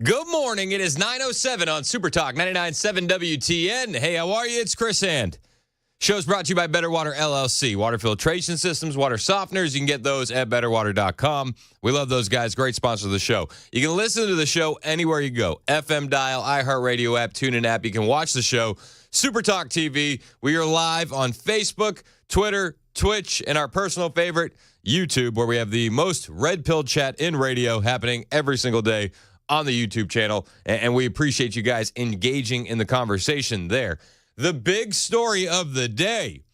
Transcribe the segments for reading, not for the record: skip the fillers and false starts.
Good morning. It is 9:07 on Super Talk 99.7 WTN. Hey, how are you? It's Chris And. Show's brought to you by Better Water LLC. Water filtration systems, water softeners. You can get those at betterwater.com. We love those guys. Great sponsor of the show. You can listen to the show anywhere you go. FM dial, iHeartRadio app, TuneIn app. You can watch the show. Super Talk TV. We are live on Facebook, Twitter, Twitch, and our personal favorite, YouTube, where we have the most red pill chat in radio happening every single day on the YouTube channel. And we appreciate you guys engaging in the conversation there. The big story of the day,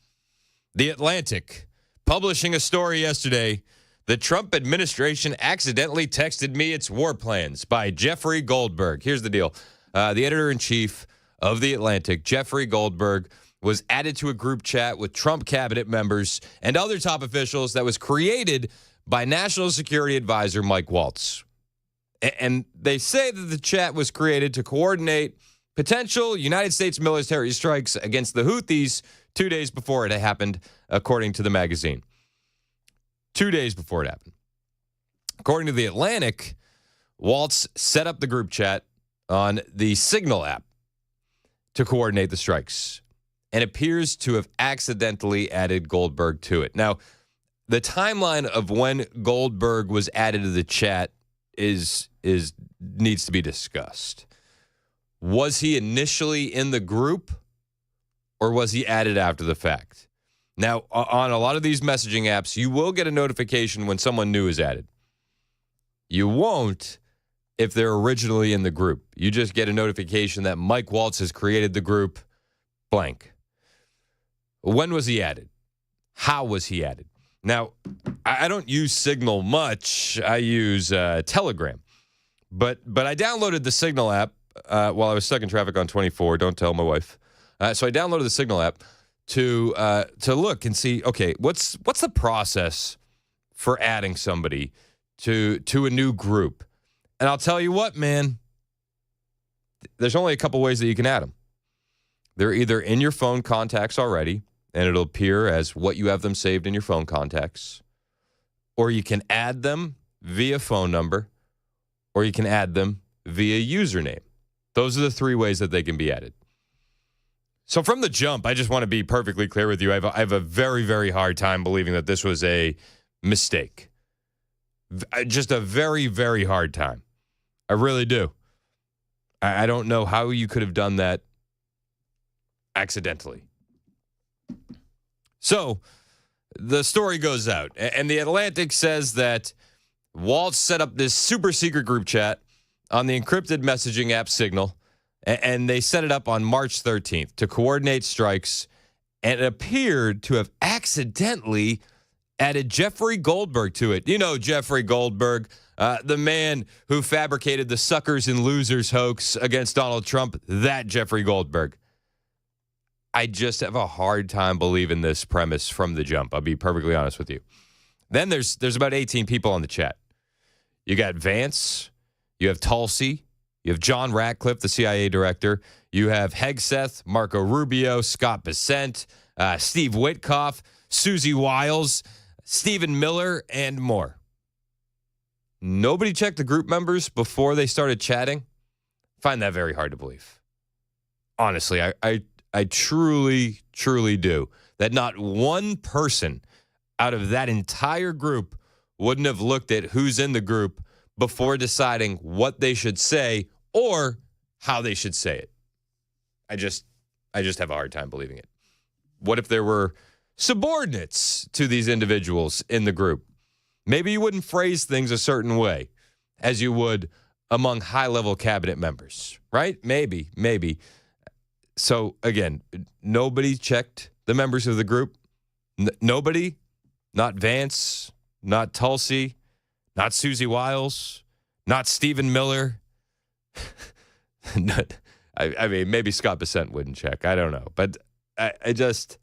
The Atlantic, publishing a story yesterday. The Trump administration accidentally texted me its war plans by Jeffrey Goldberg. Here's the deal. The editor-in-chief of The Atlantic, Jeffrey Goldberg, was added to a group chat with Trump cabinet members and other top officials that was created by National Security Advisor Mike Waltz. And they say that the chat was created to coordinate potential United States military strikes against the Houthis 2 days before it happened, according to the magazine. 2 days before it happened. According to The Atlantic, Waltz set up the group chat on the Signal app to coordinate the strikes and appears to have accidentally added Goldberg to it. Now, the timeline of when Goldberg was added to the chat needs to be discussed. Was he initially in the group, or was he added after the fact? Now, on a lot of these messaging apps, you will get a notification when someone new is added. You won't if they're originally in the group. You just get a notification that Mike Waltz has created the group blank. When was he added? How was he added? Now, I don't use Signal much. I use Telegram. But I downloaded the Signal app while I was stuck in traffic on 24. Don't tell my wife. So I downloaded the Signal app to look and see, okay, what's the process for adding somebody to a new group? And I'll tell you what, man, there's only a couple ways that you can add them. They're either in your phone contacts already, and it'll appear as what you have them saved in your phone contacts, or you can add them via phone number, or you can add them via username. Those are the three ways that they can be added. So from the jump, I just want to be perfectly clear with you. I have a very, very hard time believing that this was a mistake. Just a very, very hard time. I really do. I don't know how you could have done that accidentally. So the story goes out, and The Atlantic says that Waltz set up this super secret group chat on the encrypted messaging app Signal, and they set it up on March 13th to coordinate strikes, and it appeared to have accidentally added Jeffrey Goldberg to it. You know Jeffrey Goldberg, the man who fabricated the suckers and losers hoax against Donald Trump, that Jeffrey Goldberg. I just have a hard time believing this premise from the jump. I'll be perfectly honest with you. Then there's about 18 people on the chat. You got Vance, you have Tulsi, you have John Ratcliffe, the CIA director, you have Hegseth, Marco Rubio, Scott Bessent, Steve Witkoff, Susie Wiles, Stephen Miller, and more. Nobody checked the group members before they started chatting. Find that very hard to believe. Honestly, I truly, truly do. That not one person out of that entire group wouldn't have looked at who's in the group before deciding what they should say or how they should say it. I just have a hard time believing it. What if there were subordinates to these individuals in the group? Maybe you wouldn't phrase things a certain way as you would among high-level cabinet members, right? Maybe. So, again, nobody checked the members of the group. Nobody, not Vance, not Tulsi, not Susie Wiles, not Stephen Miller. I mean, maybe Scott Bessent wouldn't check. I don't know. But I just,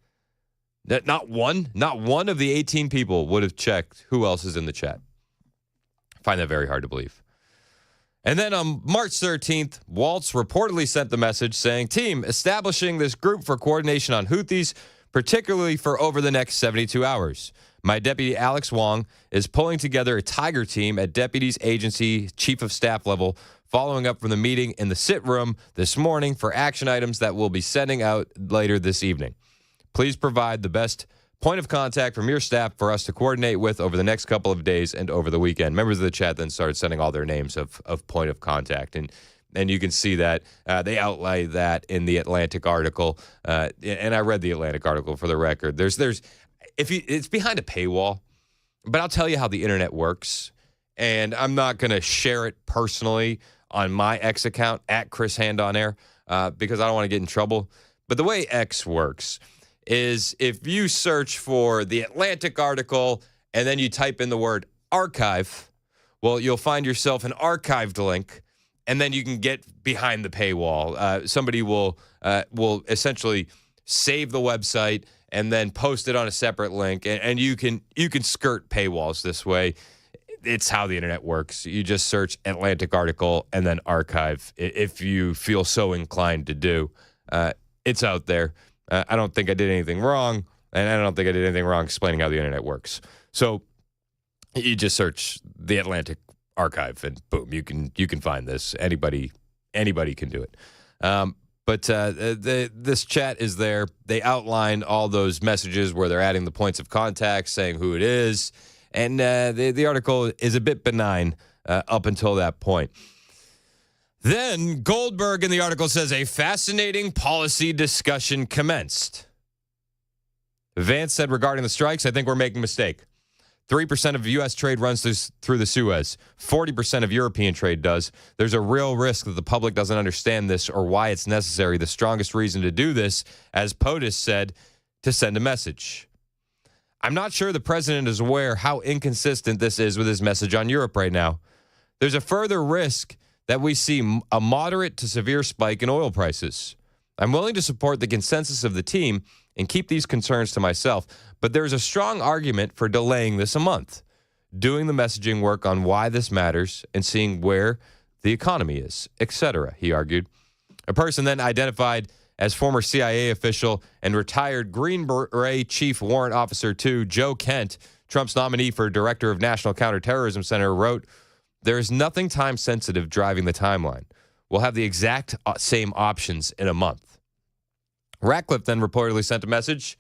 not one of the 18 people would have checked who else is in the chat. I find that very hard to believe. And then on March 13th, Waltz reportedly sent the message saying, team, establishing this group for coordination on Houthis, particularly for over the next 72 hours. My deputy, Alex Wong, is pulling together a Tiger team at deputies agency chief of staff level following up from the meeting in the sit room this morning for action items that we'll be sending out later this evening. Please provide the best point of contact from your staff for us to coordinate with over the next couple of days and over the weekend. Members of the chat then started sending all their names of point of contact, and you can see that they outline that in the Atlantic article. And I read the Atlantic article for the record. It's behind a paywall, but I'll tell you how the internet works. And I'm not going to share it personally on my X account at Chris Hand on Air because I don't want to get in trouble. But the way X works is if you search for the Atlantic article and then you type in the word archive, well, you'll find yourself an archived link, and then you can get behind the paywall. Somebody will essentially save the website and then post it on a separate link, and you can skirt paywalls this way. It's how the internet works. You just search Atlantic article and then archive if you feel so inclined to do. It's out there. I don't think I did anything wrong, and I don't think I did anything wrong explaining how the internet works. So you just search the Atlantic archive, and boom, you can find this. Anybody can do it. But this chat is there. They outline all those messages where they're adding the points of contact, saying who it is, and the article is a bit benign up until that point. Then Goldberg in the article says a fascinating policy discussion commenced. Vance said regarding the strikes, I think we're making a mistake. 3% of U.S. trade runs through the Suez. 40% of European trade does. There's a real risk that the public doesn't understand this or why it's necessary. The strongest reason to do this, as POTUS said, to send a message. I'm not sure the president is aware how inconsistent this is with his message on Europe right now. There's a further risk that we see a moderate to severe spike in oil prices. I'm willing to support the consensus of the team and keep these concerns to myself, but there is a strong argument for delaying this a month, doing the messaging work on why this matters and seeing where the economy is, etc., he argued. A person then identified as former CIA official and retired Green Beret Chief Warrant Officer 2, Joe Kent, Trump's nominee for Director of National Counterterrorism Center, wrote, "There is nothing time-sensitive driving the timeline. We'll have the exact same options in a month." Ratcliffe then reportedly sent a message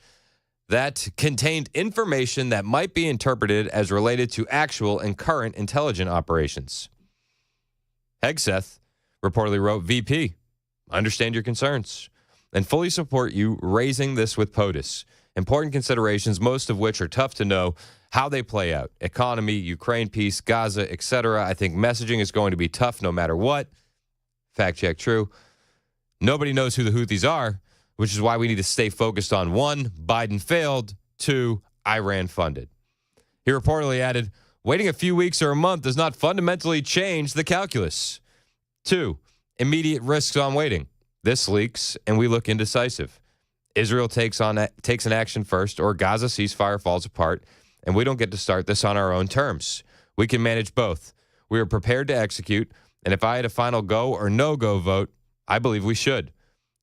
that contained information that might be interpreted as related to actual and current intelligence operations. Hegseth reportedly wrote, "VP, understand your concerns and fully support you raising this with POTUS. Important considerations, most of which are tough to know how they play out. Economy, Ukraine peace, Gaza, etc. I think messaging is going to be tough no matter what." Fact check, true. Nobody knows who the Houthis are, which is why we need to stay focused on 1, Biden failed, 2, Iran funded. He reportedly added, waiting a few weeks or a month does not fundamentally change the calculus. 2, immediate risks on waiting. This leaks and we look indecisive. Israel takes an action first, or Gaza ceasefire falls apart, and we don't get to start this on our own terms. We can manage both. We are prepared to execute, and if I had a final go or no-go vote, I believe we should.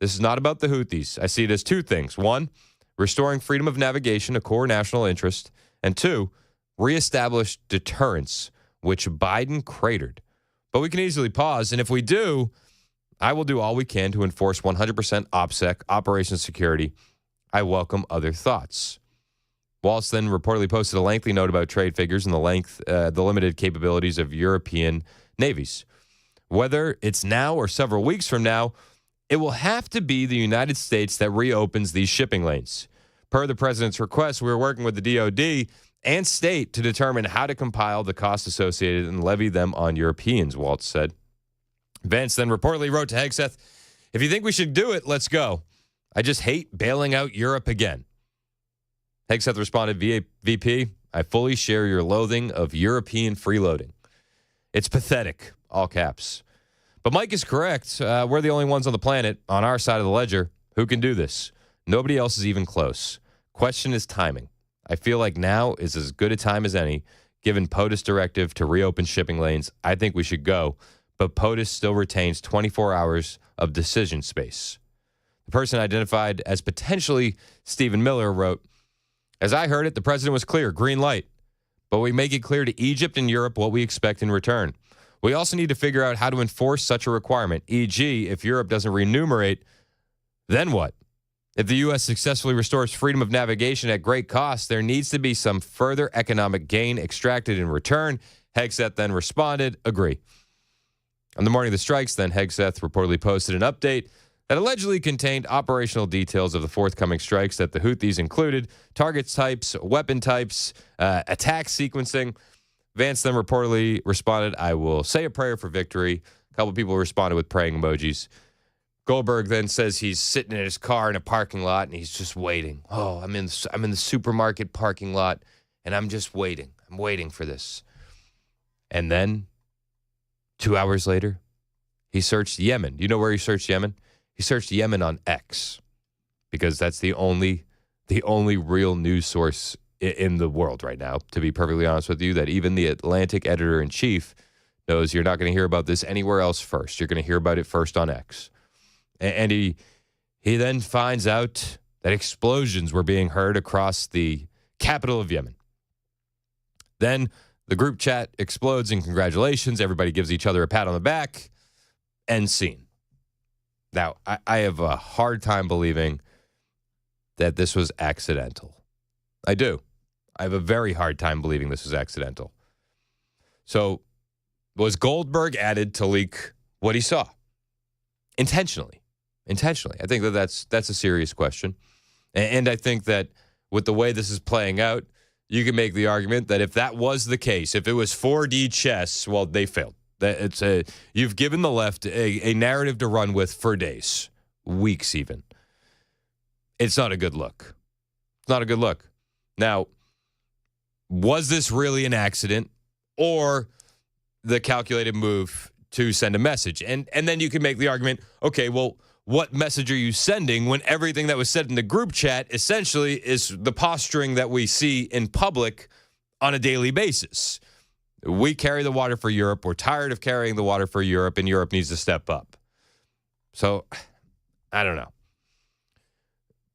This is not about the Houthis. I see it as two things. 1, restoring freedom of navigation, a core national interest, and 2, reestablish deterrence, which Biden cratered. But we can easily pause, and if we do, I will do all we can to enforce 100% OPSEC, Operation Security. I welcome other thoughts. Waltz then reportedly posted a lengthy note about trade figures and the limited capabilities of European navies. Whether it's now or several weeks from now, it will have to be the United States that reopens these shipping lanes. Per the president's request, we're working with the DOD and state to determine how to compile the costs associated and levy them on Europeans, Waltz said. Vance then reportedly wrote to Hegseth, if you think we should do it, let's go. I just hate bailing out Europe again. Hegseth responded, VP, I fully share your loathing of European freeloading. It's pathetic, all caps. But Mike is correct. We're the only ones on the planet, on our side of the ledger, who can do this. Nobody else is even close. Question is timing. I feel like now is as good a time as any, given POTUS directive to reopen shipping lanes. I think we should go, but POTUS still retains 24 hours of decision space. The person identified as potentially Stephen Miller wrote, as I heard it, the president was clear, green light. But we make it clear to Egypt and Europe what we expect in return. We also need to figure out how to enforce such a requirement, e.g., if Europe doesn't remunerate, then what? If the U.S. successfully restores freedom of navigation at great cost, there needs to be some further economic gain extracted in return. Hegseth then responded, agree. On the morning of the strikes, then Hegseth reportedly posted an update that allegedly contained operational details of the forthcoming strikes that the Houthis included, target types, weapon types, attack sequencing. Vance then reportedly responded, I will say a prayer for victory. A couple people responded with praying emojis. Goldberg then says he's sitting in his car in a parking lot and he's just waiting. Oh, I'm in the supermarket parking lot and I'm just waiting. I'm waiting for this. And then 2 hours later, he searched Yemen. Do you know where he searched Yemen? He searched Yemen on X because that's the only real news source in the world right now, to be perfectly honest with you, that even the Atlantic editor-in-chief knows you're not going to hear about this anywhere else first. You're going to hear about it first on X. And he then finds out that explosions were being heard across the capital of Yemen. Then the group chat explodes in congratulations. Everybody gives each other a pat on the back. End scene. Now, I have a hard time believing that this was accidental. I do. I have a very hard time believing this was accidental. So, was Goldberg added to leak what he saw? Intentionally. I think that's a serious question. And I think that with the way this is playing out, you can make the argument that if that was the case, if it was 4D chess, well, they failed. That you've given the left a narrative to run with for days, weeks even. It's not a good look. It's not a good look. Now, was this really an accident or the calculated move to send a message? And then you can make the argument, okay, well, what message are you sending when everything that was said in the group chat essentially is the posturing that we see in public on a daily basis? We carry the water for Europe. We're tired of carrying the water for Europe, and Europe needs to step up. So, I don't know.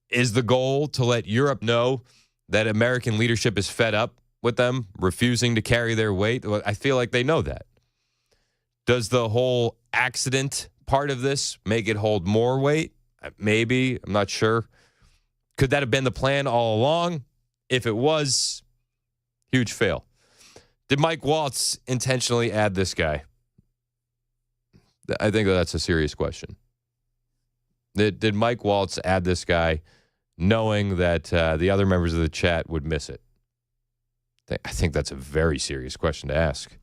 Is the goal to let Europe know that American leadership is fed up with them refusing to carry their weight? Well, I feel like they know that. Does the whole accident part of this make it hold more weight? Maybe. I'm not sure. Could that have been the plan all along? If it was, huge fail. Did Mike Waltz intentionally add this guy? I think that's a serious question. Did Mike Waltz add this guy knowing that the other members of the chat would miss it? I think that's a very serious question to ask.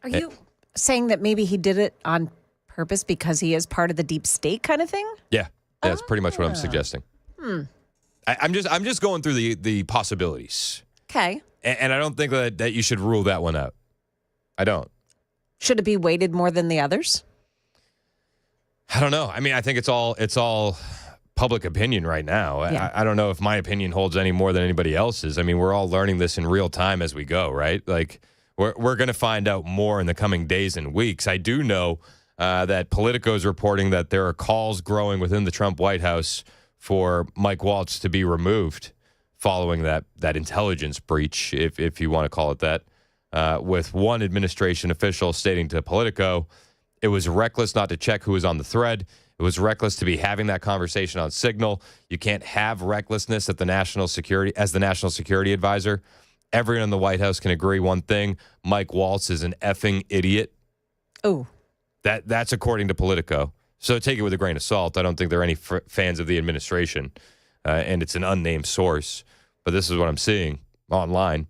Are you saying that maybe he did it on purpose because he is part of the deep state kind of thing? Yeah, that's pretty much what I'm suggesting. I'm just going through the possibilities. Okay. And I don't think that you should rule that one out. I don't. Should it be weighted more than the others? I don't know. I mean, I think it's all public opinion right now. Yeah. I don't know if my opinion holds any more than anybody else's. I mean, we're all learning this in real time as we go, right? Like, we're going to find out more in the coming days and weeks. I do know that Politico is reporting that there are calls growing within the Trump White House for Mike Waltz to be removed following that intelligence breach, if you want to call it that, with one administration official stating to Politico, it was reckless not to check who was on the thread. It was reckless to be having that conversation on Signal. You can't have recklessness as the national security advisor. Everyone in the White House can agree one thing: Mike Waltz is an effing idiot. Oh, that's according to Politico. So take it with a grain of salt. I don't think there are any fans of the administration, and it's an unnamed source. But this is what I'm seeing online.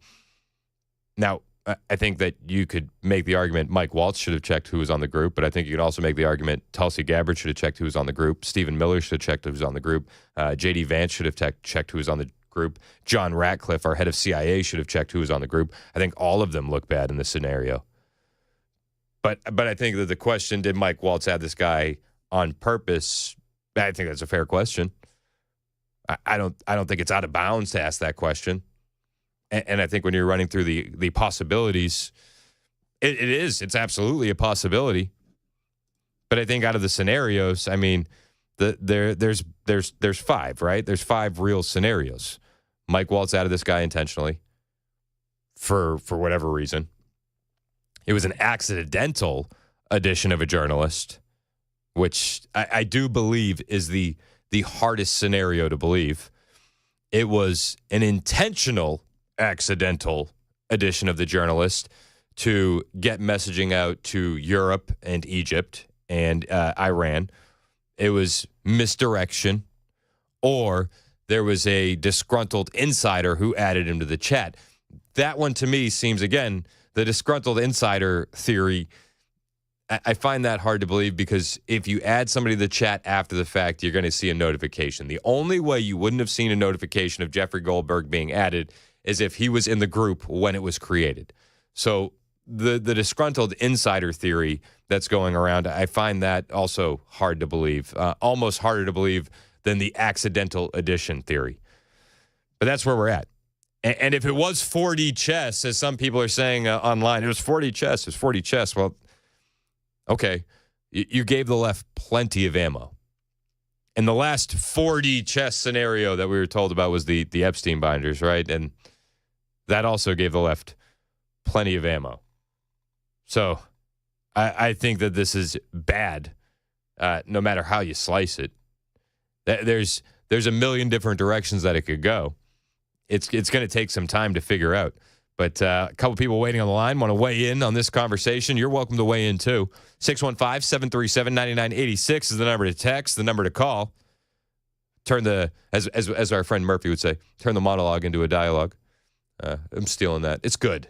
Now, I think that you could make the argument Mike Waltz should have checked who was on the group, but I think you could also make the argument Tulsi Gabbard should have checked who was on the group. Stephen Miller should have checked who was on the group. J.D. Vance should have checked who was on the group. John Ratcliffe, our head of CIA, should have checked who was on the group. I think all of them look bad in this scenario. But I think that the question, did Mike Waltz add this guy on purpose? I think that's a fair question. I don't think it's out of bounds to ask that question. And I think when you're running through the possibilities, it's absolutely a possibility. But I think out of the scenarios, I mean, there's five, right? There's five real scenarios. Mike Waltz added this guy intentionally for whatever reason. it was an accidental addition of a journalist, which I do believe is the hardest scenario to believe. It was an intentional accidental addition of the journalist to get messaging out to Europe and Egypt and Iran. It was misdirection, or there was a disgruntled insider who added him to the chat. That one to me seems, again, the disgruntled insider theory. I find that hard to believe because if you add somebody to the chat after the fact, you're going to see a notification. The only way you wouldn't have seen a notification of Jeffrey Goldberg being added is if he was in the group when it was created. So the disgruntled insider theory that's going around, I find that also hard to believe, almost harder to believe than the accidental addition theory. But that's where we're at. And if it was 4D chess, as some people are saying online, it was 4D chess, it was 4D chess. Well, okay, you gave the left plenty of ammo. And the last 4D chess scenario that we were told about was the Epstein binders, right? And that also gave the left plenty of ammo. So I think that this is bad, no matter how you slice it. There's a million different directions that it could go. It's going to take some time to figure out. But a couple people waiting on the line want to weigh in on this conversation. You're welcome to weigh in, too. 615-737-9986 is the number to text, the number to call. Turn the, as our friend Murphy would say, turn the monologue into a dialogue. I'm stealing that. It's good.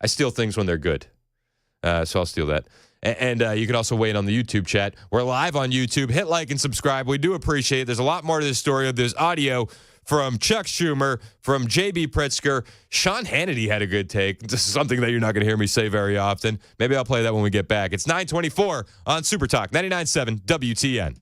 I steal things when they're good. So I'll steal that. And you can also weigh in on the YouTube chat. We're live on YouTube. Hit like and subscribe. We do appreciate it. There's a lot more to this story. There's audio from Chuck Schumer, from J.B. Pritzker. Sean Hannity had a good take. This is something that you're not going to hear me say very often. Maybe I'll play that when we get back. It's 9:24 on Super Talk, 99.7 WTN.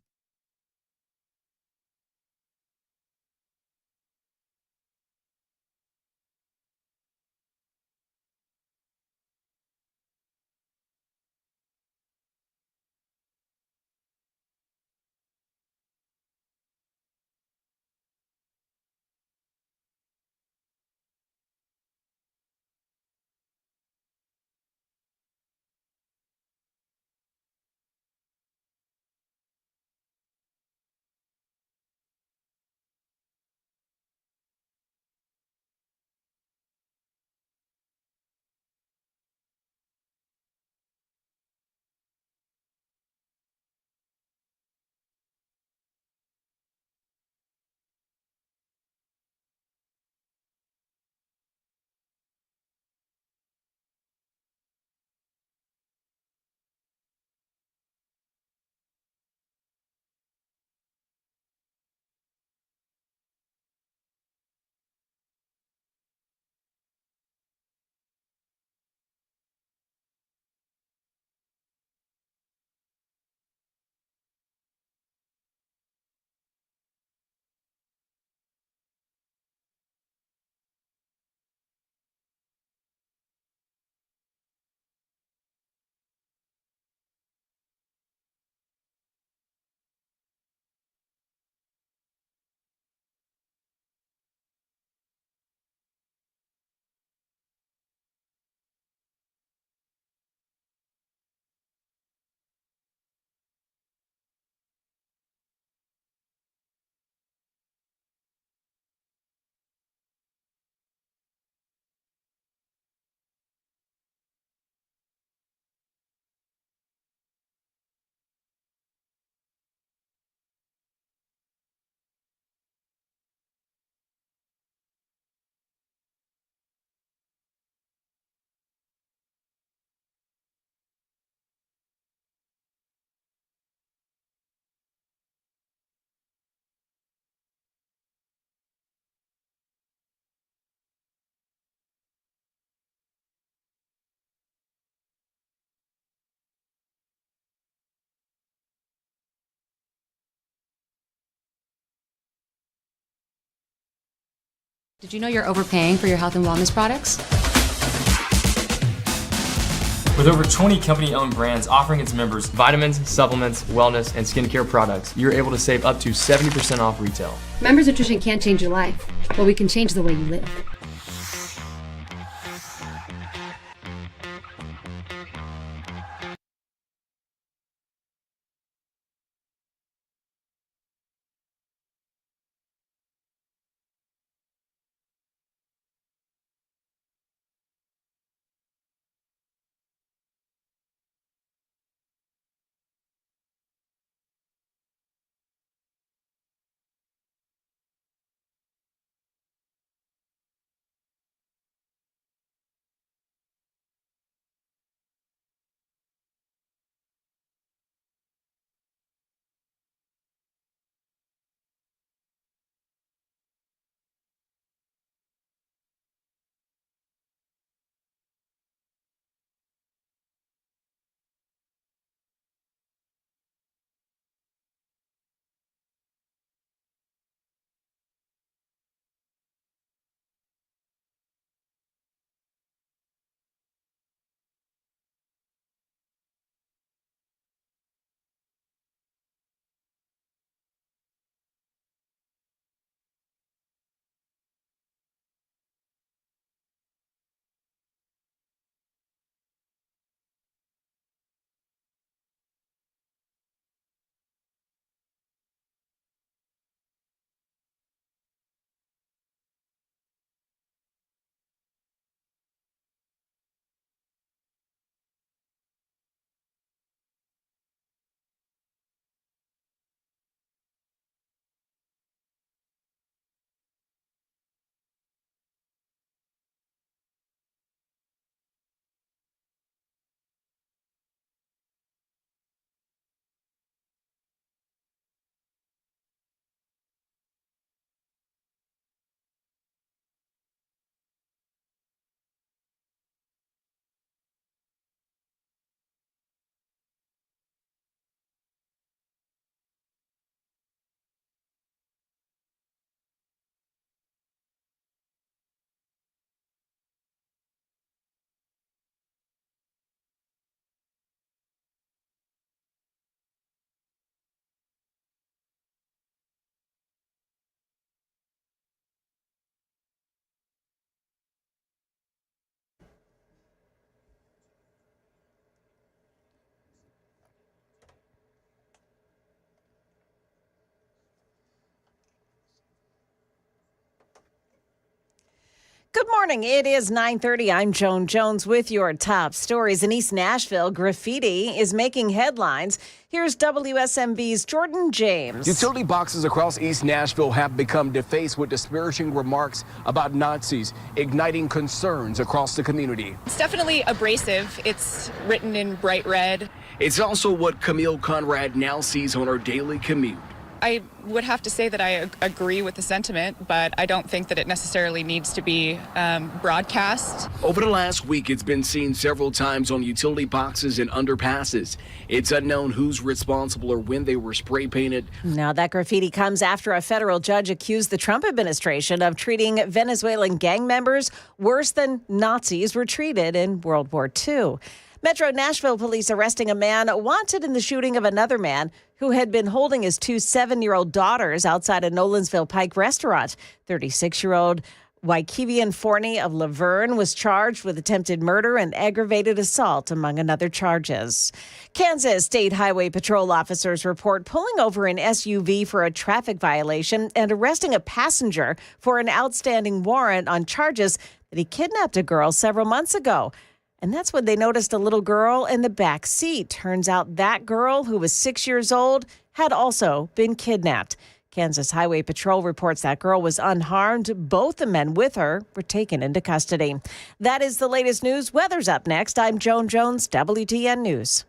Did you know you're overpaying for your health and wellness products? With over 20 company-owned brands offering its members vitamins, supplements, wellness, and skincare products, you're able to save up to 70% off retail. Members Nutrition can't change your life, but we can change the way you live. Good morning. It is 9:30. I'm Joan Jones with your top stories. In East Nashville, graffiti is making headlines. Here's WSMV's Jordan James. Utility boxes across East Nashville have become defaced with disparaging remarks about Nazis, igniting concerns across the community. It's definitely abrasive. It's written in bright red. It's also what Camille Conrad now sees on her daily commute. I would have to say that I agree with the sentiment, but I don't think that it necessarily needs to be broadcast. Over the last week, it's been seen several times on utility boxes and underpasses. It's unknown who's responsible or when they were spray painted. Now, that graffiti comes after a federal judge accused the Trump administration of treating Venezuelan gang members worse than Nazis were treated in World War II. Metro Nashville police arresting a man wanted in the shooting of another man who had been holding his two 7-year-old daughters outside a Nolensville Pike restaurant. 36-year-old Wykevian Forney of Laverne was charged with attempted murder and aggravated assault, among other charges. Kansas State Highway Patrol officers report pulling over an SUV for a traffic violation and arresting a passenger for an outstanding warrant on charges that he kidnapped a girl several months ago. And that's when they noticed a little girl in the back seat. Turns out that girl, who was 6 years old, had also been kidnapped. Kansas Highway Patrol reports that girl was unharmed. Both the men with her were taken into custody. That is the latest news. Weather's up next. I'm Joan Jones, WTN News.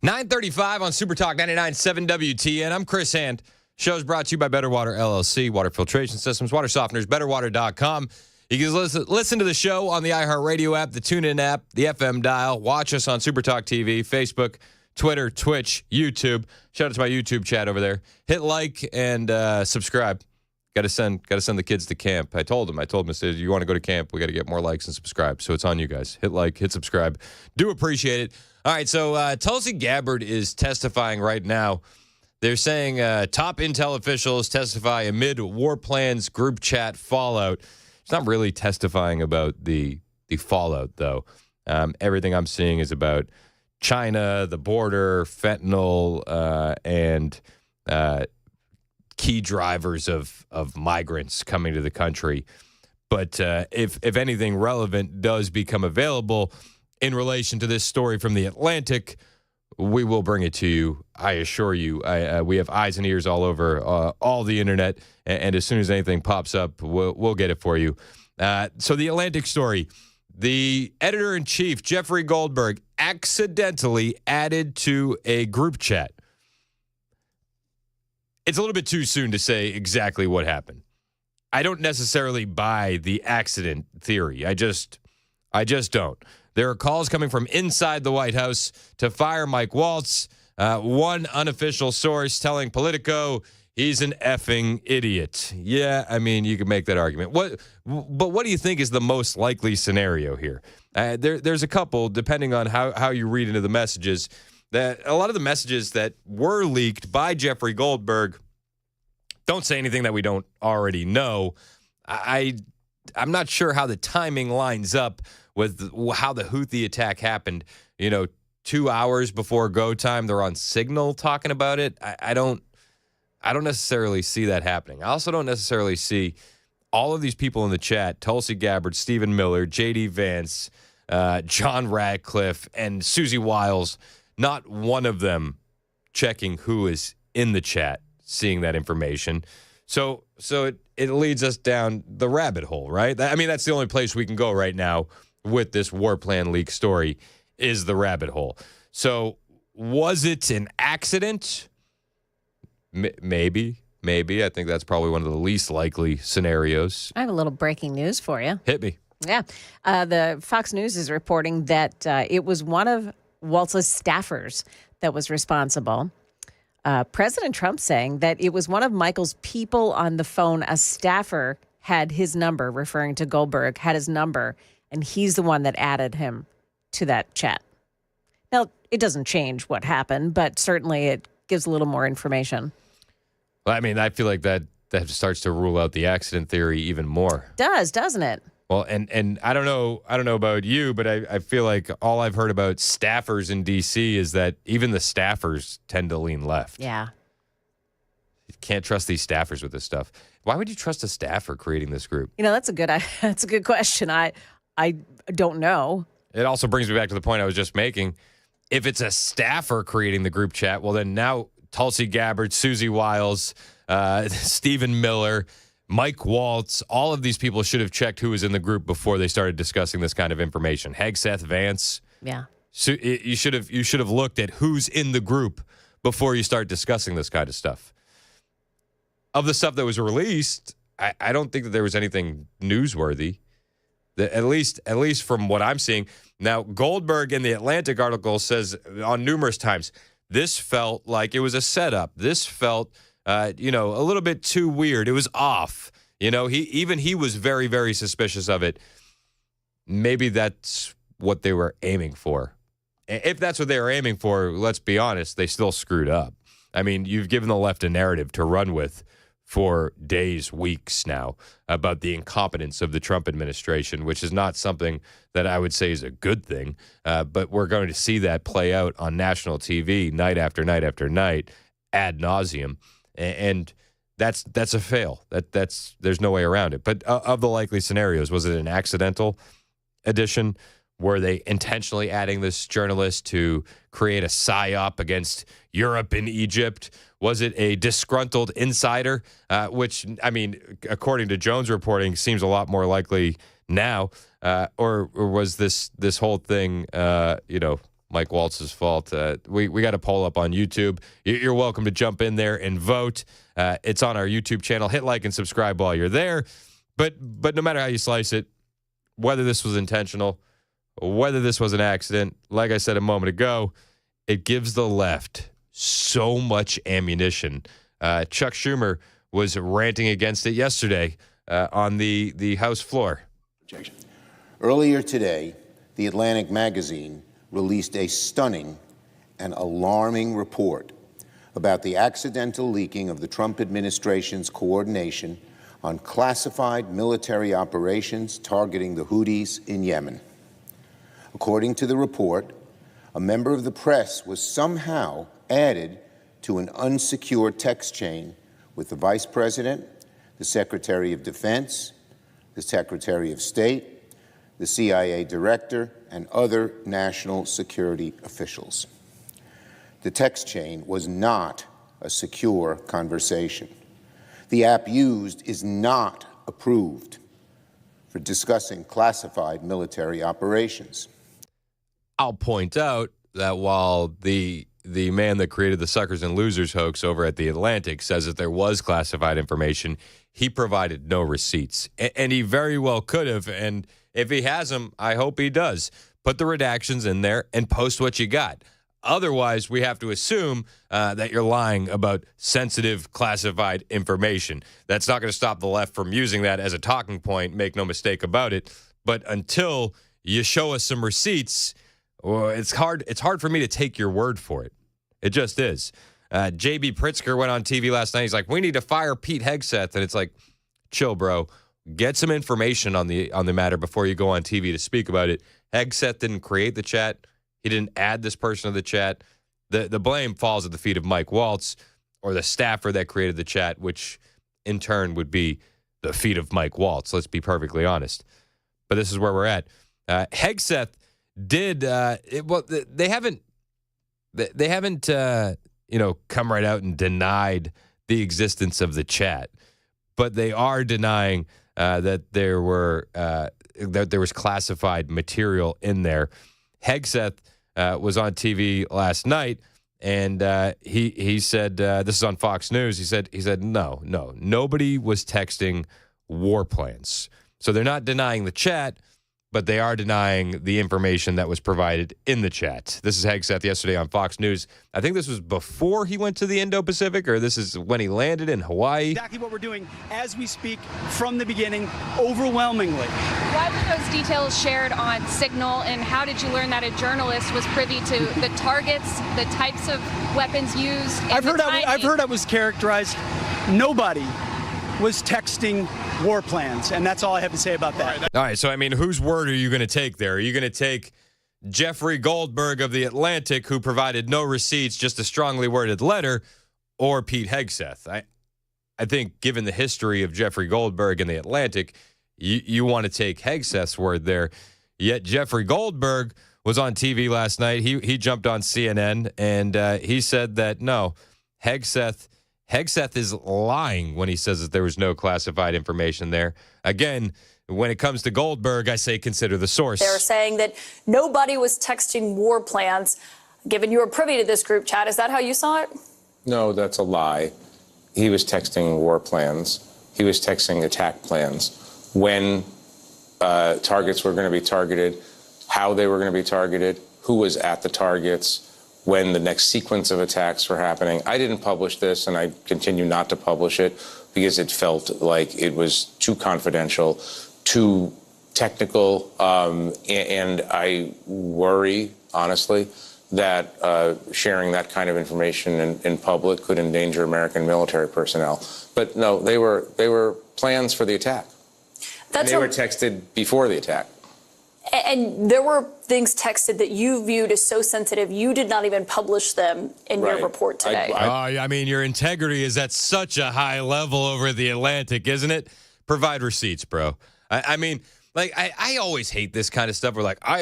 9:35 on Super Talk 99.7 WTN. I'm Chris Hand. Show's brought to you by Better Water LLC, water filtration systems, water softeners, betterwater.com. You can listen to the show on the iHeartRadio app, the TuneIn app, the FM dial. Watch us on Super Talk TV, Facebook, Twitter, Twitch, YouTube. Shout out to my YouTube chat over there. Hit like and subscribe. Got to send the kids to camp. I told them, I said, you want to go to camp, we got to get more likes and subscribe. So it's on you guys. Hit like, hit subscribe. Do appreciate it. All right, so Tulsi Gabbard is testifying right now. They're saying top intel officials testify amid war plans group chat fallout. It's not really testifying about the fallout, though. Everything I'm seeing is about China, the border, fentanyl, and key drivers of migrants coming to the country. But if anything relevant does become available in relation to this story from The Atlantic, we will bring it to you. I assure you. We have eyes and ears all over all the internet, and as soon as anything pops up, we'll get it for you. So the Atlantic story, the editor-in-chief, Jeffrey Goldberg, accidentally added to a group chat. It's a little bit too soon to say exactly what happened. I don't necessarily buy the accident theory. I just don't. There are calls coming from inside the White House to fire Mike Waltz. One unofficial source telling Politico he's an effing idiot. Yeah, I mean, you can make that argument. But what do you think is the most likely scenario here? There's a couple, depending on how you read into the messages. That a lot of the messages that were leaked by Jeffrey Goldberg don't say anything that we don't already know. I'm not sure how the timing lines up with how the Houthi attack happened. 2 hours before go time, they're on Signal talking about it. I don't necessarily see that happening. I also don't necessarily see all of these people in the chat, Tulsi Gabbard, Stephen Miller, J.D. Vance, John Radcliffe, and Susie Wiles, not one of them checking who is in the chat, seeing that information. So it leads us down the rabbit hole, right? I mean, that's the only place we can go right now with this war plan leak story is the rabbit hole. So was it an accident? Maybe. I think that's probably one of the least likely scenarios. I have a little breaking news for you. Hit me. Yeah. The Fox News is reporting that it was one of Waltz's staffers that was responsible. President Trump saying that it was one of Michael's people on the phone. A staffer had his number, referring to Goldberg, had his number, and he's the one that added him to that chat. Now, it doesn't change what happened, but certainly it gives a little more information. Well, I mean, I feel like that starts to rule out the accident theory even more. Does, doesn't it? Well, and I don't know about you, but I feel like all I've heard about staffers in D.C. is that even the staffers tend to lean left. Yeah. You can't trust these staffers with this stuff. Why would you trust a staffer creating this group? That's a good question. I don't know. It also brings me back to the point I was just making. If it's a staffer creating the group chat, well, then now Tulsi Gabbard, Susie Wiles, Stephen Miller, Mike Waltz, all of these people should have checked who was in the group before they started discussing this kind of information. Hegseth Vance. Yeah. So you should have looked at who's in the group before you start discussing this kind of stuff. Of the stuff that was released, I don't think that there was anything newsworthy. At least from what I'm seeing. Now, Goldberg in the Atlantic article says on numerous times, this felt like it was a setup. This felt, a little bit too weird. It was off. He was very, very suspicious of it. Maybe that's what they were aiming for. If that's what they were aiming for, let's be honest, they still screwed up. I mean, you've given the left a narrative to run with for days, weeks now about the incompetence of the Trump administration, which is not something that I would say is a good thing. But we're going to see that play out on national TV night after night after night, ad nauseum, and that's a fail. There's no way around it. But of the likely scenarios, was it an accidental addition? Were they intentionally adding this journalist to create a psyop against Europe and Egypt? Was it a disgruntled insider, which, I mean, according to Jones reporting, seems a lot more likely now? Or was this whole thing, Mike Waltz's fault. We got a poll up on YouTube. You're welcome to jump in there and vote. It's on our YouTube channel. Hit like and subscribe while you're there. But no matter how you slice it, whether this was intentional, whether this was an accident, like I said a moment ago, it gives the left so much ammunition. Chuck Schumer was ranting against it yesterday on the House floor. Earlier today, The Atlantic magazine released a stunning and alarming report about the accidental leaking of the Trump administration's coordination on classified military operations targeting the Houthis in Yemen. According to the report, a member of the press was somehow added to an unsecured text chain with the Vice President, the Secretary of Defense, the Secretary of State, the CIA Director, and other national security officials. The text chain was not a secure conversation. The app used is not approved for discussing classified military operations. I'll point out that while the man that created the Suckers and Losers hoax over at The Atlantic says that there was classified information, he provided no receipts. And he very well could have. And if he has them, I hope he does. Put the redactions in there and post what you got. Otherwise, we have to assume that you're lying about sensitive, classified information. That's not going to stop the left from using that as a talking point, make no mistake about it. But until you show us some receipts, well, it's hard for me to take your word for it. It just is. J.B. Pritzker went on TV last night. He's like, we need to fire Pete Hegseth. And it's like, chill, bro. Get some information on the matter before you go on TV to speak about it. Hegseth didn't create the chat. He didn't add this person to the chat. The blame falls at the feet of Mike Waltz or the staffer that created the chat, which in turn would be the feet of Mike Waltz. Let's be perfectly honest. But this is where we're at. Hegseth did they haven't come right out and denied the existence of the chat, but they are denying that there was classified material in there. Hegseth was on TV last night, and he said, this is on Fox News. He said no, nobody was texting war plans. So they're not denying the chat, but they are denying the information that was provided in the chat. This is Hegseth yesterday on Fox News. I think this was before he went to the Indo-Pacific, or this is when he landed in Hawaii. Exactly what we're doing as we speak from the beginning, overwhelmingly. Why were those details shared on Signal, and how did you learn that a journalist was privy to the targets, the types of weapons used? I've heard I was characterized. Nobody was texting war plans, and that's all I have to say about that. All right, so, I mean, whose word are you going to take there? Are you going to take Jeffrey Goldberg of The Atlantic, who provided no receipts, just a strongly worded letter, or Pete Hegseth? I think, given the history of Jeffrey Goldberg and The Atlantic, you want to take Hegseth's word there. Yet Jeffrey Goldberg was on TV last night. He jumped on CNN, and he said that, no, Hegseth is lying when he says that there was no classified information there. Again, when it comes to Goldberg, I say consider the source. They're saying that nobody was texting war plans. Given you were privy to this group chat, is that how you saw it? No, that's a lie. He was texting war plans. He was texting attack plans. When targets were going to be targeted, how they were going to be targeted, who was at the targets, when the next sequence of attacks were happening. I didn't publish this, and I continue not to publish it because it felt like it was too confidential, too technical, and I worry, honestly, that sharing that kind of information in public could endanger American military personnel. But no, they were plans for the attack. And they were texted before the attack. And there were things texted that you viewed as so sensitive, you did not even publish them in your report today. I mean, your integrity is at such a high level over The Atlantic, isn't it? Provide receipts, bro. I mean, like, I always hate this kind of stuff where, like, I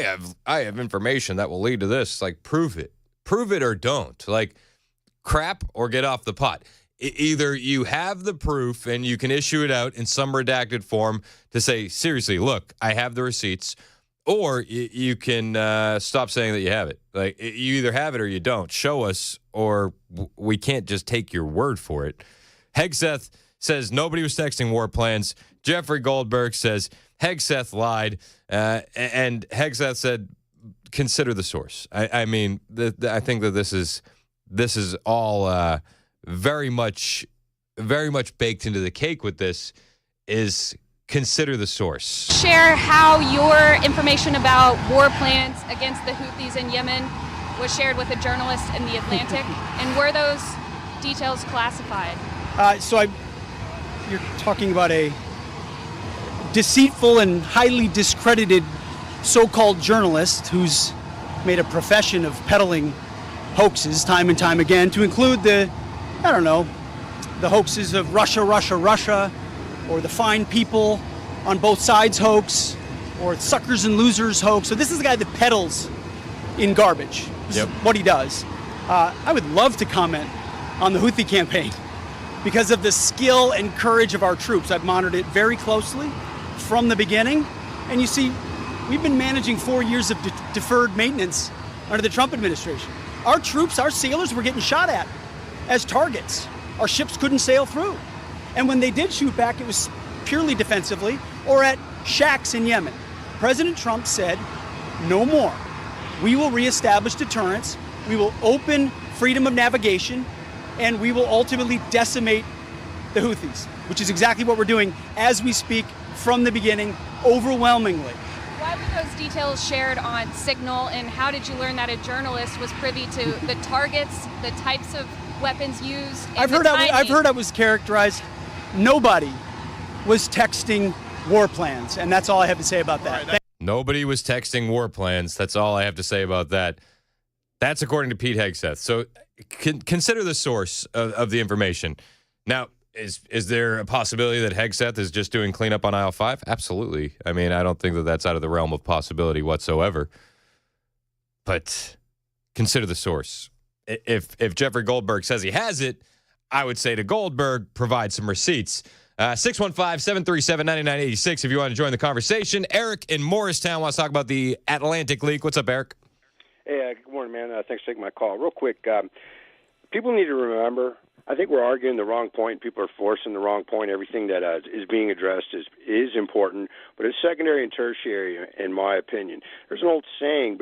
have information that will lead to this. Like, prove it. Prove it or don't. Like, crap or get off the pot. Either you have the proof and you can issue it out in some redacted form to say, seriously, look, I have the receipts, or you can stop saying that you have it. Like, you either have it or you don't. Show us, or we can't just take your word for it. Hegseth says nobody was texting war plans. Jeffrey Goldberg says Hegseth lied. And Hegseth said, consider the source. I mean, I think that this is all very much baked into the cake with this is consider the source. Share how your information about war plans against the Houthis in Yemen was shared with a journalist in The Atlantic, and were those details classified? You're talking about a deceitful and highly discredited so-called journalist who's made a profession of peddling hoaxes time and time again, to include the hoaxes of Russia, or the fine people on both sides hoax, or suckers and losers hoax. So this is the guy that peddles in garbage. This is what he does. I would love to comment on the Houthi campaign because of the skill and courage of our troops. I've monitored it very closely from the beginning. And you see, we've been managing 4 years of deferred maintenance under the Trump administration. Our troops, our sailors were getting shot at as targets. Our ships couldn't sail through. And when they did shoot back, it was purely defensively or at shacks in Yemen. President Trump said, no more. We will reestablish deterrence. We will open freedom of navigation, and we will ultimately decimate the Houthis, which is exactly what we're doing as we speak from the beginning, overwhelmingly. Why were those details shared on Signal, and how did you learn that a journalist was privy to the targets, the types of weapons used? I've heard I was characterized. Nobody was texting war plans, and that's all I have to say about that. Nobody was texting war plans. That's all I have to say about that. That's according to Pete Hegseth. So consider the source of the information. Now, is there a possibility that Hegseth is just doing cleanup on aisle 5? Absolutely. I mean, I don't think that that's out of the realm of possibility whatsoever. But consider the source. If Jeffrey Goldberg says he has it, I would say to Goldberg, provide some receipts. 615-737-9986 if you want to join the conversation. Eric in Morristown wants to talk about the Atlantic leak. What's up, Eric? Hey, good morning, man. Thanks for taking my call. Real quick, people need to remember, I think we're arguing the wrong point. People are forcing the wrong point. Everything that is being addressed is important, but it's secondary and tertiary, in my opinion. There's an old saying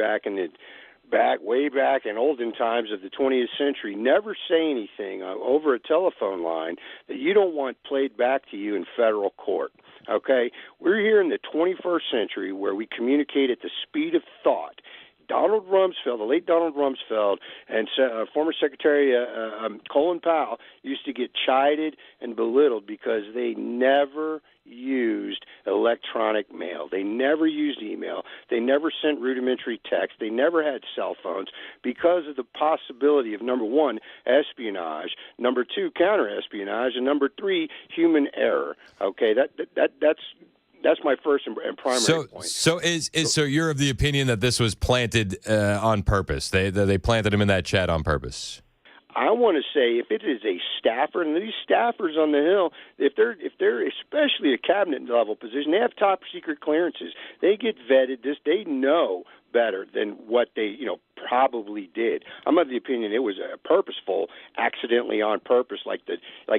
way back in olden times of the 20th century, never say anything over a telephone line that you don't want played back to you in federal court. Okay? We're here in the 21st century where we communicate at the speed of thought. Donald Rumsfeld, the late Donald Rumsfeld, and former Secretary Colin Powell used to get chided and belittled because they never used electronic mail. They never used email. They never sent rudimentary text. They never had cell phones because of the possibility of, number one, espionage, number two, counter-espionage, and number three, human error. Okay, that's my first and primary point. So you're of the opinion that this was planted on purpose? They planted him in that chat on purpose? I want to say if it is a staffer, and these staffers on the Hill, if they're especially a cabinet level position, they have top secret clearances. They get vetted. They know better than what they probably did. I'm of the opinion it was purposeful, accidentally on purpose, like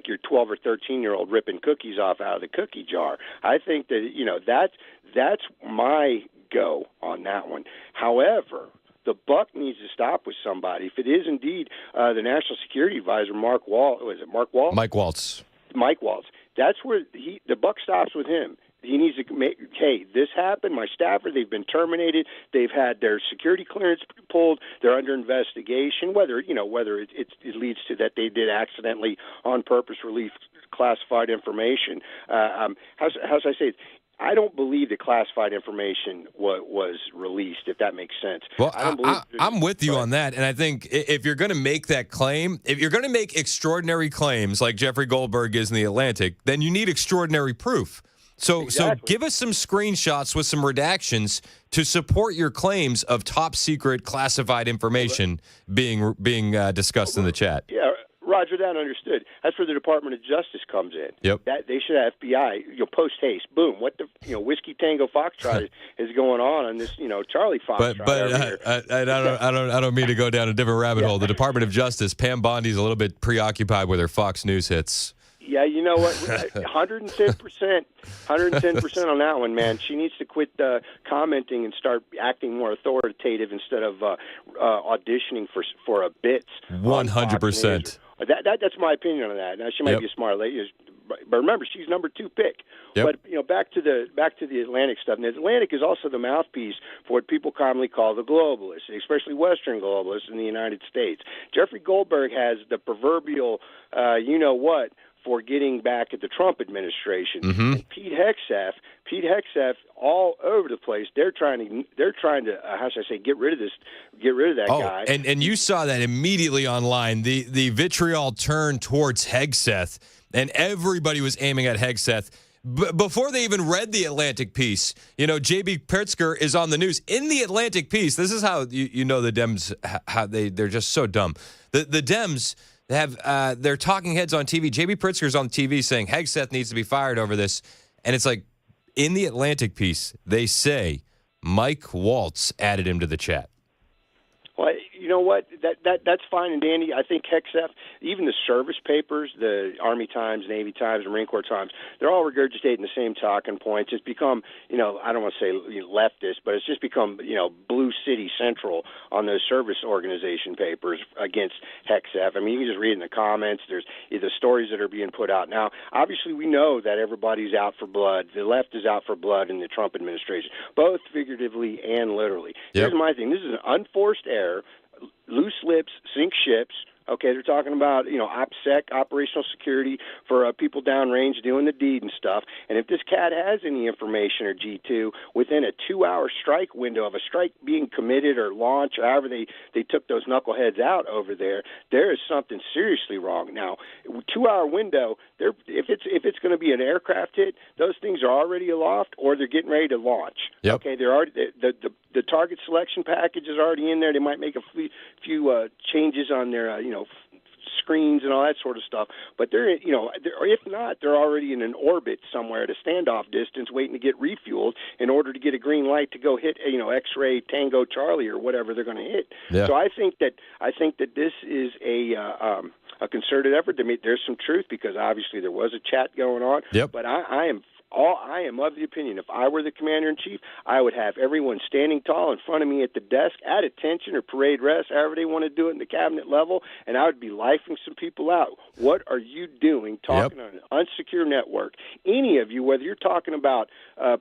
your 12 or 13-year-old ripping cookies off out of the cookie jar. I think that that's my go on that one. However, the buck needs to stop with somebody. If it is indeed the National Security Advisor, Mike Waltz. Mike Waltz. That's where the buck stops with him. He needs to make, hey, this happened. My staffer, they've been terminated. They've had their security clearance pulled. They're under investigation. Whether it leads to that they did accidentally on purpose release classified information. How should I say it? I don't believe that classified information was released, if that makes sense. Well, I'm with you on that. And I think if you're going to make that claim, if you're going to make extraordinary claims like Jeffrey Goldberg is in The Atlantic, then you need extraordinary proof. So give us some screenshots with some redactions to support your claims of top secret classified information being discussed in the chat. Yeah. Roger that, understood. That's where the Department of Justice comes in. Yep. That they should have FBI, post haste, boom. What the Whiskey Tango Foxtrot is going on this Charlie Foxtrot. But I don't mean to go down a different rabbit hole. The Department of Justice, Pam Bondi's a little bit preoccupied with her Fox News hits. Yeah, you know what? 110%, 110% on that one, man. She needs to quit commenting and start acting more authoritative instead of auditioning for a bits. 100%. That's my opinion on that. Now she might be a smart lady, but remember she's number 2 pick. But back to the Atlantic stuff. And the Atlantic is also the mouthpiece for what people commonly call the globalists, especially Western globalists in the United States. Jeffrey Goldberg has the proverbial, what, for getting back at the Trump administration. And Pete Hegseth, all over the place. They're trying to how should I say, get rid of that guy. And you saw that immediately online. The vitriol turned towards Hegseth, and everybody was aiming at Hegseth. Before they even read the Atlantic piece, J.B. Pritzker is on the news in the Atlantic piece. This is how you know the Dems, how they're just so dumb. The Dems have their talking heads on TV. J.B. Pritzker's on TV saying Hegseth needs to be fired over this. And it's like, in the Atlantic piece, they say Mike Waltz added him to the chat. Well, you know what? That's fine and dandy. I think Hegseth, even the service papers, the Army Times, Navy Times, Marine Corps Times, they're all regurgitating the same talking points. It's become, I don't want to say leftist, but it's just become, Blue City Central on those service organization papers against Hegseth. I mean, you can just read in the comments. There's the stories that are being put out. Now, obviously, we know that everybody's out for blood. The left is out for blood in the Trump administration, both figuratively and literally. Here's my thing. This is an unforced error. Loose lips sink ships. Okay, they're talking about, OPSEC, operational security for people downrange doing the deed and stuff. And if this cat has any information or G2 within a 2-hour strike window of a strike being committed or launched, or however they took those knuckleheads out over there is something seriously wrong. Now, 2-hour window, if it's going to be an aircraft hit, those things are already aloft or they're getting ready to launch. Yep. Okay, they're already the target selection package is already in there. They might make a few changes on their screens and all that sort of stuff, but if not, they're already in an orbit somewhere at a standoff distance, waiting to get refueled in order to get a green light to go hit X-ray Tango Charlie or whatever they're going to hit. Yeah. So I think that this is a concerted effort. There's some truth because obviously there was a chat going on. Yep. But I am of the opinion, if I were the commander-in-chief, I would have everyone standing tall in front of me at the desk at attention or parade rest, however they want to do it in the cabinet level, and I would be lifing some people out. What are you doing talking on an unsecure network? Any of you, whether you're talking about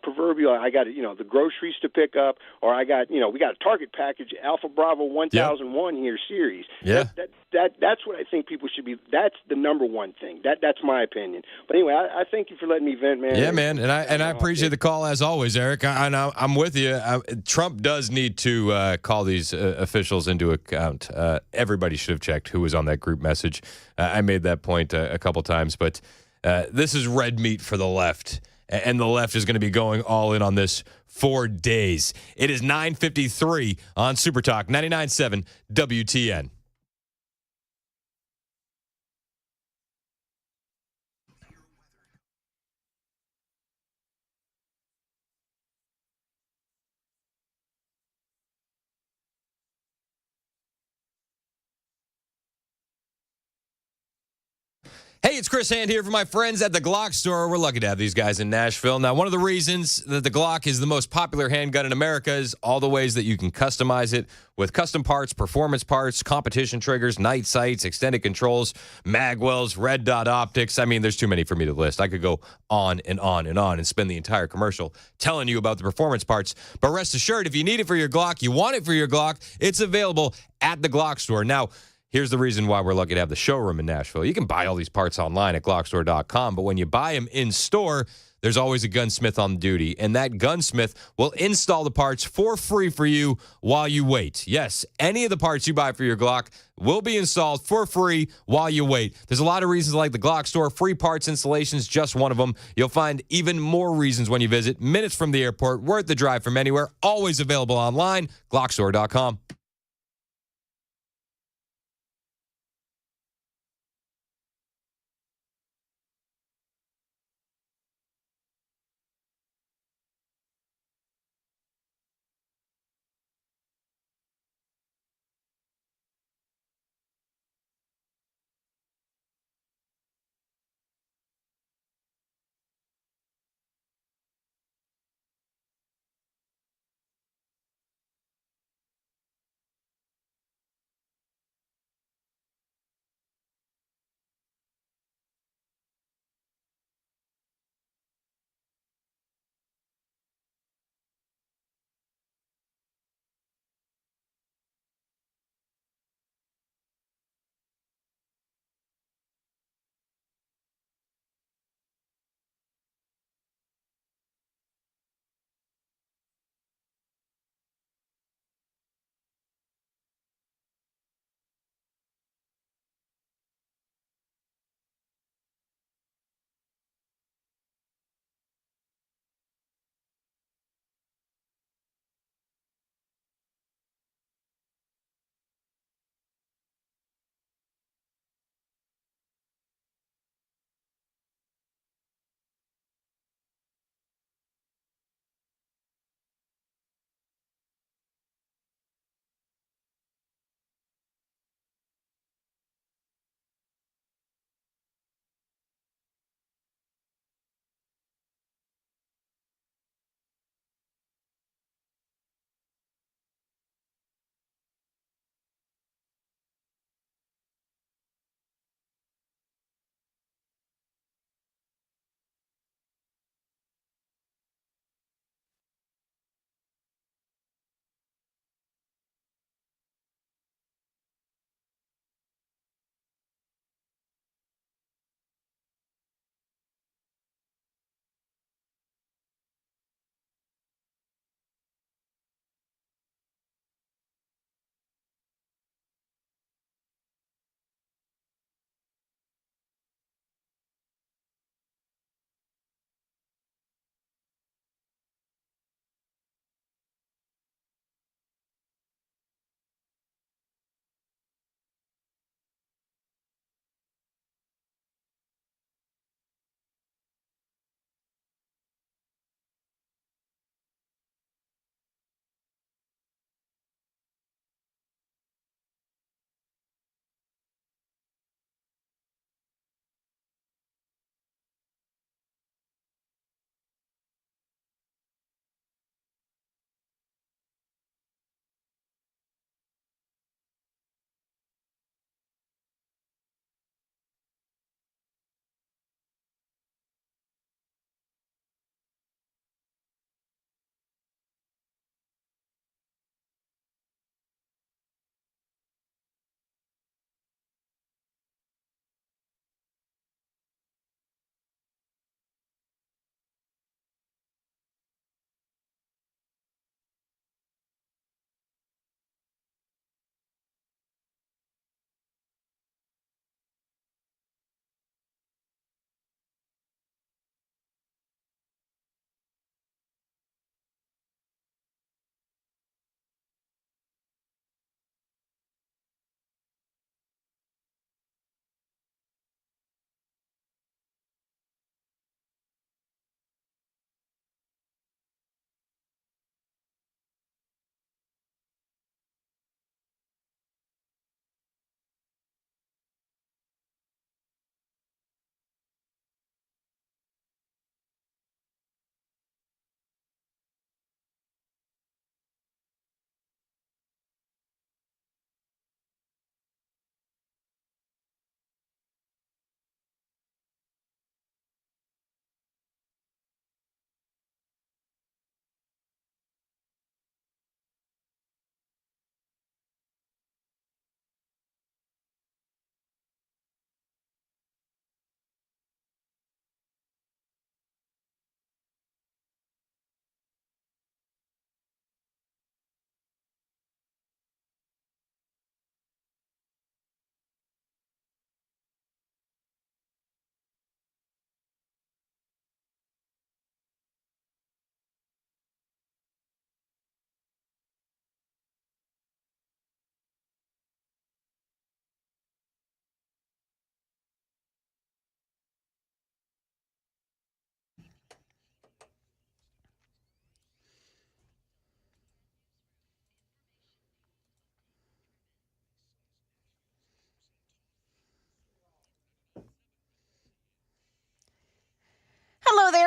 proverbial, I got the groceries to pick up, or I got we got a target package Alpha Bravo 1001 here series. Yeah. That's what I think people should be. That's the number one thing. That's my opinion. But anyway, I thank you for letting me vent, man. Yeah, man, and I appreciate the call as always, Eric. I'm with you. Trump does need to call these officials into account. Everybody should have checked who was on that group message. I made that point a couple times, but this is red meat for the left, and the left is going to be going all in on this for days. It is 9:53 on Super Talk 99.7 WTN. Hey, it's Chris Hand here for my friends at the Glock store. We're lucky to have these guys in Nashville. Now, one of the reasons that the Glock is the most popular handgun in America is all the ways that you can customize it with custom parts, performance parts, competition triggers, night sights, extended controls, magwells, red dot optics. I mean, there's too many for me to list. I could go on and on and on and spend the entire commercial telling you about the performance parts. But rest assured, if you need it for your Glock, you want it for your Glock, it's available at the Glock store. Now, here's the reason why we're lucky to have the showroom in Nashville. You can buy all these parts online at Glockstore.com, but when you buy them in store, there's always a gunsmith on duty, and that gunsmith will install the parts for free for you while you wait. Yes, any of the parts you buy for your Glock will be installed for free while you wait. There's a lot of reasons like the Glock store. Free parts installations, just one of them. You'll find even more reasons when you visit. Minutes from the airport, worth the drive from anywhere, always available online, Glockstore.com.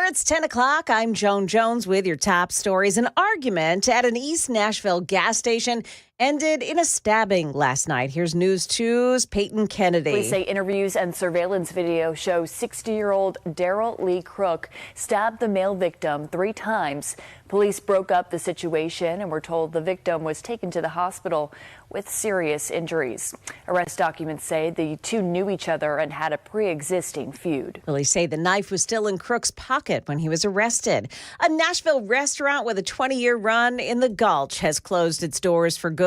It's 10 o'clock. I'm Joan Jones with your top stories. An argument at an East Nashville gas station ended in a stabbing last night. Here's News 2's Peyton Kennedy. Police say interviews and surveillance video show 60-year-old Daryl Lee Crook stabbed the male victim 3 times. Police broke up the situation and were told the victim was taken to the hospital with serious injuries. Arrest documents say the two knew each other and had a pre-existing feud. Police say the knife was still in Crook's pocket when he was arrested. A Nashville restaurant with a 20-year run in the Gulch has closed its doors for good.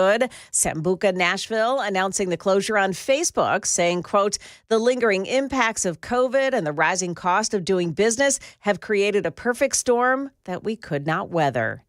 Sambuca Nashville announcing the closure on Facebook, saying, quote, the lingering impacts of COVID and the rising cost of doing business have created a perfect storm that we could not weather.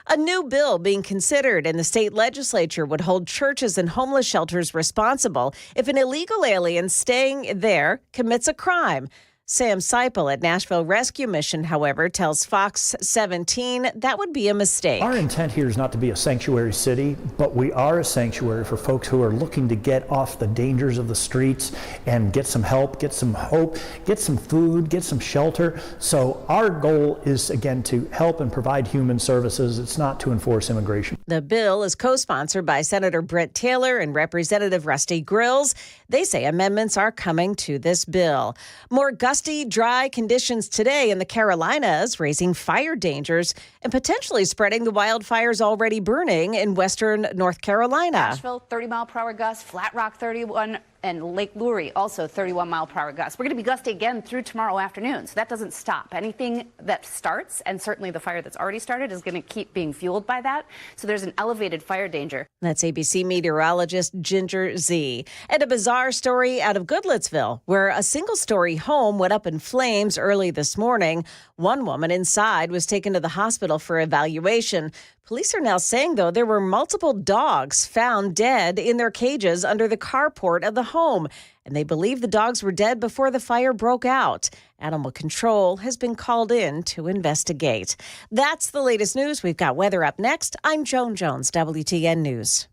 A new bill being considered in the state legislature would hold churches and homeless shelters responsible if an illegal alien staying there commits a crime. Sam Seipel at Nashville Rescue Mission, however, tells Fox 17 that would be a mistake. Our intent here is not to be a sanctuary city, but we are a sanctuary for folks who are looking to get off the dangers of the streets and get some help, get some hope, get some food, get some shelter. So our goal is, again, to help and provide human services. It's not to enforce immigration. The bill is co-sponsored by Senator Brett Taylor and Representative Rusty Grills. They say amendments are coming to this bill. More gusty, dry conditions today in the Carolinas, raising fire dangers and potentially spreading the wildfires already burning in western North Carolina. Nashville, 30-mile-per-hour gusts, Flat Rock, 31, and Lake Lurie, also 31-mile-per-hour gusts. We're going to be gusty again through tomorrow afternoon, so that doesn't stop. Anything that starts, and certainly the fire that's already started, is going to keep being fueled by that. So there's an elevated fire danger. That's ABC meteorologist Ginger Z. And a bizarre story out of Goodlettsville, where a single-story home went up in flames early this morning. One woman inside was taken to the hospital for evaluation. Police are now saying, though, there were multiple dogs found dead in their cages under the carport of the home, and they believe the dogs were dead before the fire broke out. Animal control has been called in to investigate. That's the latest news. We've got weather up next. I'm Joan Jones, WTN News.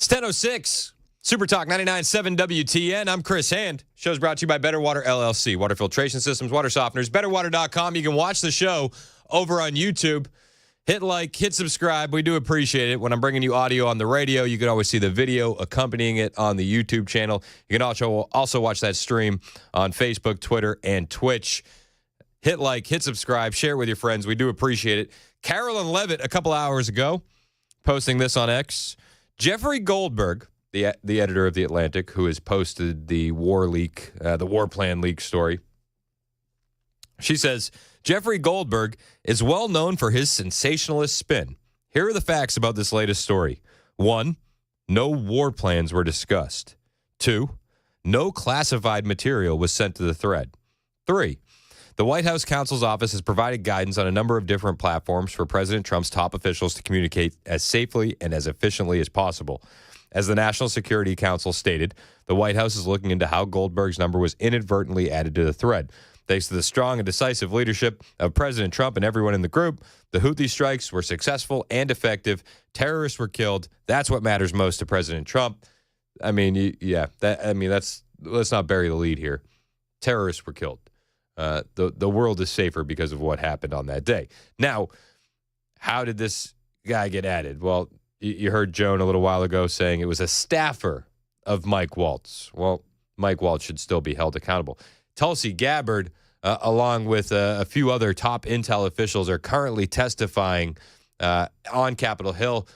It's 10:06. Super Talk 99.7 WTN. I'm Chris Hand. Show's brought to you by Better Water LLC. Water filtration systems, water softeners, betterwater.com. You can watch the show over on YouTube. Hit like, hit subscribe. We do appreciate it. When I'm bringing you audio on the radio, you can always see the video accompanying it on the YouTube channel. You can also watch that stream on Facebook, Twitter, and Twitch. Hit like, hit subscribe, share it with your friends. We do appreciate it. Carolyn Levitt, a couple hours ago, posting this on X. Jeffrey Goldberg, the editor of The Atlantic, who has posted the war leak, the war plan leak story. She says, Jeffrey Goldberg is well known for his sensationalist spin. Here are the facts about this latest story. 1, no war plans were discussed. 2, no classified material was sent to the thread. 3, the White House counsel's office has provided guidance on a number of different platforms for President Trump's top officials to communicate as safely and as efficiently as possible. As the National Security Council stated, the White House is looking into how Goldberg's number was inadvertently added to the thread. Thanks to the strong and decisive leadership of President Trump and everyone in the group, the Houthi strikes were successful and effective. Terrorists were killed. That's what matters most to President Trump. I mean, let's not bury the lead here. Terrorists were killed. The world is safer because of what happened on that day. Now, how did this guy get added? Well, you heard Joan a little while ago saying it was a staffer of Mike Waltz. Well, Mike Waltz should still be held accountable. Tulsi Gabbard, along with a few other top intel officials, are currently testifying on Capitol Hill.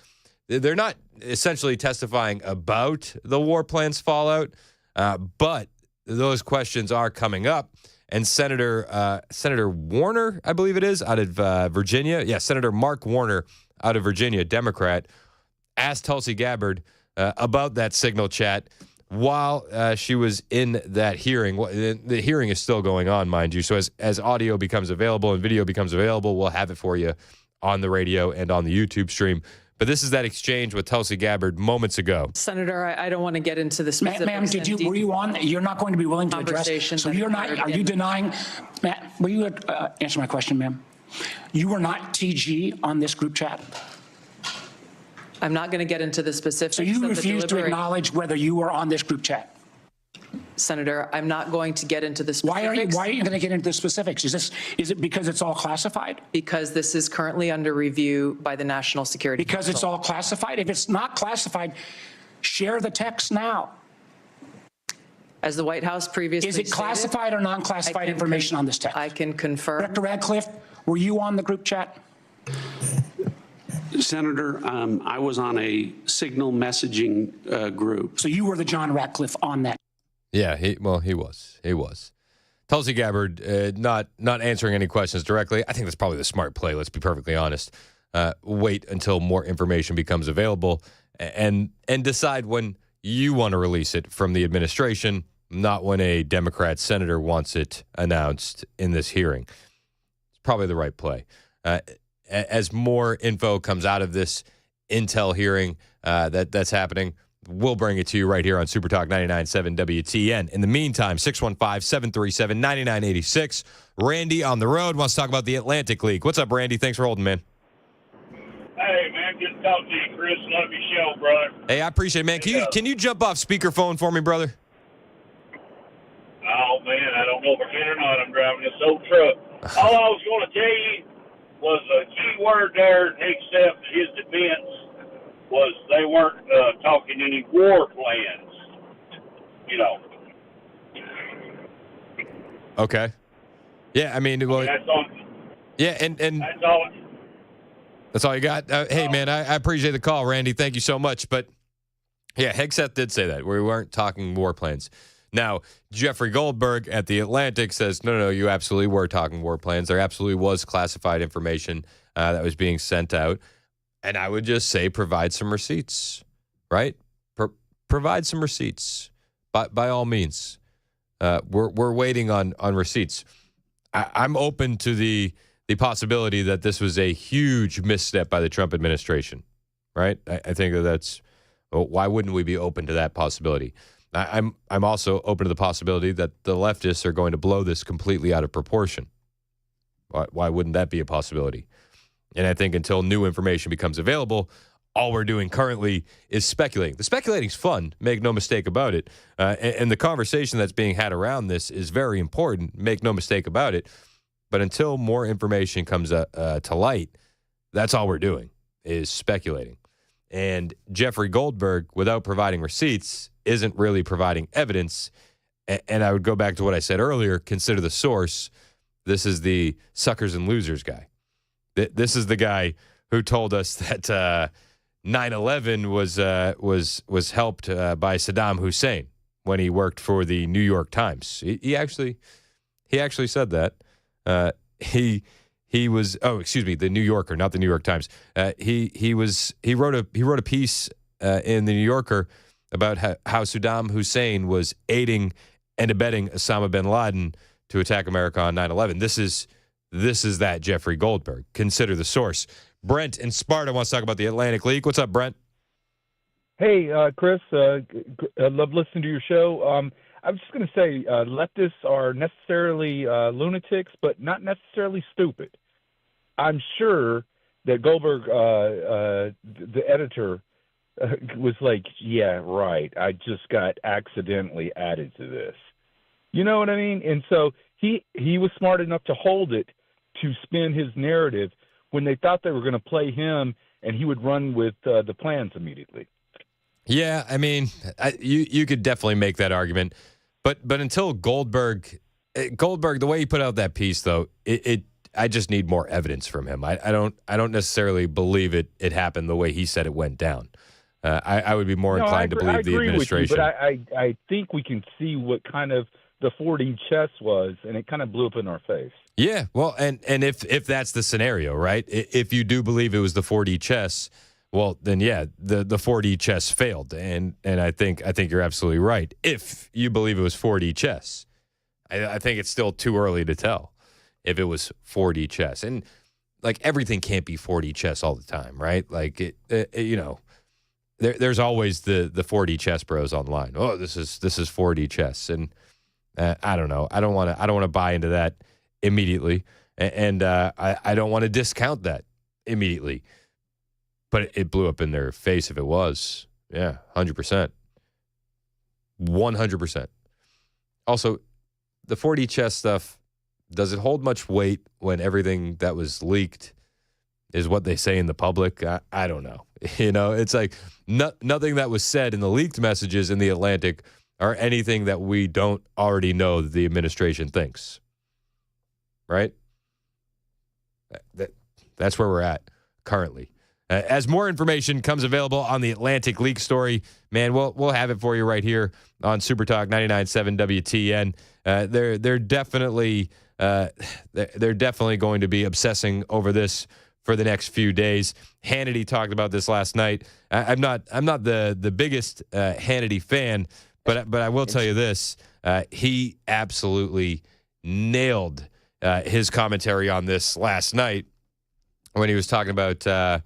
They're not essentially testifying about the war plans fallout, but those questions are coming up. And Senator Warner, I believe it is, out of Virginia. Yeah, Senator Mark Warner out of Virginia, Democrat, asked Tulsi Gabbard about that signal chat while she was in that hearing. The hearing is still going on, mind you. So as audio becomes available and video becomes available, we'll have it for you on the radio and on the YouTube stream. But this is that exchange with Tulsi Gabbard moments ago. Senator, I don't want to get into the specifics. Ma'am, were you on? You're not going to be willing to address. So you're not. Are you denying? Matt, will you answer my question, ma'am? You were not TG on this group chat. I'm not going to get into the specifics. So you refuse to acknowledge whether you were on this group chat. Senator, I'm not going to get into the specifics. Why are you going to get into the specifics? Is it because it's all classified? Because this is currently under review by the National Security Council. Because it's all classified? If it's not classified, share the text now. As the White House previously stated, is it classified or non-classified information on this text? I can confirm. Dr. Radcliffe, were you on the group chat? Senator, I was on a signal messaging group. So you were the John Ratcliffe on that? Yeah, he was. Tulsi Gabbard not answering any questions directly. I think that's probably the smart play, let's be perfectly honest. Wait until more information becomes available and decide when you want to release it from the administration, not when a Democrat senator wants it announced in this hearing. It's probably the right play. As more info comes out of this intel hearing that's happening, we'll bring it to you right here on Super Talk 99.7 WTN. In the meantime, 615-737-9986. Randy on the road wants to talk about the Atlantic League. What's up, Randy? Thanks for holding, man. Hey, man, good to talk to you, Chris. Love your show, brother. Hey, I appreciate it, man. Can you jump off speakerphone for me, brother? Oh, man, I don't know if I can or not. I'm driving this old truck. All I was going to tell you was a key word there, except his defense, was they weren't talking any war plans, Okay. Yeah, I mean, well, that's all. Yeah, and that's all. That's all you got? Hey, man, I appreciate the call, Randy. Thank you so much. But, yeah, Hegseth did say that. We weren't talking war plans. Now, Jeffrey Goldberg at The Atlantic says, no, you absolutely were talking war plans. There absolutely was classified information that was being sent out. And I would just say provide some receipts, right? Provide some receipts by all means. We're waiting on receipts. I'm open to the possibility that this was a huge misstep by the Trump administration, right? I think that's why wouldn't we be open to that possibility? I'm also open to the possibility that the leftists are going to blow this completely out of proportion. Why wouldn't that be a possibility? And I think until new information becomes available, all we're doing currently is speculating. The speculating's fun, make no mistake about it. And the conversation that's being had around this is very important, make no mistake about it. But until more information comes to light, that's all we're doing is speculating. And Jeffrey Goldberg, without providing receipts, isn't really providing evidence. And I would go back to what I said earlier, consider the source. This is the suckers and losers guy. This is the guy who told us that 9/11 was helped by Saddam Hussein when he worked for the New York Times. He actually said that. He was the New Yorker, not the New York Times. He wrote a piece in the New Yorker about how Saddam Hussein was aiding and abetting Osama bin Laden to attack America on 9/11. This is that Jeffrey Goldberg. Consider the source. Brent in Sparta wants to talk about the Atlantic leak. What's up, Brent? Hey, Chris. I love listening to your show. I was just going to say leftists are necessarily lunatics, but not necessarily stupid. I'm sure that Goldberg, the editor, was like, yeah, right. I just got accidentally added to this. You know what I mean? And so he was smart enough to hold it to spin his narrative when they thought they were going to play him and he would run with the plans immediately. Yeah, I mean, you could definitely make that argument. But until Goldberg, the way he put out that piece, though, I just need more evidence from him. I don't necessarily believe it happened the way he said it went down. I would be more inclined to believe the administration. With you, but I think we can see what kind of the 4D chess was, and it kind of blew up in our face. Yeah, well, and if that's the scenario, right? If you do believe it was the 4D chess, well, then yeah, the 4D chess failed, and I think you're absolutely right. If you believe it was 4D chess, I think it's still too early to tell if it was 4D chess, and like everything can't be 4D chess all the time, right? Like there's always the 4D chess bros online. Oh, this is 4D chess, and I don't know. I don't want to buy into that immediately, and I don't want to discount that immediately. But it blew up in their face if it was. Yeah, 100%. 100%. Also, the 4D chess stuff, does it hold much weight when everything that was leaked is what they say in the public? I don't know. It's like nothing that was said in the leaked messages in the Atlantic are anything that we don't already know that the administration thinks. Right? That's where we're at currently. As more information comes available on the Atlantic leak story, man, we'll have it for you right here on Super Talk 99.7 WTN. They're definitely going to be obsessing over this for the next few days. Hannity talked about this last night. I'm not the biggest Hannity fan, but I will tell you this: he absolutely nailed his commentary on this last night when he was talking about.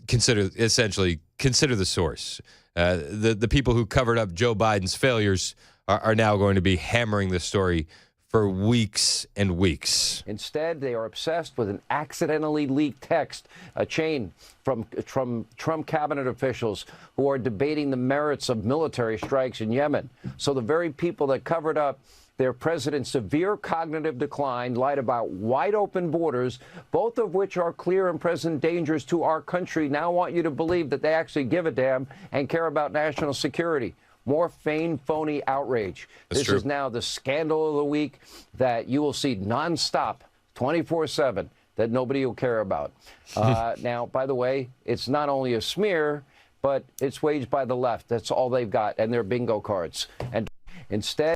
Consider the source. The people who covered up Joe Biden's failures are now going to be hammering this story for weeks and weeks. Instead, they are obsessed with an accidentally leaked text, a chain from Trump cabinet officials who are debating the merits of military strikes in Yemen. So the very people that covered up their president's severe cognitive decline, lied about wide open borders, both of which are clear and present dangers to our country, now want you to believe that they actually give a damn and care about national security. More feigned, phony outrage. This is now the scandal of the week that you will see nonstop, 24/7, that nobody will care about. Now, by the way, it's not only a smear, but it's waged by the left. That's all they've got, and their bingo cards. And instead...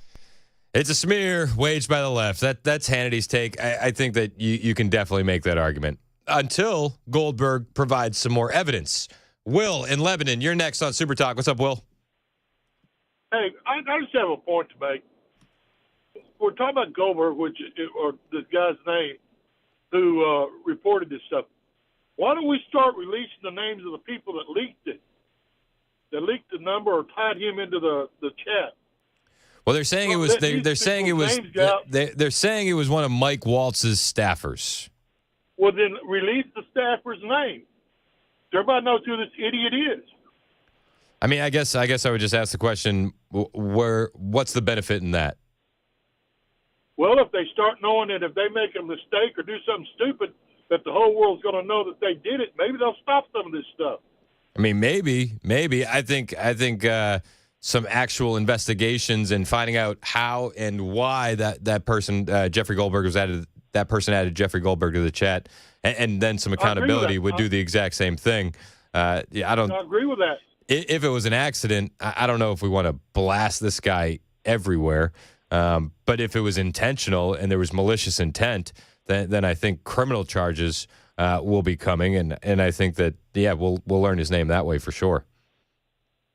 It's a smear waged by the left. That's Hannity's take. I think that you can definitely make that argument until Goldberg provides some more evidence. Will in Lebanon, you're next on Super Talk. What's up, Will? Hey, I just have a point to make. We're talking about Goldberg, or this guy's name, who reported this stuff. Why don't we start releasing the names of the people that leaked it, that leaked the number or tied him into the chat? Well, they're saying it was. They're saying it was. They're saying it was one of Mike Waltz's staffers. Well, then release the staffer's name. Everybody knows who this idiot is. I mean, I guess I would just ask the question: what's the benefit in that? Well, if they start knowing that if they make a mistake or do something stupid, that the whole world's going to know that they did it, maybe they'll stop some of this stuff. I mean, maybe. I think some actual investigations and finding out how and why that person Jeffrey Goldberg was added. That person added Jeffrey Goldberg to the chat, and then some accountability would do the exact same thing. I agree with that. If it was an accident, I don't know if we want to blast this guy everywhere. But if it was intentional and there was malicious intent, then I think criminal charges will be coming, and I think that we'll learn his name that way for sure.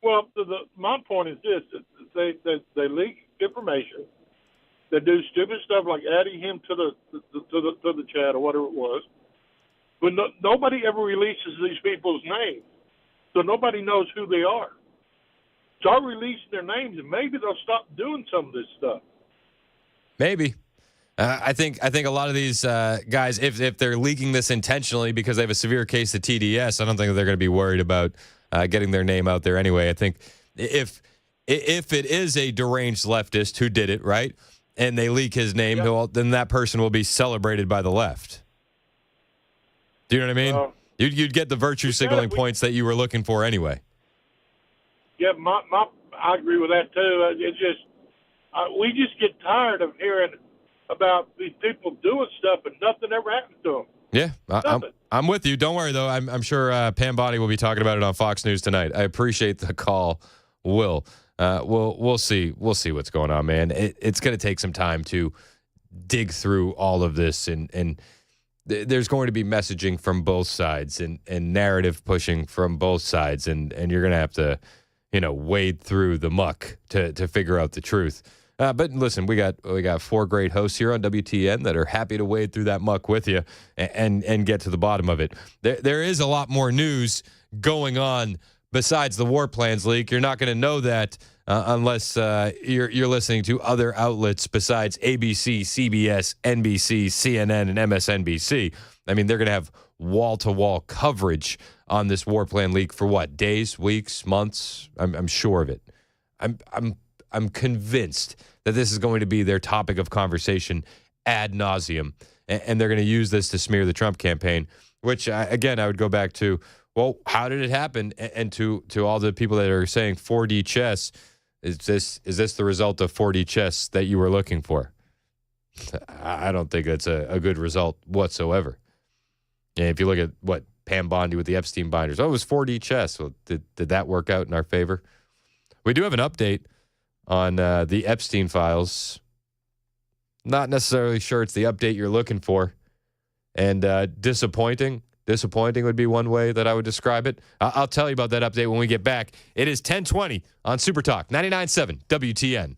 Well, my point is this: they leak information. They do stupid stuff like adding him to the chat or whatever it was. But nobody ever releases these people's names, so nobody knows who they are. Start releasing their names, and maybe they'll stop doing some of this stuff. Maybe. I think a lot of these guys, if they're leaking this intentionally because they have a severe case of TDS, I don't think they're going to be worried about getting their name out there anyway. I think if it is a deranged leftist who did it, right, and they leak his name, then that person will be celebrated by the left. Do you know what I mean? You'd get the virtue signaling points that you were looking for anyway. Yeah, I agree with that too. It's just we just get tired of hearing about these people doing stuff and nothing ever happens to them. Yeah, I'm with you. Don't worry though. I'm sure Pam Bondi will be talking about it on Fox News tonight. I appreciate the call, Will. We'll see what's going on, man. It's going to take some time to dig through all of this, and there's going to be messaging from both sides and narrative pushing from both sides, and you're going to have to, wade through the muck to figure out the truth. But listen, we got four great hosts here on WTN that are happy to wade through that muck with you and get to the bottom of it. There is a lot more news going on besides the war plans leak. You're not going to know that unless you're listening to other outlets besides ABC, CBS, NBC, CNN, and MSNBC. I mean, they're going to have wall-to-wall coverage on this war plan leak for what, days, weeks, months? I'm sure of it. I'm convinced that this is going to be their topic of conversation ad nauseum, and they're going to use this to smear the Trump campaign. Which again, I would go back to, well, how did it happen? And to all the people that are saying 4D chess, is this the result of 4D chess that you were looking for? I don't think that's a good result whatsoever. And if you look at what Pam Bondi with the Epstein binders, it was 4D chess. Well, did that work out in our favor? We do have an update on the Epstein files. Not necessarily sure it's the update you're looking for. And disappointing. Disappointing would be one way that I would describe it. I'll tell you about that update when we get back. It is 10:20 on Super Talk 99.7 WTN.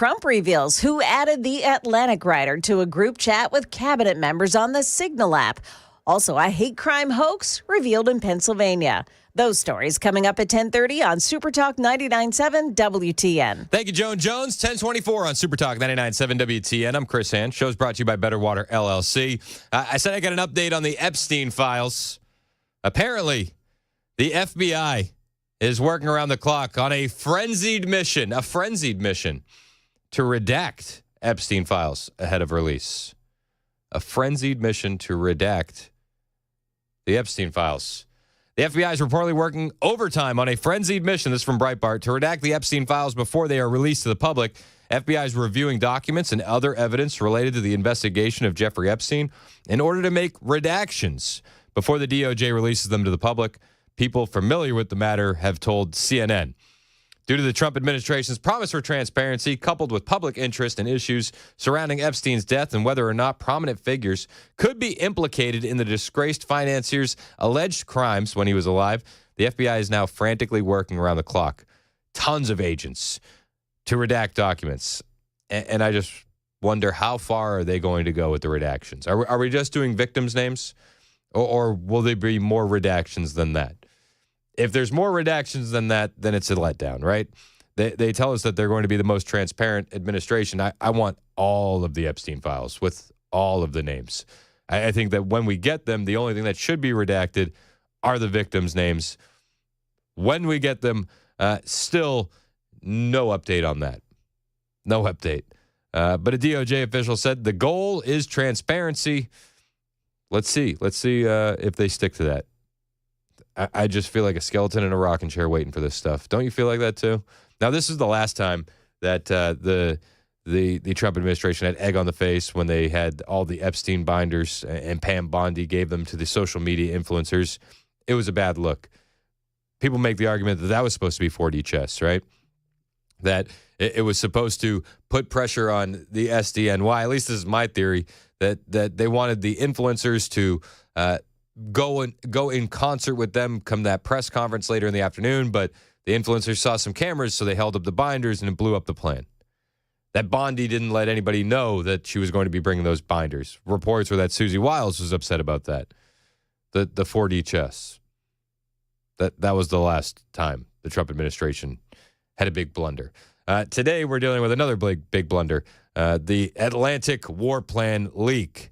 Trump reveals who added the Atlantic writer to a group chat with cabinet members on the Signal app. Also, a hate crime hoax revealed in Pennsylvania. Those stories coming up at 10:30 on Super Talk 99.7 WTN. Thank you, Joan Jones. 10:24 on Super Talk 99.7 WTN. I'm Chris Hand. Show's brought to you by Better Water LLC. I said I got an update on the Epstein files. Apparently, the FBI is working around the clock on a frenzied mission to redact Epstein files ahead of release. A frenzied mission to redact the Epstein files. The FBI is reportedly working overtime on a frenzied mission, this is from Breitbart, to redact the Epstein files before they are released to the public. FBI is reviewing documents and other evidence related to the investigation of Jeffrey Epstein in order to make redactions before the DOJ releases them to the public. People familiar with the matter have told CNN. Due to the Trump administration's promise for transparency, coupled with public interest in issues surrounding Epstein's death and whether or not prominent figures could be implicated in the disgraced financier's alleged crimes when he was alive, the FBI is now frantically working around the clock. Tons of agents to redact documents. And I just wonder, how far are they going to go with the redactions? Are we just doing victims' names? Or will there be more redactions than that? If there's more redactions than that, then it's a letdown, right? They tell us that they're going to be the most transparent administration. I want all of the Epstein files with all of the names. I think that when we get them, the only thing that should be redacted are the victims' names. When we get them, still no update on that. No update. But a DOJ official said the goal is transparency. Let's see if they stick to that. I just feel like a skeleton in a rocking chair waiting for this stuff. Don't you feel like that too? Now, this is the last time that the Trump administration had egg on the face when they had all the Epstein binders and Pam Bondi gave them to the social media influencers. It was a bad look. People make the argument that that was supposed to be 4D chess, right? That it was supposed to put pressure on the SDNY. At least this is my theory, that they wanted the influencers to go in concert with them come that press conference later in the afternoon, but the influencers saw some cameras, so they held up the binders and it blew up the plan. That Bondi didn't let anybody know that she was going to be bringing those binders. Reports were that Susie Wiles was upset about that. The 4D chess. That was the last time the Trump administration had a big blunder. Today, we're dealing with another big blunder. The Atlantic war plan leak.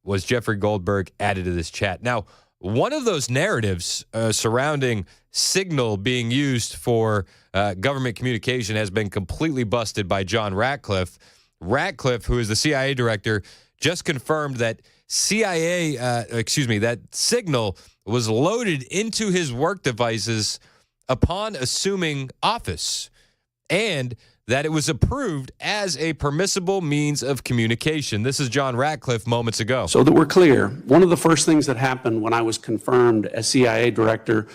Was Jeffrey Goldberg added to this chat. Now, one of those narratives surrounding Signal being used for government communication has been completely busted by John Ratcliffe. Ratcliffe, who is the CIA director, just confirmed that that Signal was loaded into his work devices upon assuming office, and that it was approved as a permissible means of communication. This is John Ratcliffe moments ago. So that we're clear, one of the first things that happened when I was confirmed as CIA director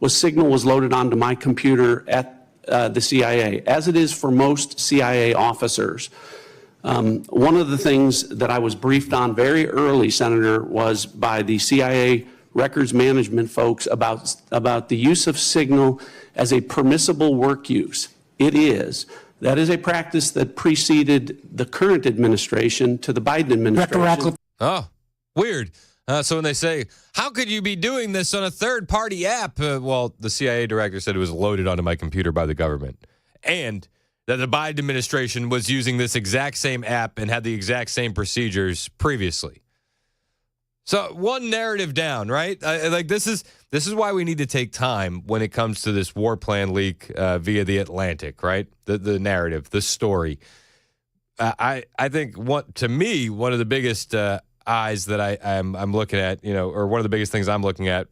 was Signal was loaded onto my computer at the CIA, as it is for most CIA officers. One of the things that I was briefed on very early, Senator, was by the CIA records management folks about the use of Signal as a permissible work use. It is. That is a practice that preceded the current administration to the Biden administration. Oh, weird. So when they say, how could you be doing this on a third-party app? Well, the CIA director said it was loaded onto my computer by the government. And that the Biden administration was using this exact same app and had the exact same procedures previously. So one narrative down, right? This is why we need to take time when it comes to this war plan leak via the Atlantic, right? The narrative, the story. I think one of the biggest eyes that I'm looking at, or one of the biggest things I'm looking at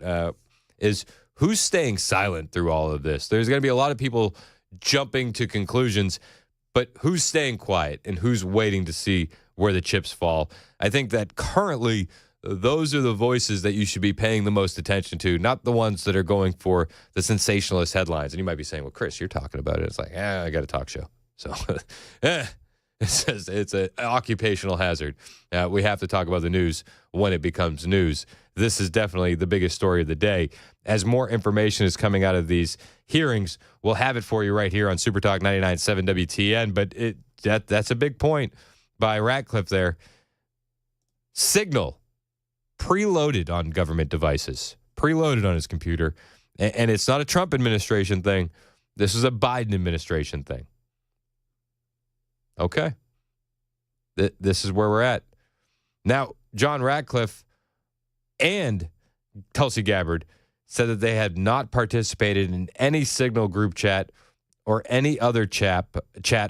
is who's staying silent through all of this. There's going to be a lot of people jumping to conclusions, but who's staying quiet and who's waiting to see where the chips fall? I think that currently those are the voices that you should be paying the most attention to, not the ones that are going for the sensationalist headlines. And you might be saying, well, Chris, you're talking about it. It's like, I got a talk show. So, It says it's an occupational hazard. We have to talk about the news when it becomes news. This is definitely the biggest story of the day. As more information is coming out of these hearings, we'll have it for you right here on Super Talk 99.7 WTN. But that's a big point by Ratcliffe there. Signal preloaded on government devices, preloaded on his computer. And it's not a Trump administration thing. This is a Biden administration thing. Okay. This is where we're at. Now, John Ratcliffe and Tulsi Gabbard said that they had not participated in any Signal group chat or any other chat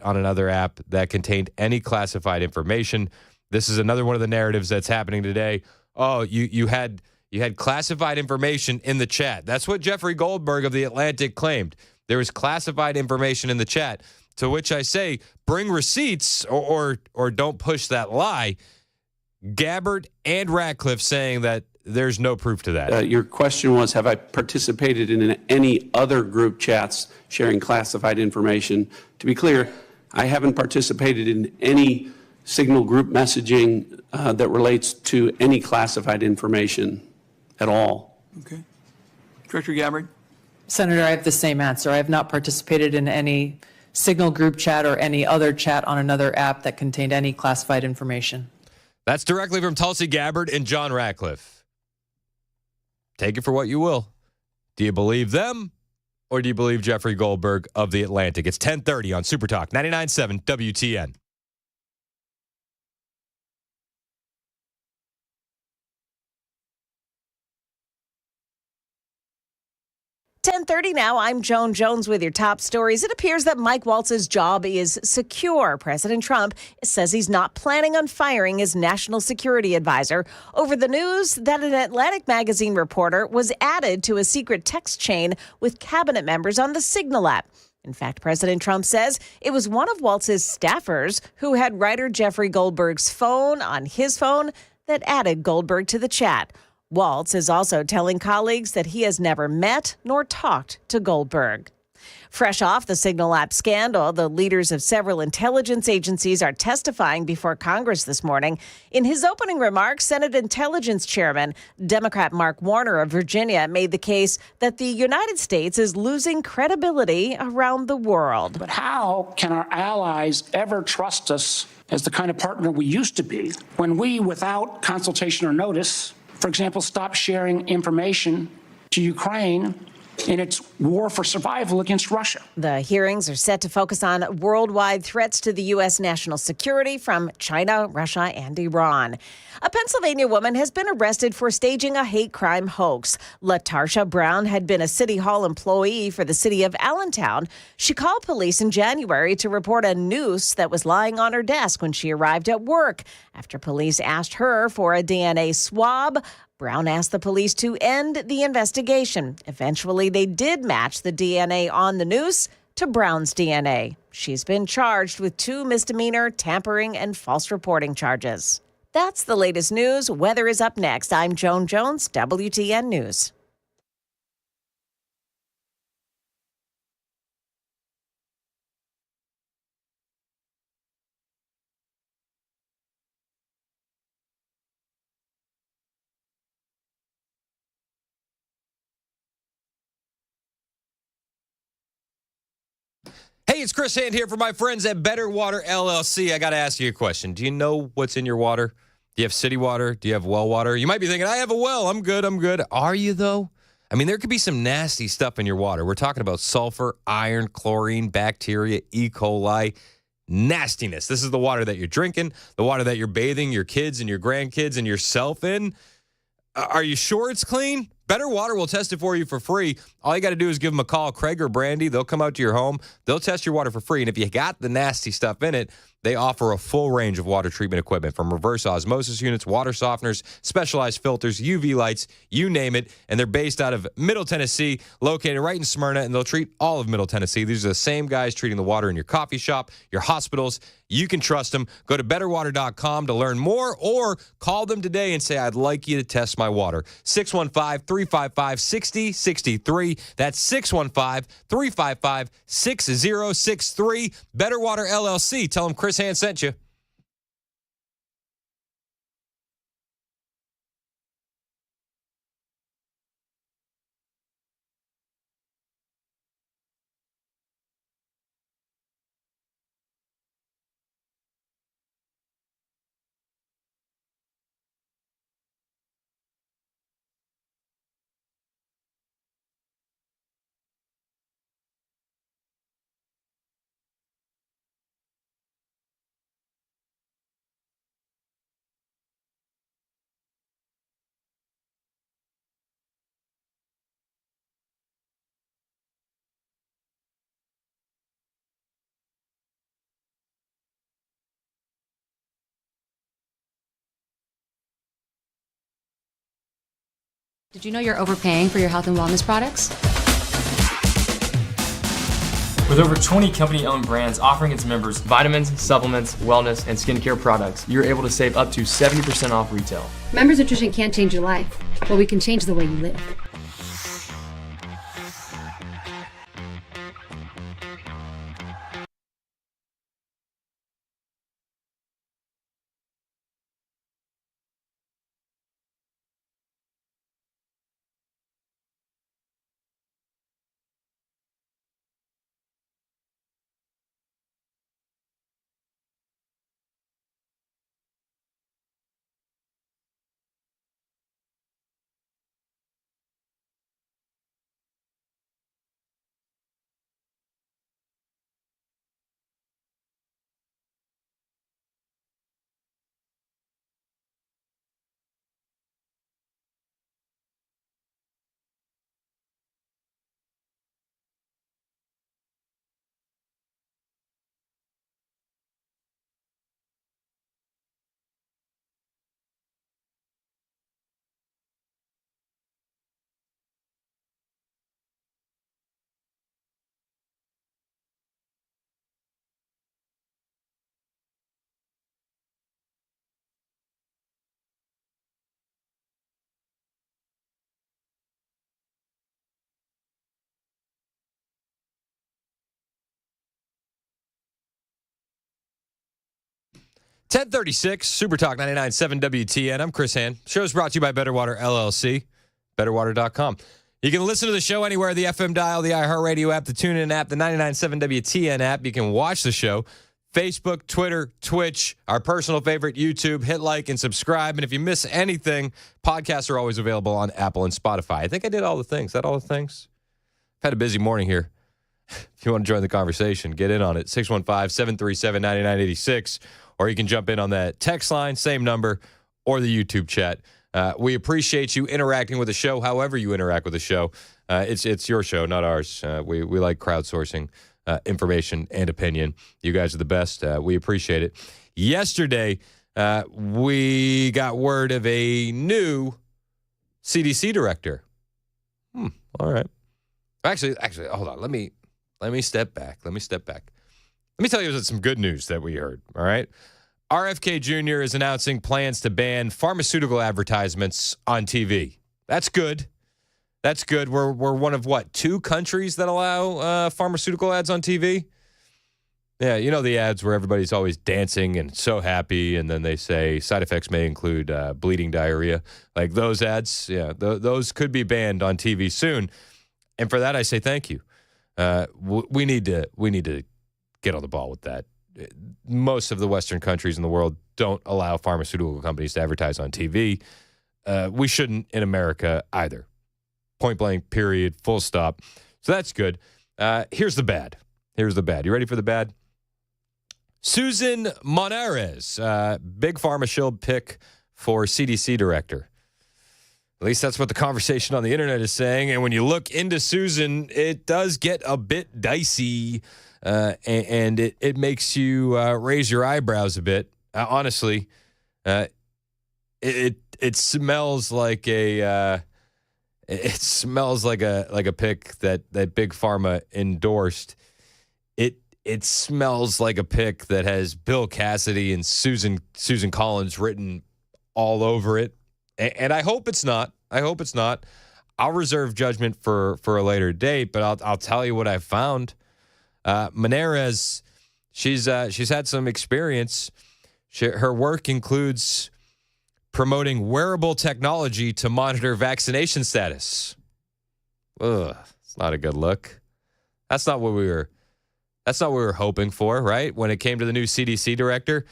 on another app that contained any classified information. This is another one of the narratives that's happening today. Oh, you had classified information in the chat. That's what Jeffrey Goldberg of The Atlantic claimed. There was classified information in the chat, to which I say, bring receipts or don't push that lie. Gabbard and Ratcliffe saying that there's no proof to that. Your question was, have I participated in any other group chats sharing classified information? To be clear, I haven't participated in any Signal group messaging that relates to any classified information at all. Okay. Director Gabbard? Senator, I have the same answer. I have not participated in any Signal group chat or any other chat on another app that contained any classified information. That's directly from Tulsi Gabbard and John Ratcliffe. Take it for what you will. Do you believe them or do you believe Jeffrey Goldberg of The Atlantic? It's 10:30 on Super Talk 99.7 WTN. 10:30 now. I'm Joan Jones with your top stories. It appears that Mike Waltz's job is secure. President Trump says he's not planning on firing his national security advisor over the news that an Atlantic magazine reporter was added to a secret text chain with cabinet members on the Signal app. In fact, President Trump says it was one of Waltz's staffers who had writer Jeffrey Goldberg's phone on his phone that added Goldberg to the chat. Waltz is also telling colleagues that he has never met nor talked to Goldberg. Fresh off the Signal app scandal, the leaders of several intelligence agencies are testifying before Congress this morning. In his opening remarks, Senate Intelligence Chairman, Democrat Mark Warner of Virginia, made the case that the United States is losing credibility around the world. But how can our allies ever trust us as the kind of partner we used to be when we, without consultation or notice, for example, stop sharing information to Ukraine in its war for survival against Russia? The hearings are set to focus on worldwide threats to the U.S. national security from China, Russia, and Iran. A Pennsylvania woman has been arrested for staging a hate crime hoax. LaTarsha Brown had been a City Hall employee for the city of Allentown. She called police in January to report a noose that was lying on her desk when she arrived at work. After police asked her for a DNA swab, Brown asked the police to end the investigation. Eventually, they did match the DNA on the noose to Brown's DNA. She's been charged with 2 misdemeanor tampering and false reporting charges. That's the latest news. Weather is up next. I'm Joan Jones, WTN News. Hey, it's Chris Hand here for my friends at Better Water LLC. I got to ask you a question. Do you know what's in your water? Do you have city water? Do you have well water? You might be thinking, I have a well. I'm good. Are you, though? I mean, there could be some nasty stuff in your water. We're talking about sulfur, iron, chlorine, bacteria, E. coli, nastiness. This is the water that you're drinking, the water that you're bathing your kids and your grandkids and yourself in. Are you sure it's clean? Better Water will test it for you for free. All you got to do is give them a call, Craig or Brandy. They'll come out to your home. They'll test your water for free. And if you got the nasty stuff in it, they offer a full range of water treatment equipment, from reverse osmosis units, water softeners, specialized filters, UV lights, you name it. And they're based out of Middle Tennessee, located right in Smyrna, and they'll treat all of Middle Tennessee. These are the same guys treating the water in your coffee shop, your hospitals. You can trust them. Go to betterwater.com to learn more, or call them today and say, I'd like you to test my water. 615-355-6063. That's 615-355-6063. Better Water LLC. Tell them Chris Chris Hand sent you. Did you know you're overpaying for your health and wellness products? With over 20 company-owned brands offering its members vitamins, supplements, wellness, and skincare products, you're able to save up to 70% off retail. Members Nutrition can't change your life, but we can change the way you live. (10:36) Super Talk 99.7 WTN. I'm Chris Hand. Show's brought to you by Better Water LLC, betterwater.com. You can listen to the show anywhere, the FM dial, the iHeartRadio app, the TuneIn app, the 99.7 WTN app. You can watch the show, Facebook, Twitter, Twitch, our personal favorite, YouTube. Hit like and subscribe. And if you miss anything, podcasts are always available on Apple and Spotify. I think I did all the things. Is that all the things? I've had a busy morning here. If you want to join the conversation, get in on it. 615-737-9986. Or you can jump in on that text line, same number, or the YouTube chat. We appreciate you interacting with the show, however you interact with the show. It's your show, not ours. We like crowdsourcing information and opinion. You guys are the best. We appreciate it. Yesterday, we got word of a new CDC director. All right. Actually, hold on. Let me step back. Let me tell you some good news that we heard, all right? RFK Jr. is announcing plans to ban pharmaceutical advertisements on TV. That's good. That's good. We're one of, 2 countries that allow pharmaceutical ads on TV? Yeah, you know the ads where everybody's always dancing and so happy, and then they say side effects may include bleeding diarrhea. Like those ads, yeah, those could be banned on TV soon. And for that, I say thank you. We need to get on the ball with that. Most of the Western countries in the world don't allow pharmaceutical companies to advertise on TV. We shouldn't in America either. Point blank, period, full stop. So that's good. Here's the bad. You ready for the bad? Susan Monares, big pharma shield pick for CDC director. At least that's what the conversation on the internet is saying. And when you look into Susan, it does get a bit dicey. And it makes you raise your eyebrows a bit. Honestly, it smells like a pick that Big Pharma endorsed. It smells like a pick that has Bill Cassidy and Susan Collins written all over it. And I hope it's not. I'll reserve judgment for a later date, but I'll tell you what I found. Monares, She's had some experience. Her work includes promoting wearable technology to monitor vaccination status. Ugh, it's not a good look. That's not what we were hoping for, right? When it came to the new CDC director,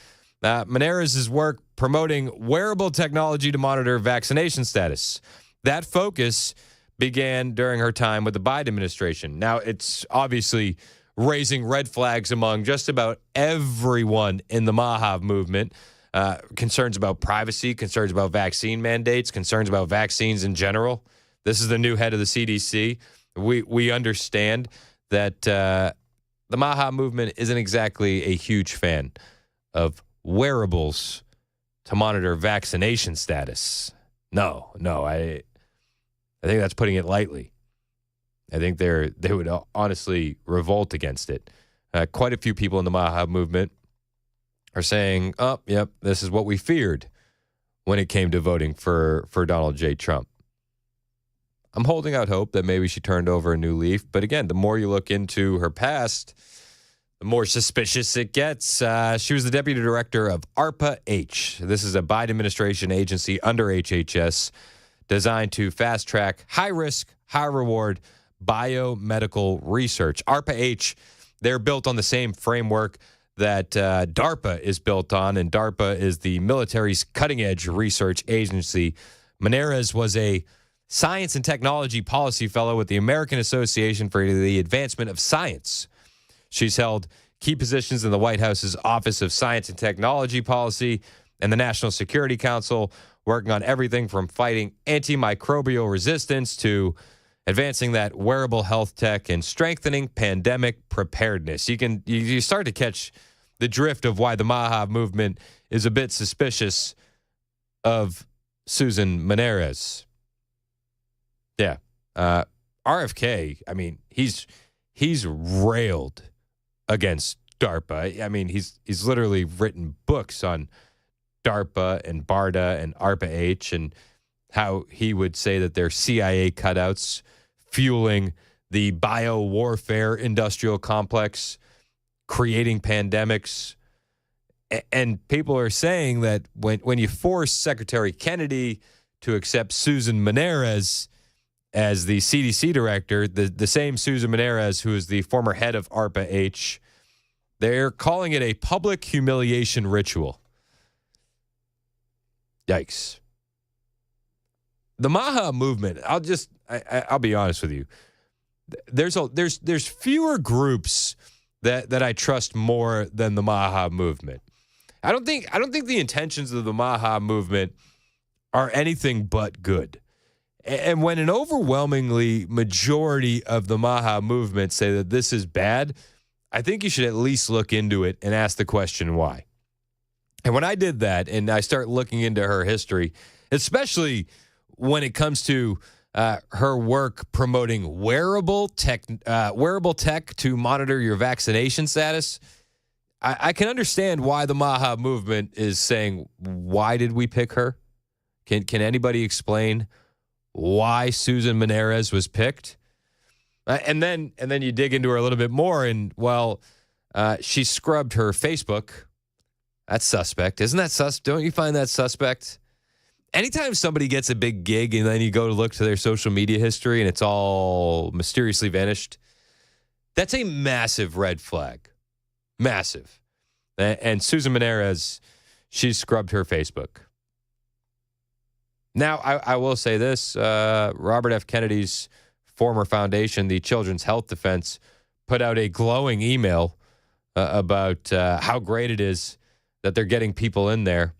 Menarez's work promoting wearable technology to monitor vaccination status. That focus began during her time with the Biden administration. Now, it's obviously raising red flags among just about everyone in the Mahav movement. Concerns about privacy, concerns about vaccine mandates, concerns about vaccines in general. This is the new head of the CDC. We understand that the Mahav movement isn't exactly a huge fan of wearables to monitor vaccination status. No, I think that's putting it lightly. I think they would honestly revolt against it. Quite a few people in the Mahav movement are saying, oh, yep, this is what we feared when it came to voting for Donald J. Trump. I'm holding out hope that maybe she turned over a new leaf. But again, the more you look into her past, the more suspicious it gets. She was the deputy director of ARPA-H. This is a Biden administration agency under HHS designed to fast-track high-risk, high-reward biomedical research. ARPA-H, they're built on the same framework that DARPA is built on, and DARPA is the military's cutting-edge research agency. Menarez was a Science and Technology Policy Fellow with the American Association for the Advancement of Science. She's held key positions in the White House's Office of Science and Technology Policy and the National Security Council, working on everything from fighting antimicrobial resistance to advancing that wearable health tech and strengthening pandemic preparedness. You start to catch the drift of why the Mahav movement is a bit suspicious of Susan Menarez. Yeah. RFK, I mean, he's railed against DARPA. I mean, he's literally written books on DARPA and BARDA and ARPA-H and how he would say that they're CIA cutouts fueling the bio-warfare industrial complex, creating pandemics. And people are saying that when you force Secretary Kennedy to accept Susan Menarez as the CDC director, the same Susan Menarez who is the former head of ARPA-H, they're calling it a public humiliation ritual. Yikes. The Mahav movement, I'll be honest with you. There's fewer groups that I trust more than the Mahav movement. I don't think the intentions of the Mahav movement are anything but good. And when an overwhelmingly majority of the Mahav movement say that this is bad, I think you should at least look into it and ask the question why. And when I did that and I start looking into her history, especially when it comes to her work promoting wearable tech to monitor your vaccination status, I can understand why the Mahav movement is saying, why did we pick her? Can anybody explain why Susan Menarez was picked? And then you dig into her a little bit more, and she scrubbed her Facebook. That's suspect. Isn't that suspect? Don't you find that suspect? Anytime somebody gets a big gig and then you go to look to their social media history and it's all mysteriously vanished, that's a massive red flag. Massive. And Susan Menarez, she scrubbed her Facebook. Now, I will say this. Robert F. Kennedy's former foundation, the Children's Health Defense, put out a glowing email about how great it is that they're getting people in there.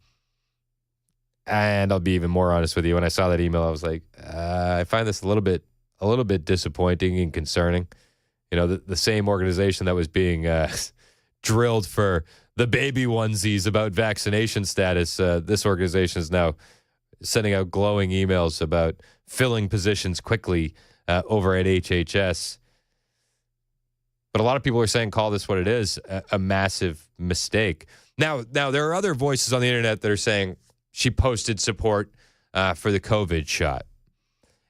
And I'll be even more honest with you. When I saw that email, I was like, I find this a little bit disappointing and concerning. You know, the same organization that was being drilled for the baby onesies about vaccination status, this organization is now sending out glowing emails about filling positions quickly over at HHS. But a lot of people are saying, call this what it is, a massive mistake. Now there are other voices on the internet that are saying she posted support for the COVID shot.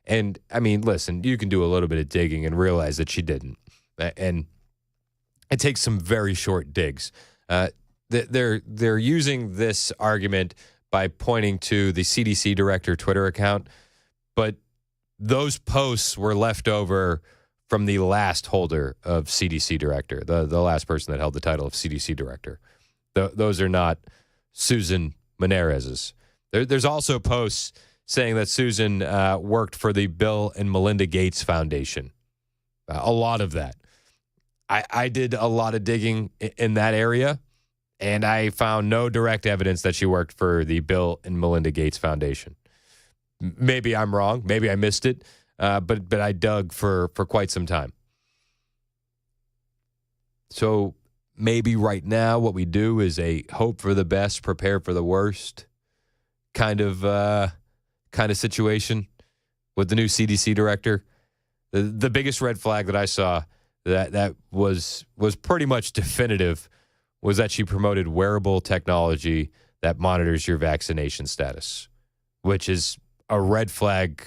And, I mean, listen, you can do a little bit of digging and realize that she didn't. And it takes some very short digs. They're using this argument by pointing to the CDC director Twitter account, but those posts were left over from the last holder of CDC director, the last person that held the title of CDC director. Those are not Susan Menarez's. There's also posts saying that Susan worked for the Bill and Melinda Gates Foundation. A lot of that. I did a lot of digging in that area, and I found no direct evidence that she worked for the Bill and Melinda Gates Foundation. Maybe I'm wrong. Maybe I missed it, but I dug for quite some time. So maybe right now what we do is a hope for the best, prepare for the worst kind of situation with the new CDC director. The biggest red flag that I saw that was pretty much definitive was that she promoted wearable technology that monitors your vaccination status, which is a red flag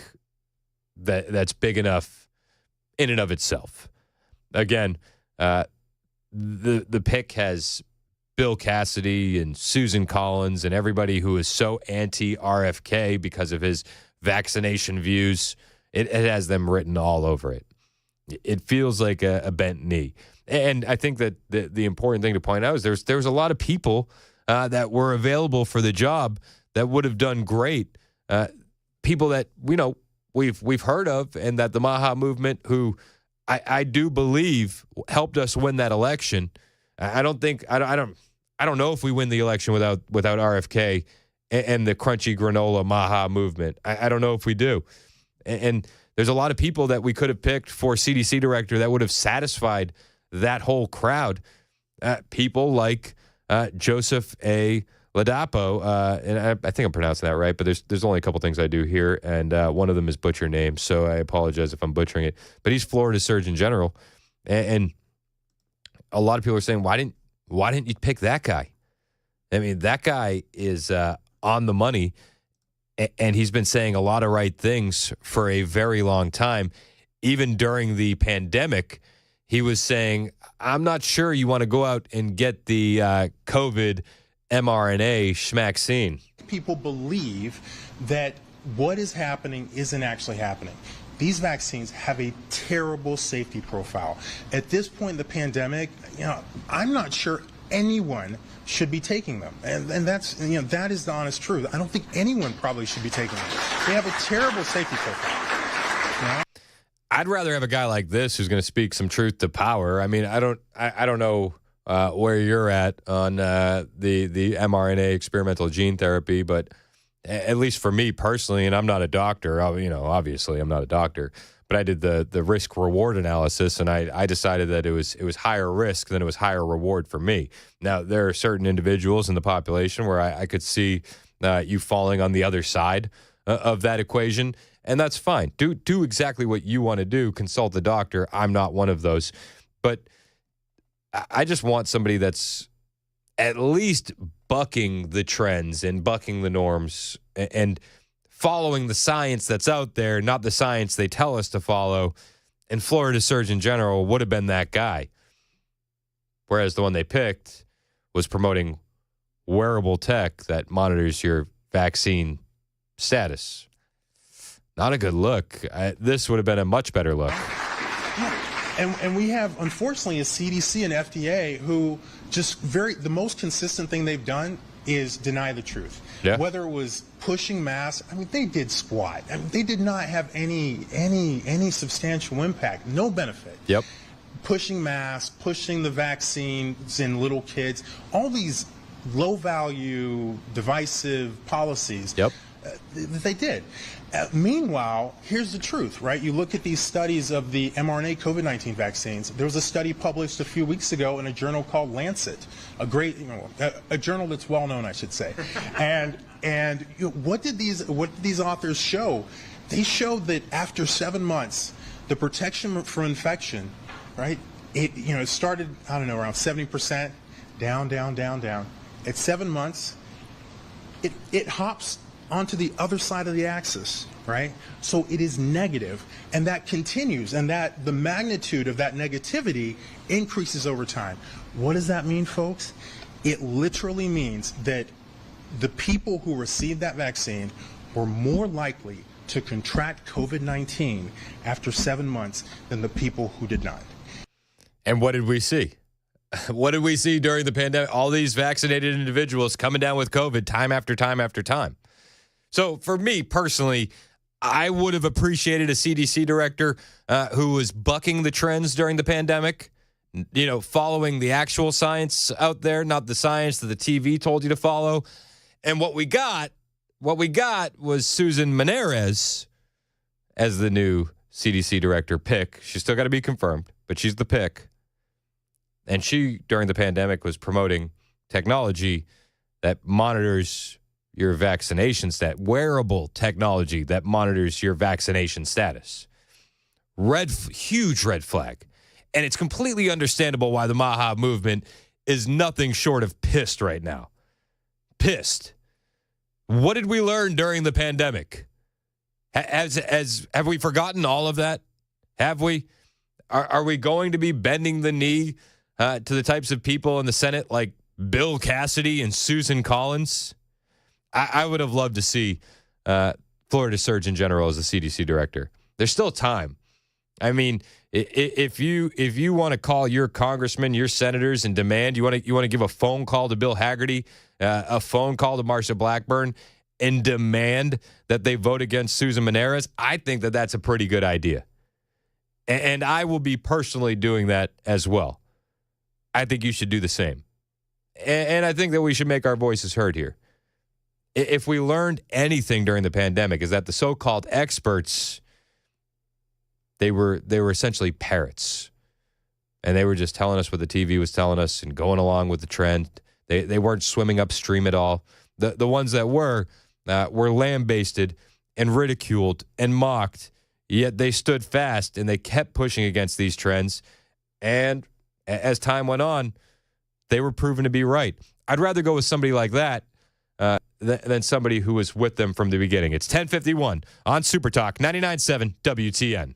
that's big enough in and of itself. Again, the pick has Bill Cassidy and Susan Collins and everybody who is so anti-RFK because of his vaccination views. It has them written all over it. It feels like a bent knee. And I think that the important thing to point out is there was a lot of people that were available for the job that would have done great. People that we've heard of, and that the Maha movement, who I do believe helped us win that election. I don't know if we win the election without RFK and the crunchy granola Maha movement. I don't know if we do. And there's a lot of people that we could have picked for CDC director that would have satisfied that whole crowd. People like Joseph A. Ladapo, and I think I'm pronouncing that right, but there's only a couple things I do here, and one of them is butcher names, so I apologize if I'm butchering it. But he's Florida Surgeon General, and a lot of people are saying, why didn't you pick that guy? I mean, that guy is on the money, and he's been saying a lot of right things for a very long time. Even during the pandemic, he was saying, I'm not sure you want to go out and get the COVID mRNA schmaxine. People believe that what is happening isn't actually happening. These vaccines have a terrible safety profile. At this point in the pandemic, I'm not sure anyone should be taking them. And that's, that is the honest truth. I don't think anyone probably should be taking them. They have a terrible safety profile. I'd rather have a guy like this who's going to speak some truth to power. I mean, I don't know where you're at on the mRNA experimental gene therapy, but at least for me personally, and I'm not a doctor, obviously I'm not a doctor, but I did the risk reward analysis, and I decided that it was higher risk than it was higher reward for me. Now, there are certain individuals in the population where I could see you falling on the other side of that equation, and that's fine. Do exactly what you want to do. Consult the doctor. I'm not one of those. But I just want somebody that's at least bucking the trends and bucking the norms and following the science that's out there, not the science they tell us to follow. And Florida Surgeon General would have been that guy. Whereas the one they picked was promoting wearable tech that monitors your vaccine status. Not a good look. This would have been a much better look. And we have, unfortunately, a CDC and FDA who the most consistent thing they've done is deny the truth. Yeah. Whether it was pushing masks, they did squat. They did not have any substantial impact, no benefit. Yep. Pushing masks, pushing the vaccines in little kids, all these low-value, divisive policies. Yep. They did. Meanwhile, here's the truth, right? You look at these studies of the mRNA COVID-19 vaccines. There was a study published a few weeks ago in a journal called Lancet, a journal that's well known, I should say. And what did these authors show? They showed that after 7 months, the protection from infection, right? It started, around 70%, down. At 7 months, it hops onto the other side of the axis, right? So it is negative, and that continues, and that the magnitude of that negativity increases over time. What does that mean, folks? It literally means that the people who received that vaccine were more likely to contract COVID-19 after 7 months than the people who did not. And what did we see? What did we see during the pandemic? All these vaccinated individuals coming down with COVID time after time after time. So for me personally, I would have appreciated a CDC director who was bucking the trends during the pandemic, you know, following the actual science out there, not the science that the TV told you to follow. And what we got was Susan Menarez as the new CDC director pick. She's still got to be confirmed, but she's the pick. And she, during the pandemic, was promoting technology that monitors your vaccination status, wearable technology that monitors your vaccination status. Huge red flag. And it's completely understandable why the Maha movement is nothing short of pissed right now. Pissed. What did we learn during the pandemic? Have we forgotten all of that? Have we? Are we going to be bending the knee to the types of people in the Senate like Bill Cassidy and Susan Collins? I would have loved to see Florida Surgeon General as the CDC director. There's still time. I mean, if you want to call your congressmen, your senators, and demand you want to give a phone call to Bill Haggerty, a phone call to Marsha Blackburn, and demand that they vote against Susan Menarez, I think that that's a pretty good idea. And I will be personally doing that as well. I think you should do the same. And I think that we should make our voices heard here. If we learned anything during the pandemic, is that the so-called experts, they were essentially parrots. And they were just telling us what the TV was telling us and going along with the trend. They weren't swimming upstream at all. The ones that were lambasted and ridiculed and mocked, yet they stood fast and they kept pushing against these trends. And as time went on, they were proven to be right. I'd rather go with somebody like that than somebody who was with them from the beginning. It's 10:51 on Super Talk 99.7 WTN.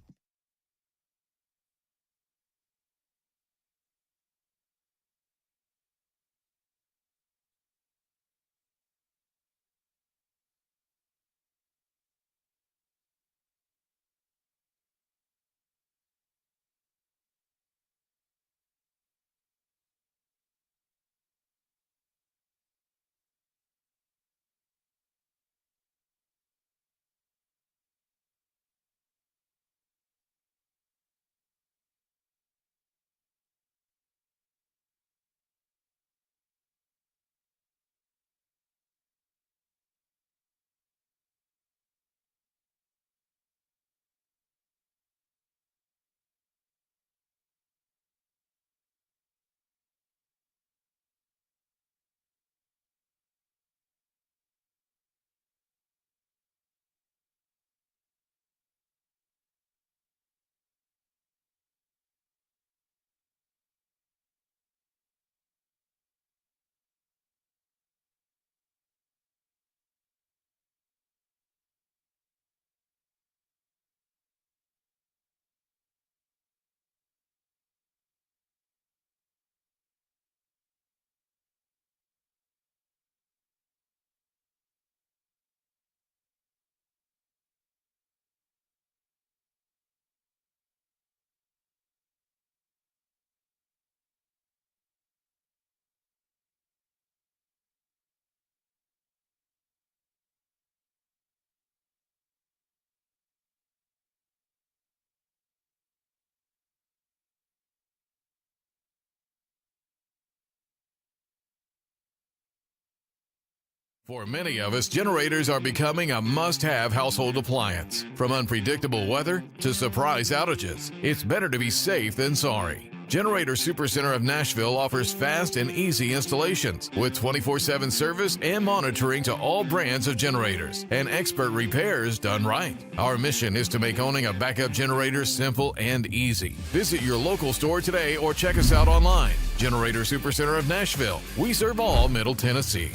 For many of us, generators are becoming a must-have household appliance. From unpredictable weather to surprise outages, it's better to be safe than sorry. Generator Supercenter of Nashville offers fast and easy installations with 24/7 service and monitoring to all brands of generators and expert repairs done right. Our mission is to make owning a backup generator simple and easy. Visit your local store today or check us out online. Generator Supercenter of Nashville. We serve all Middle Tennessee.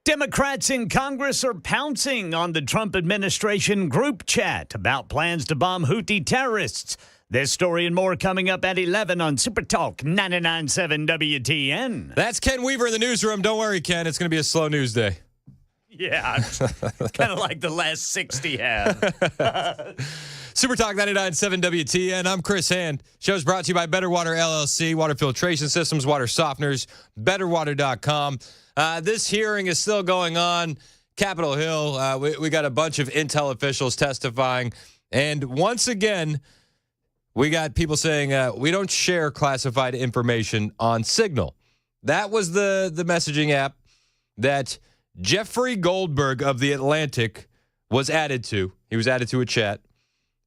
Democrats in Congress are pouncing on the Trump administration group chat about plans to bomb Houthi terrorists. This story and more coming up at 11 on Super Talk 99.7 WTN. That's Ken Weaver in the newsroom. Don't worry, Ken. It's going to be a slow news day. Yeah, kind of like the last 60 have. Super Talk 99.7 WTN. I'm Chris Hand. Show's brought to you by Better Water LLC, water filtration systems, water softeners, betterwater.com. This hearing is still going on. Capitol Hill, we got a bunch of Intel officials testifying. And once again, we got people saying we don't share classified information on Signal. That was the messaging app that Jeffrey Goldberg of The Atlantic was added to. He was added to a chat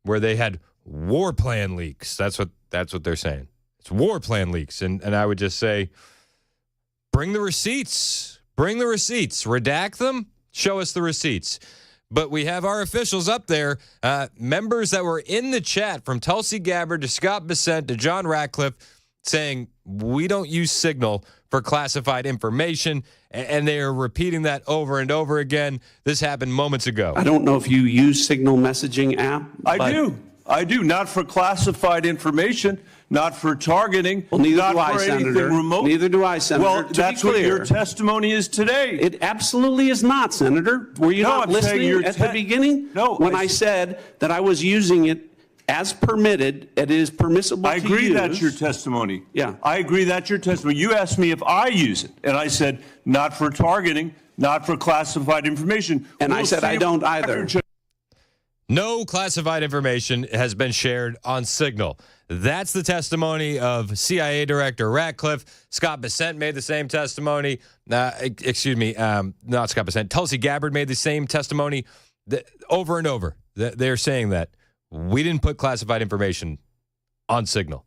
where they had war plan leaks. That's what they're saying. It's war plan leaks. And I would just say, bring the receipts. Bring the receipts. Redact them. Show us the receipts. But we have our officials up there, members that were in the chat, from Tulsi Gabbard to Scott Bessent to John Ratcliffe, saying we don't use Signal for classified information. And they are repeating that over and over again. This happened moments ago. I don't know if you use Signal messaging app. I do. Not for classified information, not for targeting, well, neither not do I, for anything Senator. remote. Neither do I, Senator. Well, that's what your testimony is today. It absolutely is not, Senator. Were you not listening at the beginning? No. When I said that I was using it as permitted, it is permissible I agree that's your testimony. Yeah. I agree that's your testimony. You asked me if I use it, and I said not for targeting, not for classified information. And I said I don't either. No classified information has been shared on Signal. That's the testimony of CIA Director Ratcliffe. Scott Bessent made the same testimony. Not Scott Bessent. Tulsi Gabbard made the same testimony over and over. They're saying that we didn't put classified information on Signal.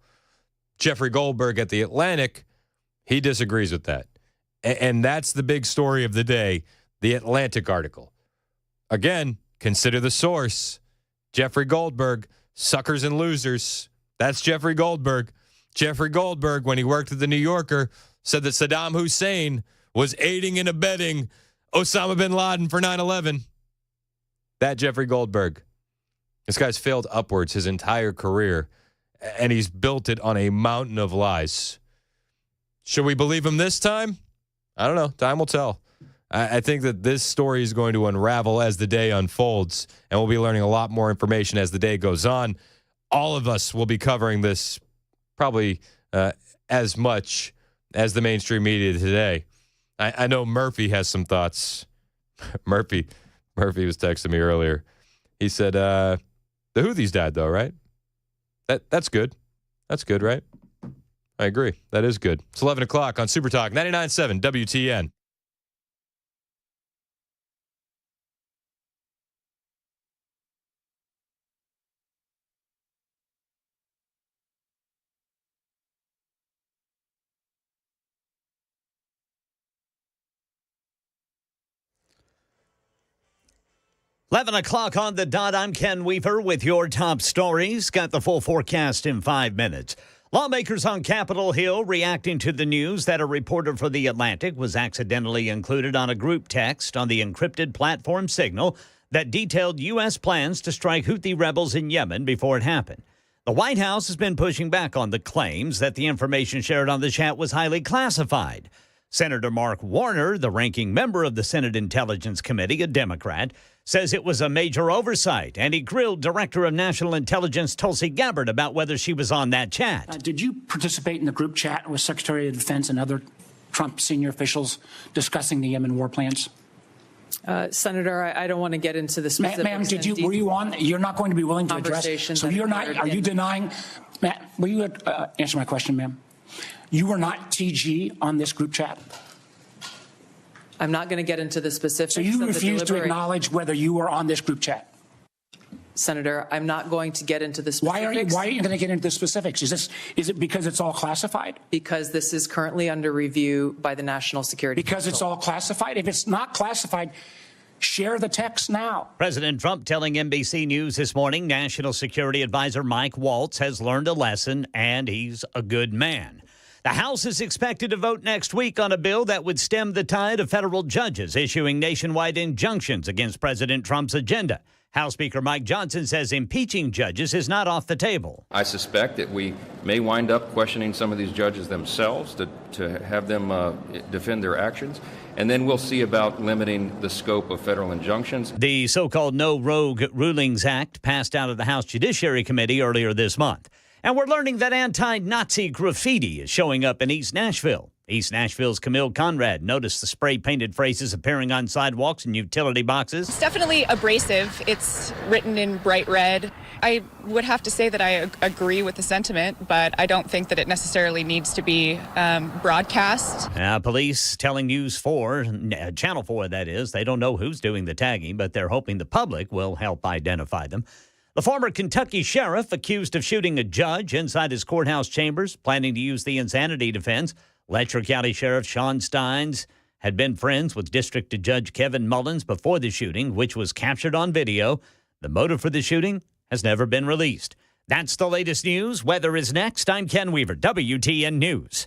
Jeffrey Goldberg at The Atlantic, he disagrees with that. And that's the big story of the day, the Atlantic article. Again, consider the source. Jeffrey Goldberg, suckers and losers. That's Jeffrey Goldberg. Jeffrey Goldberg, when he worked at The New Yorker, said that Saddam Hussein was aiding and abetting Osama bin Laden for 9/11. That Jeffrey Goldberg. This guy's failed upwards his entire career, and he's built it on a mountain of lies. Should we believe him this time? I don't know. Time will tell. I think that this story is going to unravel as the day unfolds, and we'll be learning a lot more information as the day goes on. All of us will be covering this probably as much as the mainstream media today. I know Murphy has some thoughts. Murphy was texting me earlier. He said, the Houthis died, though, right? That's good. That's good, right? I agree. That is good. It's 11 o'clock on Super Talk 99.7 WTN. Eleven o'clock on the dot. I'm Ken Weaver with your top stories. Got the full forecast in 5 minutes. Lawmakers on Capitol Hill reacting to the news that a reporter for The Atlantic was accidentally included on a group text on the encrypted platform Signal that detailed U.S. plans to strike Houthi rebels in Yemen before it happened. The White House has been pushing back on the claims that the information shared on the chat was highly classified. Senator Mark Warner, the ranking member of the Senate Intelligence Committee, a Democrat, says it was a major oversight, and he grilled Director of National Intelligence Tulsi Gabbard about whether she was on that chat. Did you participate in the group chat with Secretary of Defense and other Trump senior officials discussing the Yemen war plans? Senator, I don't want to get into the specifics. Ma'am, were you on? You're not going to be willing to address. So you're not. Are you denying? Matt, will you answer my question, ma'am? You were not TG on this group chat? I'm not going to get into the specifics. So you refuse to acknowledge whether you were on this group chat? Senator, I'm not going to get into the specifics. Why are you going to get into the specifics? Is it because it's all classified? Because this is currently under review by the National Security Council. Because it's all classified? If it's not classified, share the text now. President Trump telling NBC News this morning National Security Advisor Mike Waltz has learned a lesson, and he's a good man. The House is expected to vote next week on a bill that would stem the tide of federal judges issuing nationwide injunctions against President Trump's agenda. House Speaker Mike Johnson says impeaching judges is not off the table. I suspect that we may wind up questioning some of these judges themselves to have them defend their actions. And then we'll see about limiting the scope of federal injunctions. The so-called No Rogue Rulings Act passed out of the House Judiciary Committee earlier this month. And we're learning that anti-Nazi graffiti is showing up in East Nashville. East Nashville's Camille Conrad noticed the spray-painted phrases appearing on sidewalks and utility boxes. It's definitely abrasive. It's written in bright red. I would have to say that I agree with the sentiment, but I don't think that it necessarily needs to be broadcast. Police telling News 4, Channel 4 that is, they don't know who's doing the tagging, but they're hoping the public will help identify them. The former Kentucky sheriff accused of shooting a judge inside his courthouse chambers, planning to use the insanity defense. Letcher County Sheriff Sean Steins had been friends with District Judge Kevin Mullins before the shooting, which was captured on video. The motive for the shooting has never been released. That's the latest news. Weather is next. I'm Ken Weaver, WTN News.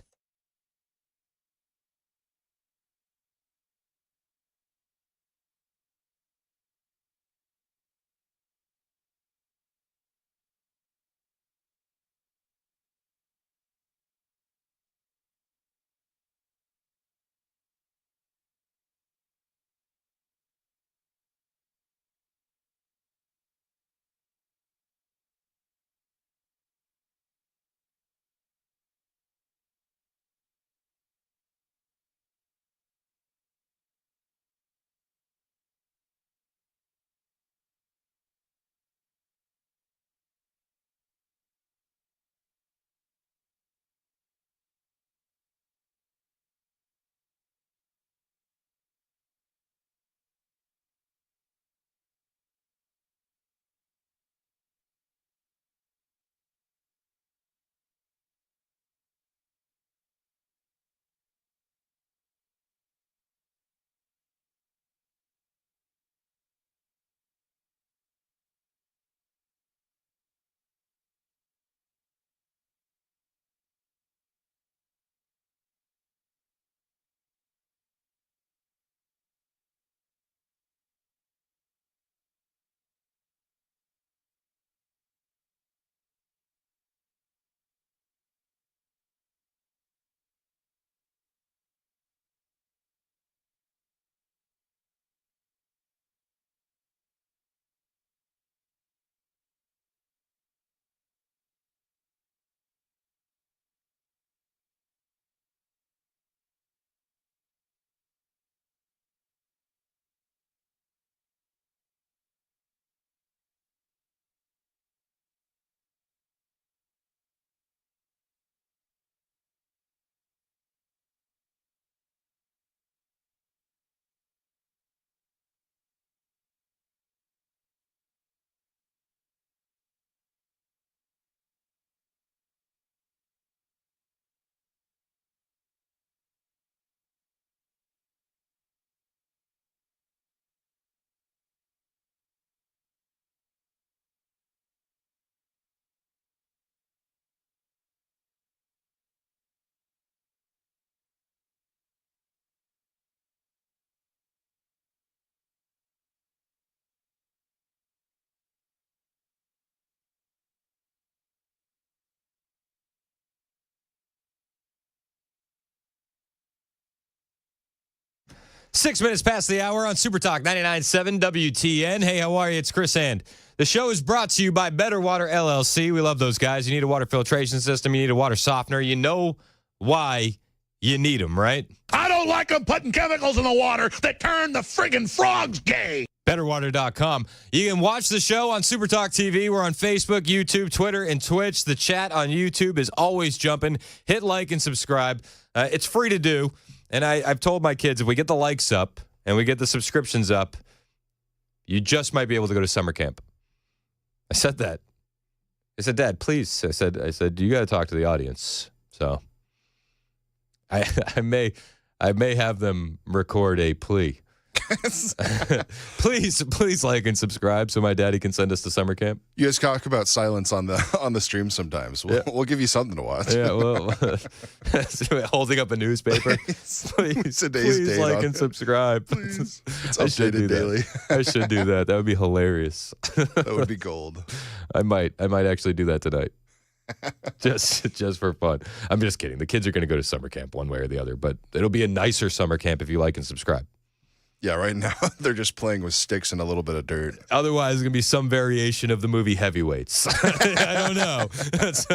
Six minutes past the hour on Super Talk 99.7 WTN. Hey, how are you? It's Chris Hand. The show is brought to you by Better Water LLC. We love those guys. You need a water filtration system. You need a water softener. You know why you need them, right? I don't like them putting chemicals in the water that turn the friggin' frogs gay. BetterWater.com. You can watch the show on Super Talk TV. We're on Facebook, YouTube, Twitter, and Twitch. The chat on YouTube is always jumping. Hit like and subscribe. It's free to do. And I've told my kids, if we get the likes up and we get the subscriptions up, you just might be able to go to summer camp. I said that. I said, Dad, please. I said, you got to talk to the audience. So I may have them record a plea. Please like and subscribe so my daddy can send us to summer camp. You guys talk about silence on the stream sometimes. We'll give you something to watch. Yeah, well, holding up a newspaper. Please Today's date like on and it. subscribe. Please. It's I should do updated daily. that. I should do that. That would be hilarious. That would be gold. I might actually do that tonight. just for fun. I'm just kidding. The kids are going to go to summer camp one way or the other, but it'll be a nicer summer camp if you like and subscribe. Yeah, right now they're just playing with sticks and a little bit of dirt. Otherwise, it's going to be some variation of the movie Heavyweights. I don't know. That's,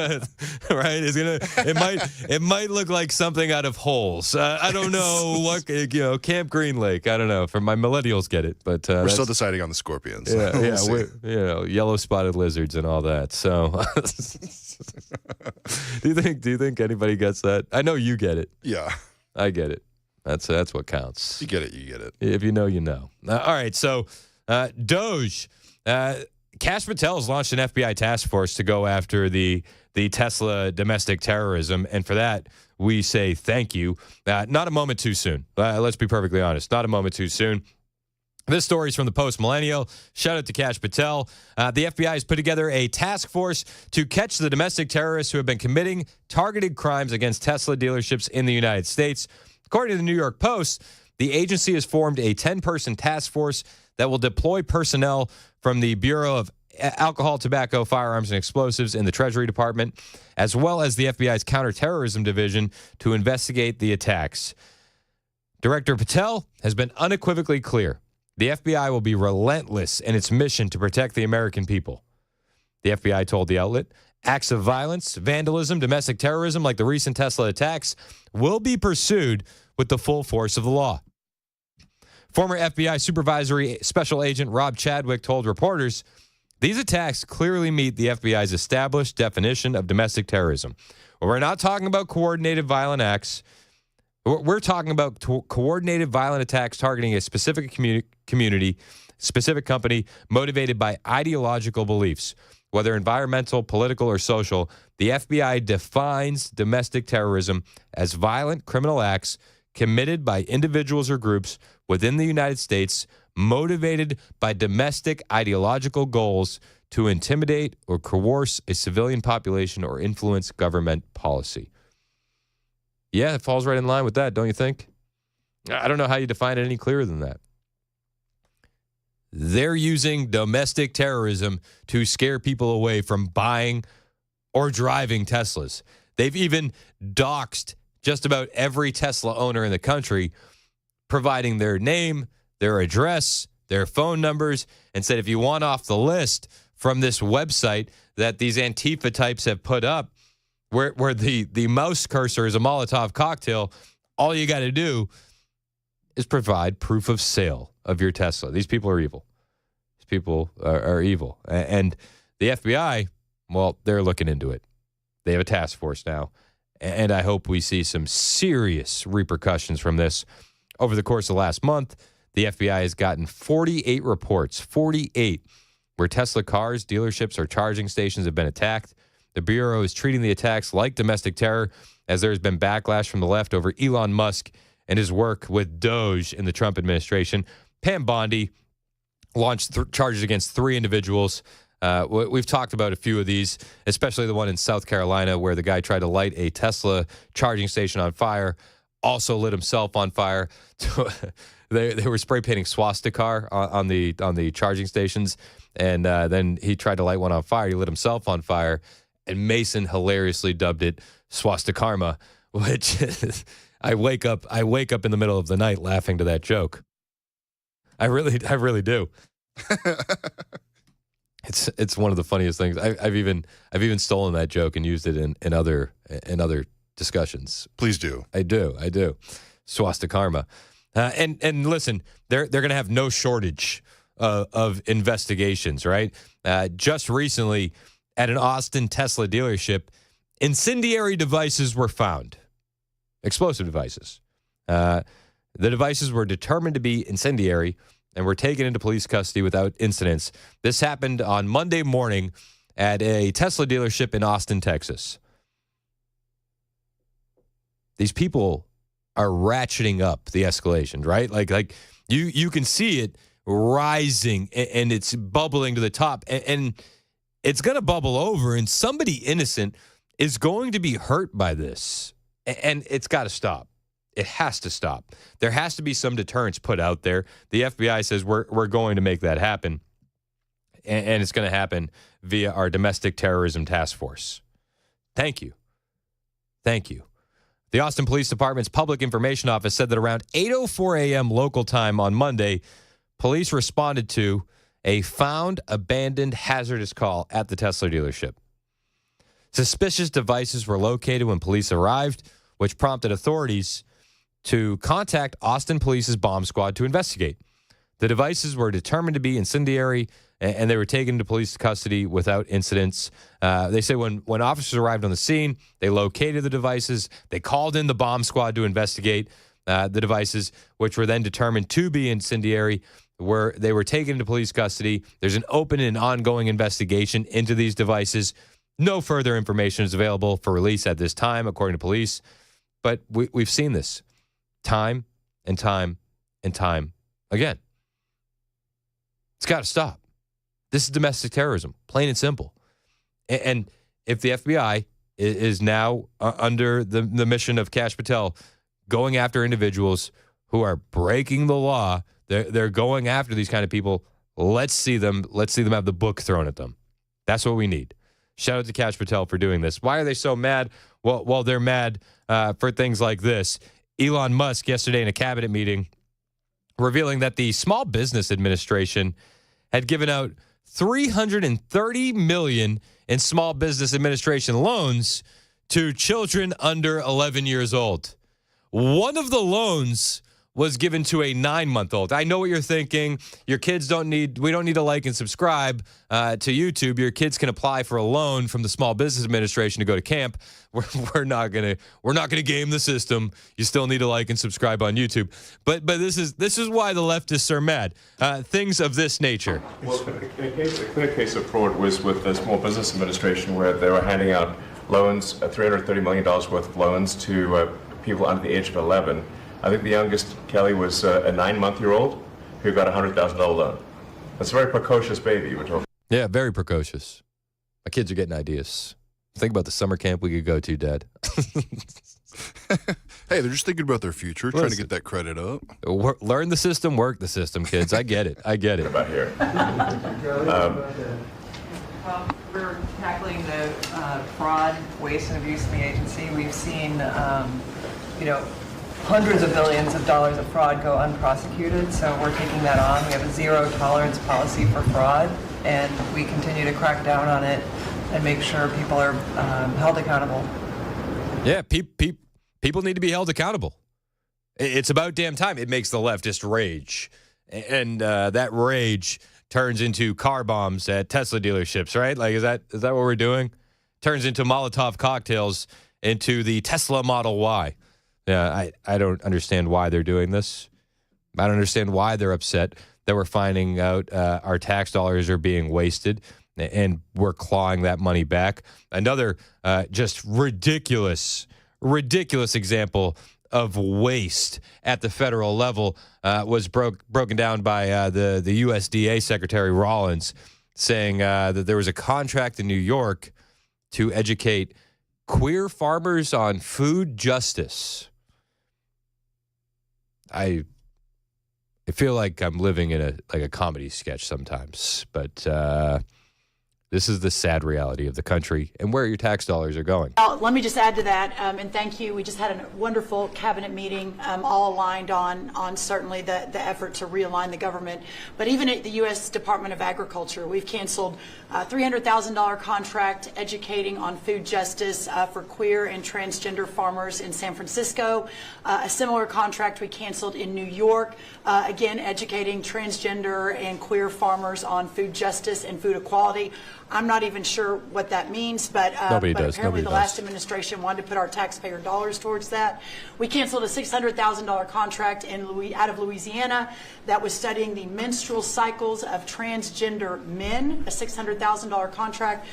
right? It might look like something out of Holes. I don't know what, Camp Green Lake. I don't know. For my millennials get it, but we're still deciding on the scorpions. We'll yellow spotted lizards and all that. So, do you think anybody gets that? I know you get it. Yeah, I get it. That's what counts. You get it. You get it. If you know, you know. All right. So, DOGE. Kash Patel has launched an FBI task force to go after the Tesla domestic terrorism, and for that we say thank you. Not a moment too soon. Let's be perfectly honest. Not a moment too soon. This story is from the Post Millennial. Shout out to Kash Patel. The FBI has put together a task force to catch the domestic terrorists who have been committing targeted crimes against Tesla dealerships in the United States. According to the New York Post, the agency has formed a 10-person task force that will deploy personnel from the Bureau of Alcohol, Tobacco, Firearms, and Explosives in the Treasury Department, as well as the FBI's Counterterrorism Division, to investigate the attacks. Director Patel has been unequivocally clear. The FBI will be relentless in its mission to protect the American people. The FBI told the outlet, acts of violence, vandalism, domestic terrorism like the recent Tesla attacks will be pursued with the full force of the law. Former FBI Supervisory Special Agent Rob Chadwick told reporters, these attacks clearly meet the FBI's established definition of domestic terrorism. We're not talking about coordinated violent acts. We're talking about coordinated violent attacks targeting a specific community, specific company, motivated by ideological beliefs. Whether environmental, political, or social, the FBI defines domestic terrorism as violent criminal acts committed by individuals or groups within the United States motivated by domestic ideological goals to intimidate or coerce a civilian population or influence government policy. Yeah, it falls right in line with that, don't you think? I don't know how you define it any clearer than that. They're using domestic terrorism to scare people away from buying or driving Teslas. They've even doxed just about every Tesla owner in the country, providing their name, their address, their phone numbers, and said if you want off the list from this website that these Antifa types have put up, where the mouse cursor is a Molotov cocktail, all you got to do is provide proof of sale of your Tesla. These people are evil. These people are evil. And the FBI, well, they're looking into it. They have a task force now. And I hope we see some serious repercussions from this. Over the course of last month, the FBI has gotten 48 reports, 48, where Tesla cars, dealerships, or charging stations have been attacked. The Bureau is treating the attacks like domestic terror, as there has been backlash from the left over Elon Musk and his work with DOGE in the Trump administration. Pam Bondi launched charges against 3 individuals. We've talked about a few of these, especially the one in South Carolina where the guy tried to light a Tesla charging station on fire, also lit himself on fire. They were spray painting swastika on the charging stations, and then he tried to light one on fire. He lit himself on fire, and Mason hilariously dubbed it Swastikarma, which I wake up in the middle of the night laughing to that joke. I really do. It's one of the funniest things. I've even stolen that joke and used it in other discussions. Please do. I do. Swastikarma. And listen, they're going to have no shortage of investigations, right? Just recently at an Austin Tesla dealership, incendiary devices were found. Explosive devices. The devices were determined to be incendiary and were taken into police custody without incidents. This happened on Monday morning at a Tesla dealership in Austin, Texas. These people are ratcheting up the escalation, right? Like you can see it rising and it's bubbling to the top and it's going to bubble over and somebody innocent is going to be hurt by this. And it's got to stop. It has to stop. There has to be some deterrence put out there. The FBI says we're going to make that happen. And it's going to happen via our domestic terrorism task force. Thank you. Thank you. The Austin Police Department's Public Information Office said that around 8:04 a.m. local time on Monday, police responded to a found abandoned hazardous call at the Tesla dealership. Suspicious devices were located when police arrived, which prompted authorities to contact Austin Police's bomb squad to investigate. The devices were determined to be incendiary, and they were taken into police custody without incidents. They say when officers arrived on the scene, they located the devices. They called in the bomb squad to investigate the devices, which were then determined to be incendiary. They were taken into police custody. There's an open and ongoing investigation into these devices. No further information is available for release at this time, according to police. But we've seen this time and time and time again. It's got to stop. This is domestic terrorism, plain and simple. And if the FBI is now under the mission of Kash Patel going after individuals who are breaking the law, they're going after these kind of people. Let's see them have the book thrown at them. That's what we need. Shout out to Kash Patel for doing this. Why are they so mad? Well, they're mad for things like this. Elon Musk yesterday in a cabinet meeting revealing that the Small Business Administration had given out $330 million in Small Business Administration loans to children under 11 years old. One of the loans was given to a 9-month-old. I know what you're thinking. Your kids we don't need to like and subscribe to YouTube. Your kids can apply for a loan from the Small Business Administration to go to camp. We're not gonna game the system. You still need to like and subscribe on YouTube. But this is why the leftists are mad. Things of this nature. Well, a clear case of fraud was with the Small Business Administration, where they were handing out loans, $330 million worth of loans to people under the age of 11. I think the youngest, Kelly, was a 9-month-old who got a $100,000 loan. That's a very precocious baby we're talking. Yeah, very precocious. My kids are getting ideas. Think about the summer camp we could go to, Dad. Hey, they're just thinking about their future, trying to get that credit up. Learn the system, work the system, kids. I get it. About here. We're tackling the fraud, waste, and abuse in the agency. We've seen, hundreds of billions of dollars of fraud go unprosecuted, so we're taking that on. We have a zero tolerance policy for fraud, and we continue to crack down on it and make sure people are held accountable. Yeah, people need to be held accountable. It's about damn time. It makes the leftist rage, and that rage turns into car bombs at Tesla dealerships, right? Like, is that what we're doing? Turns into Molotov cocktails into the Tesla Model Y. Yeah, I don't understand why they're doing this. I don't understand why they're upset that we're finding out our tax dollars are being wasted and we're clawing that money back. Another just ridiculous example of waste at the federal level was broken down by the USDA Secretary Rollins, saying that there was a contract in New York to educate queer farmers on food justice. I feel like I'm living in a comedy sketch sometimes, but this is the sad reality of the country and where your tax dollars are going. Let me just add to that, and thank you. We just had a wonderful cabinet meeting, all aligned on certainly the effort to realign the government. But even at the U.S. Department of Agriculture, we've canceled a $300,000 contract educating on food justice for queer and transgender farmers in San Francisco. A similar contract we canceled in New York, again educating transgender and queer farmers on food justice and food equality. I'm not even sure what that means, but, Nobody but does. apparently Nobody the does. last administration wanted to put our taxpayer dollars towards that. We canceled a $600,000 contract out of Louisiana that was studying the menstrual cycles of transgender men, a $600,000 contract.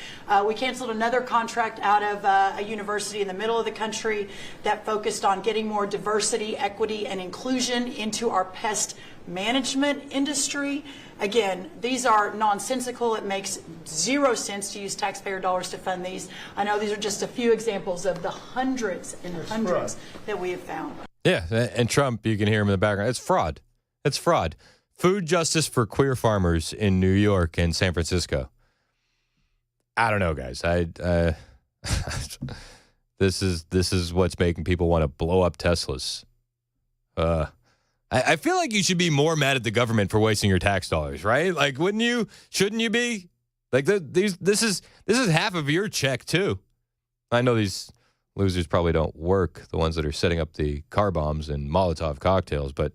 We canceled another contract out of a university in the middle of the country that focused on getting more diversity, equity, and inclusion into our pest management industry. Again, these are nonsensical. It makes zero sense to use taxpayer dollars to fund these. I know these are just a few examples of the hundreds and hundreds that we have found. Yeah, and Trump, you can hear him in the background. It's fraud. It's fraud. Food justice for queer farmers in New York and San Francisco. I don't know, guys. This is what's making people want to blow up Teslas. I feel like you should be more mad at the government for wasting your tax dollars, right? Like, wouldn't you? Shouldn't you be? Like, this is half of your check too. I know these losers probably don't work, the ones that are setting up the car bombs and Molotov cocktails, but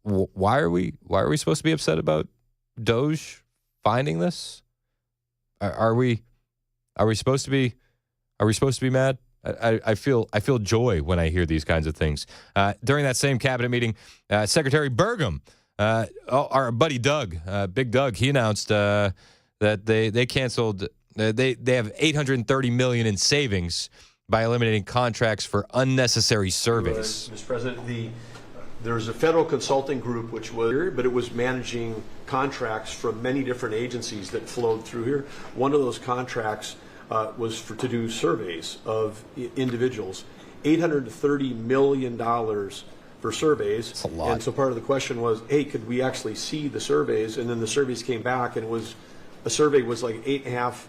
why are we supposed to be upset about DOGE finding this? Are we supposed to be mad? I feel joy when I hear these kinds of things. During that same cabinet meeting, Secretary Burgum, our buddy Doug, Big Doug, he announced that they canceled. They have $830 million in savings by eliminating contracts for unnecessary surveys. Mr. President, there was a federal consulting group which was here, but it was managing contracts from many different agencies that flowed through here. One of those contracts was to do surveys of individuals. $830 million for surveys. That's a lot. And so part of the question was, hey, could we actually see the surveys? And then the surveys came back, and a survey was like 8.5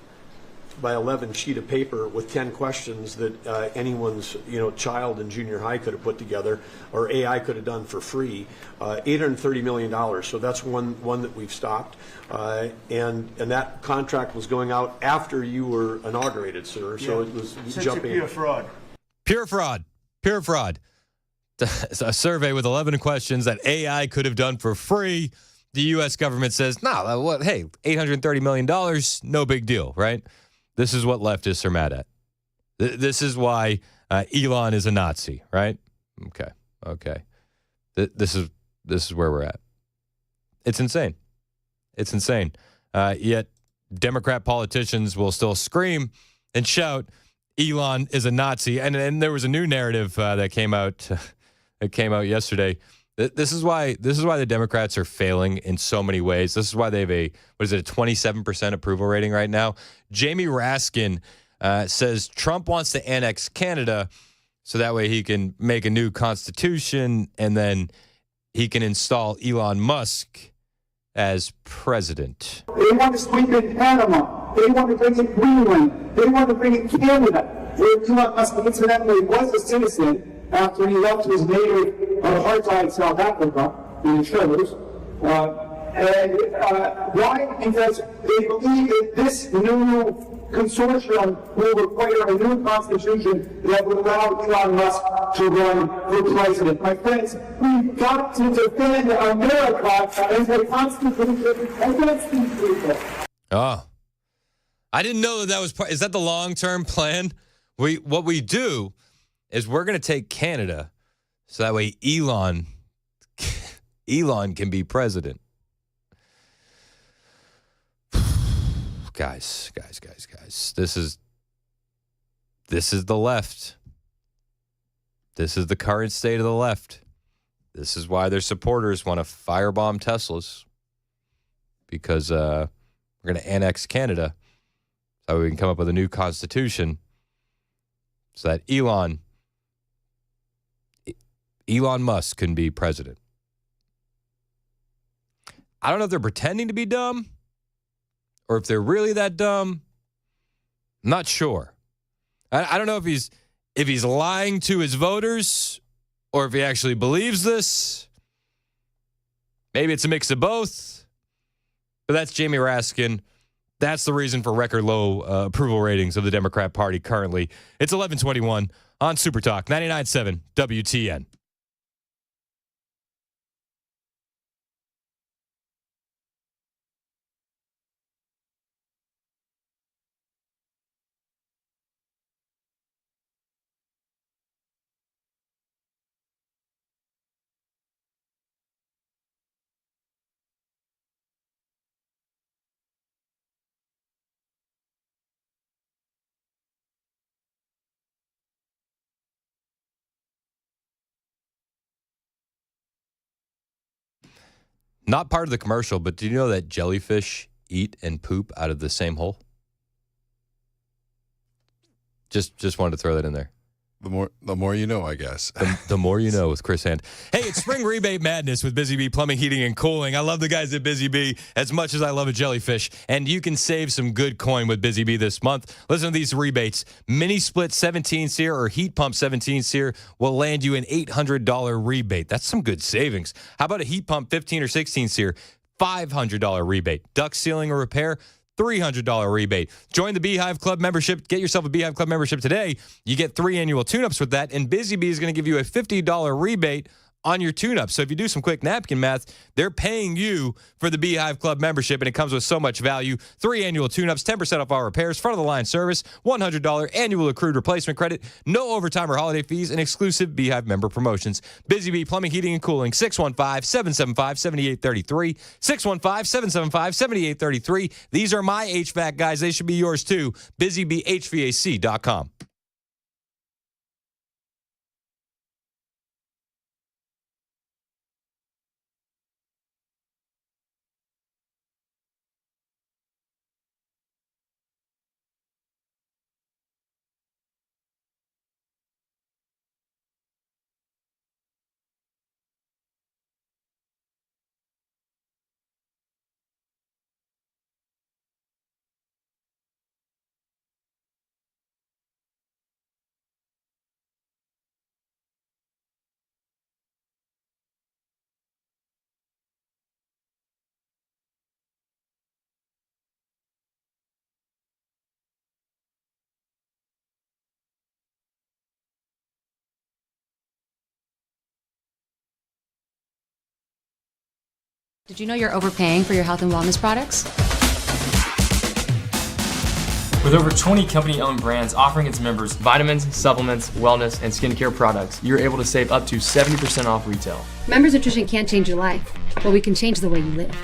by 11 sheet of paper with 10 questions that anyone's child in junior high could have put together, or AI could have done for free. $830 million. So that's one that we've stopped. And that contract was going out after you were inaugurated, sir. So it was jumping. Pure fraud. Pure fraud. Pure fraud. A survey with 11 questions that AI could have done for free. The U.S. government says, no, what? Hey, $830 million, no big deal, right? This is what leftists are mad at. This is why Elon is a Nazi, right? Okay. This is where we're at. It's insane. It's insane. Yet Democrat politicians will still scream and shout, Elon is a Nazi. And there was a new narrative that came out yesterday. This is why the Democrats are failing in so many ways. This is why they have a 27% approval rating right now. Jamie Raskin says Trump wants to annex Canada so that way he can make a new constitution and then he can install Elon Musk as president. They want to sweeten Panama. They want to bring in Greenland. They want to bring in Canada, where Elon Musk incidentally was a citizen after he left his native apartheid South Africa in the Shores. Why? Because they believe that this new consortium will require a new constitution that would allow Elon Musk to run for president. My friends, we've got to defend America as a constitution against these people. Oh, I didn't know that was part. Is that the long-term plan? What we do is we're going to take Canada so that way Elon can be president. Guys. This is the left. This is the current state of the left. This is why their supporters want to firebomb Teslas, because we're going to annex Canada so we can come up with a new constitution so that Elon Musk can be president. I don't know if they're pretending to be dumb or if they're really that dumb. I'm not sure. I don't know if he's lying to his voters or if he actually believes this. Maybe it's a mix of both. But that's Jamie Raskin. That's the reason for record low approval ratings of the Democrat Party currently. It's 11:21 on Super Talk 99.7 WTN. Not part of the commercial, but do you know that jellyfish eat and poop out of the same hole? Just wanted to throw that in there. The more you know, I guess. The more you know with Chris Hand. Hey, it's spring rebate madness with Busy Bee Plumbing, Heating, and Cooling. I love the guys at Busy Bee as much as I love a jellyfish. And you can save some good coin with Busy Bee this month. Listen to these rebates. Mini Split 17 SEER or Heat Pump 17 SEER will land you an $800 rebate. That's some good savings. How about a Heat Pump 15 or 16 SEER? $500 rebate. Duct sealing or repair? $300 rebate. Join the Beehive Club membership. Get yourself a Beehive Club membership today. You get 3 annual tune-ups with that, and Busy Bee is going to give you a $50 rebate on your tune-up. So if you do some quick napkin math, they're paying you for the Beehive Club membership, and it comes with so much value. 3 annual tune-ups, 10% off all repairs, front-of-the-line service, $100 annual accrued replacement credit, no overtime or holiday fees, and exclusive Beehive member promotions. Busy Bee Plumbing, Heating, and Cooling, 615-775-7833, 615-775-7833. These are my HVAC guys. They should be yours, too. BusyBeeHVAC.com. Did you know you're overpaying for your health and wellness products? With over 20 company-owned brands offering its members vitamins, supplements, wellness, and skincare products, you're able to save up to 70% off retail. Members Nutrition can't change your life, but we can change the way you live.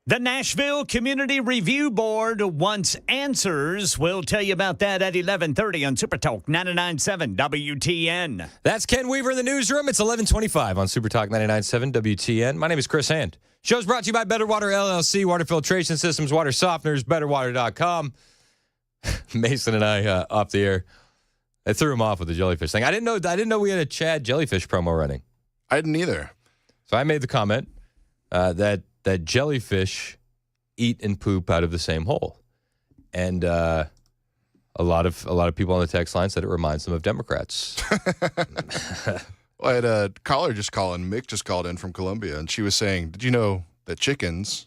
The Nashville Community Review Board wants answers. We'll tell you about that at 11:30 on Super Talk 99.7 WTN. That's Ken Weaver in the newsroom. It's 11:25 on Super Talk 99.7 WTN. My name is Chris Hand. Show's brought to you by Better Water LLC, water filtration systems, water softeners, betterwater.com. Mason and I off the air. I threw him off with the jellyfish thing. I didn't know we had a Chad jellyfish promo running. I didn't either. So I made the comment that jellyfish eat and poop out of the same hole, and a lot of people on the text line said it reminds them of Democrats. Well, I had a caller just call in. Mick just called in from Columbia, and she was saying, "Did you know that chickens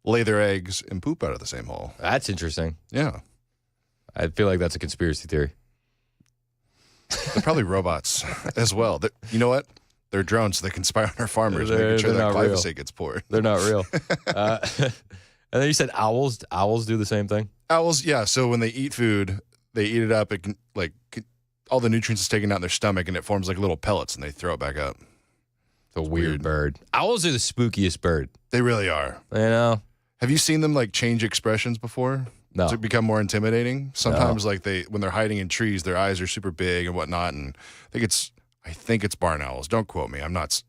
lay their eggs and poop out of the same hole?" That's interesting. Yeah, I feel like that's a conspiracy theory. They're probably robots as well. You know what? They're drones, so they can spy on our farmers, making sure that glyphosate gets poured. They're not real. And then you said owls. Owls do the same thing? Owls, yeah. So when they eat food, they eat it up. It can, all the nutrients is taken out in their stomach, and it forms like little pellets, and they throw it back up. It's a weird bird. Owls are the spookiest bird. They really are. You know? Have you seen them like change expressions before? No. To become more intimidating? Sometimes like when they're hiding in trees, their eyes are super big and whatnot. And I think it's barn owls. Don't quote me. I'm not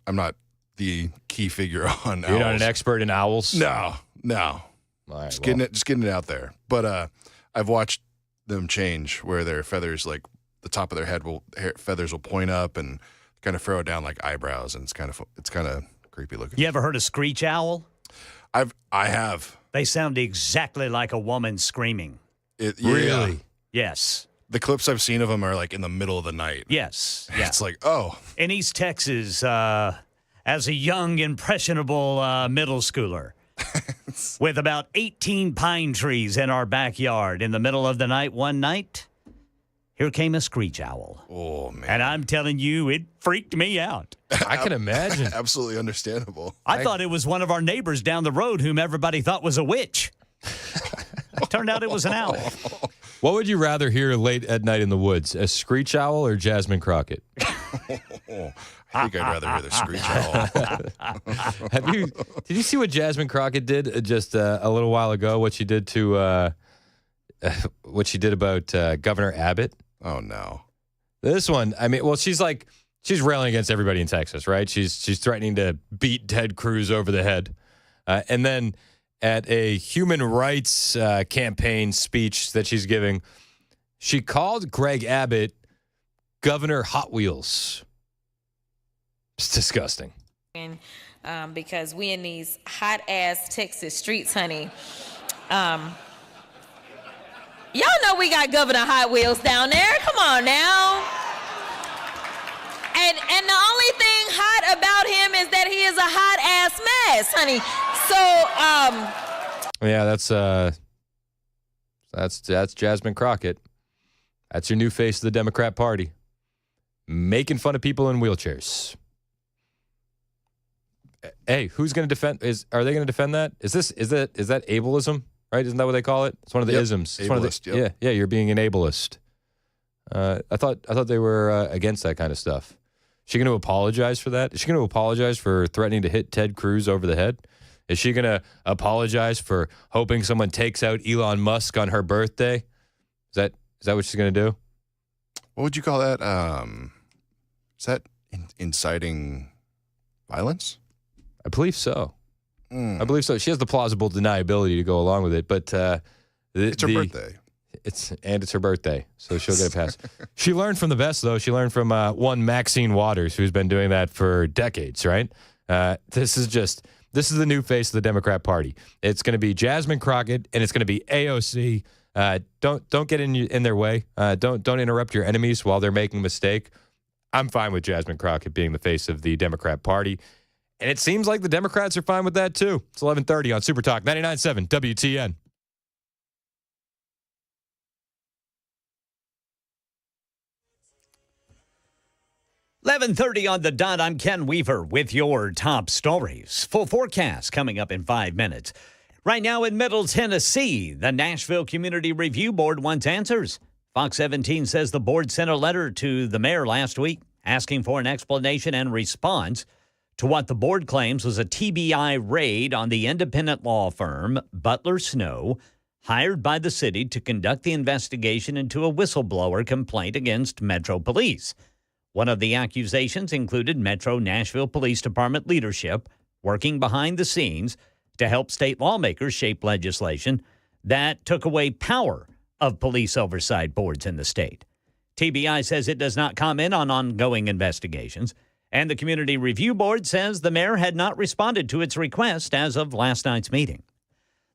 the key figure on owls. You're not an expert in owls? No. All right, Just getting it out there. But I've watched them change where their feathers, like the top of their feathers will point up and kind of furrow down like eyebrows, and it's kind of creepy looking. You ever heard a screech owl? I have. They sound exactly like a woman screaming. Really? Yes. The clips I've seen of them are like in the middle of the night. Yes. Yeah. It's like, oh. In East Texas, as a young, impressionable middle schooler, with about 18 pine trees in our backyard, in the middle of the night one night, here came a screech owl. Oh, man. And I'm telling you, it freaked me out. I can imagine. Absolutely understandable. I thought it was one of our neighbors down the road whom everybody thought was a witch. Turned out it was an owl. What would you rather hear late at night in the woods, a screech owl or Jasmine Crockett? I think I'd rather hear the screech owl. Did you see what Jasmine Crockett did just a little while ago? What she did about Governor Abbott? Oh no! This one, I mean, well, she's railing against everybody in Texas, right? She's threatening to beat Ted Cruz over the head, and then at a human rights campaign speech that she's giving, she called Greg Abbott Governor Hot Wheels. It's disgusting. Because we in these hot ass Texas streets, honey. Y'all know we got Governor Hot Wheels down there. Come on now. And the only thing hot about him is that he is a hot ass mess, honey. So yeah, that's Jasmine Crockett. That's your new face of the Democrat Party, making fun of people in wheelchairs. Hey, who's going to defend? Are they going to defend that? Is that ableism? Right? Isn't that what they call it? It's one of the isms. It's ableist, yeah. You're being an ableist. I thought they were against that kind of stuff. Is she going to apologize for that? Is she going to apologize for threatening to hit Ted Cruz over the head? Is she going to apologize for hoping someone takes out Elon Musk on her birthday? Is that what she's going to do? What would you call that? Is that inciting violence? I believe so. I believe so. She has the plausible deniability to go along with it, but it's her birthday. It's her birthday, so she'll get a pass. She learned from the best, though. She learned from one Maxine Waters, who's been doing that for decades. Right? This is the new face of the Democrat Party. It's going to be Jasmine Crockett, and it's going to be AOC. Don't get in their way. Don't interrupt your enemies while they're making a mistake. I'm fine with Jasmine Crockett being the face of the Democrat Party. And it seems like the Democrats are fine with that, too. It's 11:30 on Super Talk 99.7 WTN. $11:30 on the dot. I'm Ken Weaver with your top stories. Full forecast coming up in 5 minutes. Right now in Middle Tennessee, the Nashville Community Review Board wants answers. Fox 17 says the board sent a letter to the mayor last week asking for an explanation and response to what the board claims was a TBI raid on the independent law firm Butler Snow, hired by the city to conduct the investigation into a whistleblower complaint against Metro Police. One of the accusations included Metro Nashville Police Department leadership working behind the scenes to help state lawmakers shape legislation that took away power of police oversight boards in the state. TBI says it does not comment on ongoing investigations. And the Community Review Board says the mayor had not responded to its request as of last night's meeting.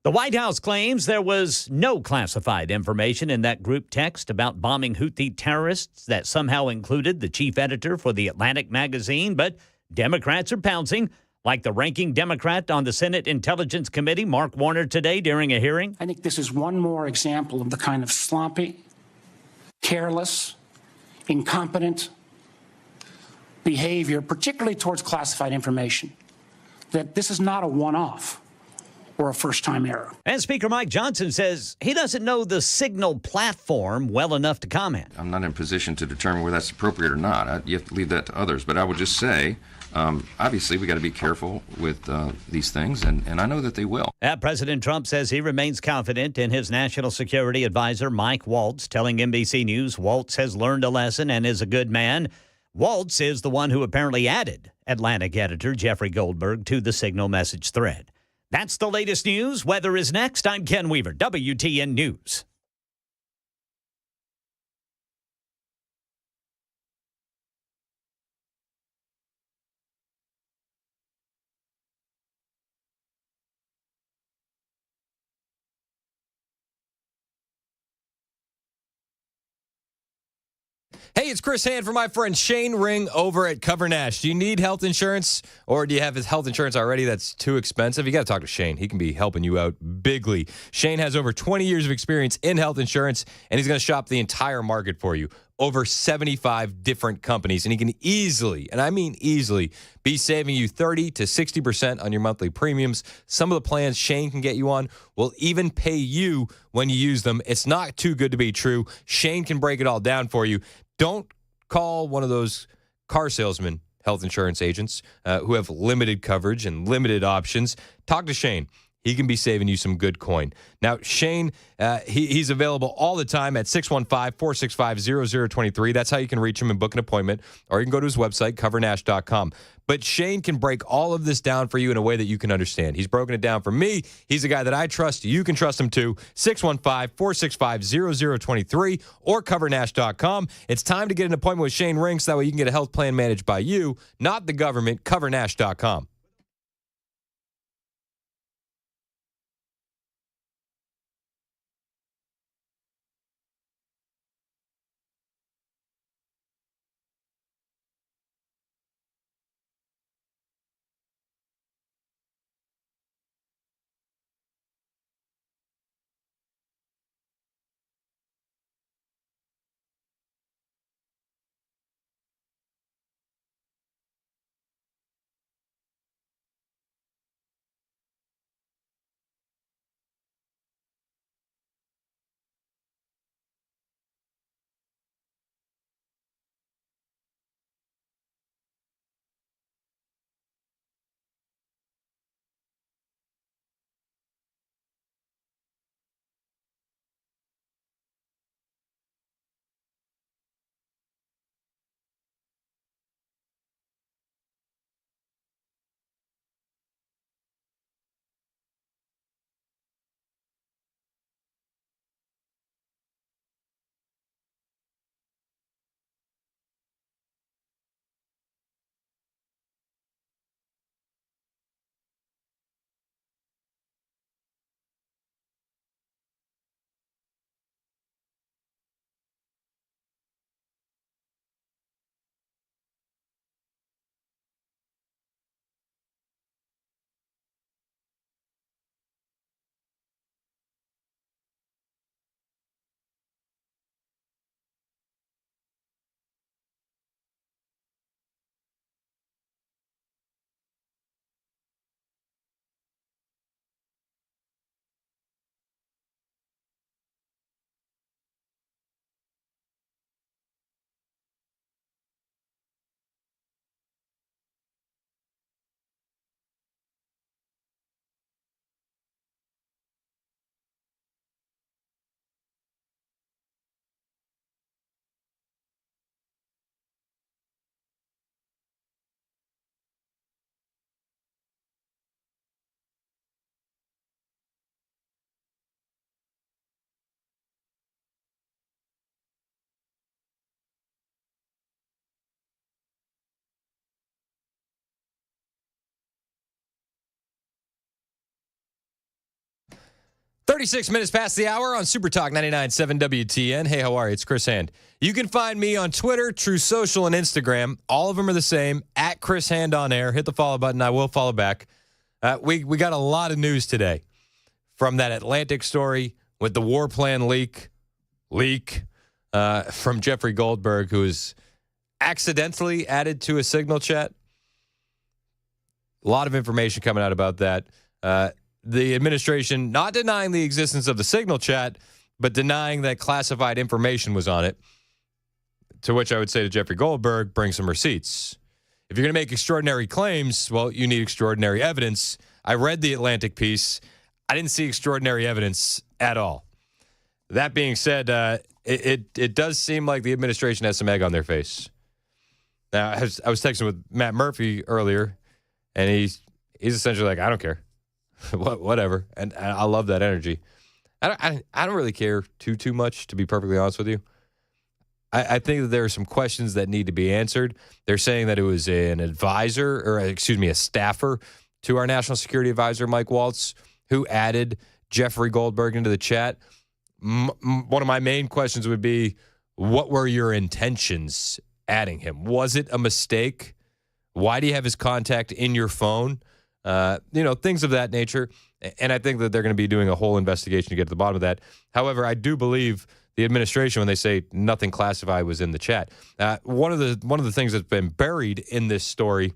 The White House claims there was no classified information in that group text about bombing Houthi terrorists that somehow included the chief editor for The Atlantic magazine, but Democrats are pouncing, like the ranking Democrat on the Senate Intelligence Committee, Mark Warner, today during a hearing. I think this is one more example of the kind of sloppy, careless, incompetent behavior, particularly towards classified information, that this is not a one-off or a first-time error. And Speaker Mike Johnson says he doesn't know the Signal platform well enough to comment. I'm not in a position to determine whether that's appropriate or not. You have to leave that to others. But I would just say Obviously, we got to be careful with these things, and I know that they will. President Trump says he remains confident in his national security advisor, Mike Waltz, telling NBC News Waltz has learned a lesson and is a good man. Waltz is the one who apparently added Atlantic editor Jeffrey Goldberg to the Signal message thread. That's the latest news. Weather is next. I'm Ken Weaver, WTN News. Hey, it's Chris Hand for my friend Shane Ring over at Cover Nash. Do you need health insurance, or do you have health insurance already that's too expensive? You got to talk to Shane. He can be helping you out bigly. Shane has over 20 years of experience in health insurance, and he's going to shop the entire market for you. Over 75 different companies, and he can easily, and I mean easily, be saving you 30 to 60% on your monthly premiums. Some of the plans Shane can get you on will even pay you when you use them. It's not too good to be true. Shane can break it all down for you. Don't call one of those car salesman health insurance agents who have limited coverage and limited options. Talk to Shane. He can be saving you some good coin. Now, Shane, he's available all the time at 615-465-0023. That's how you can reach him and book an appointment, or you can go to his website, covernash.com. But Shane can break all of this down for you in a way that you can understand. He's broken it down for me. He's a guy that I trust. You can trust him too. 615-465-0023 or covernash.com. It's time to get an appointment with Shane Ring so that way you can get a health plan managed by you, not the government. Covernash.com. Thirty-six minutes past the hour on Super Talk 99.7 WTN. Hey, how are you? It's Chris Hand. You can find me on Twitter, True Social, and Instagram. All of them are the same, at Chris Hand on air. Hit the follow button. I will follow back. We got a lot of news today from that Atlantic story with the war plan leak from Jeffrey Goldberg, who was accidentally added to a Signal chat. A lot of information coming out about that. The administration not denying the existence of the Signal chat, but denying that classified information was on it, to which I would say to Jeffrey Goldberg, bring some receipts. if you're going to make extraordinary claims, well, you need extraordinary evidence. I read the Atlantic piece. I didn't see extraordinary evidence at all. That being said, it does seem like the administration has some egg on their face. Now, I was texting with Matt Murphy earlier, and he's essentially like, I don't care. Whatever. And I love that energy. I don't really care too much, to be perfectly honest with you. I think that there are some questions that need to be answered. They're saying that it was an advisor, or a staffer to our national security advisor, Mike Waltz, who added Jeffrey Goldberg into the chat. One of my main questions would be, what were your intentions adding him? Was it a mistake? Why do you have his contact in your phone? Things of that nature. And I think that they're going to be doing a whole investigation to get to the bottom of that. However, I do believe the administration, when they say nothing classified was in the chat, one of the things that's been buried in this story,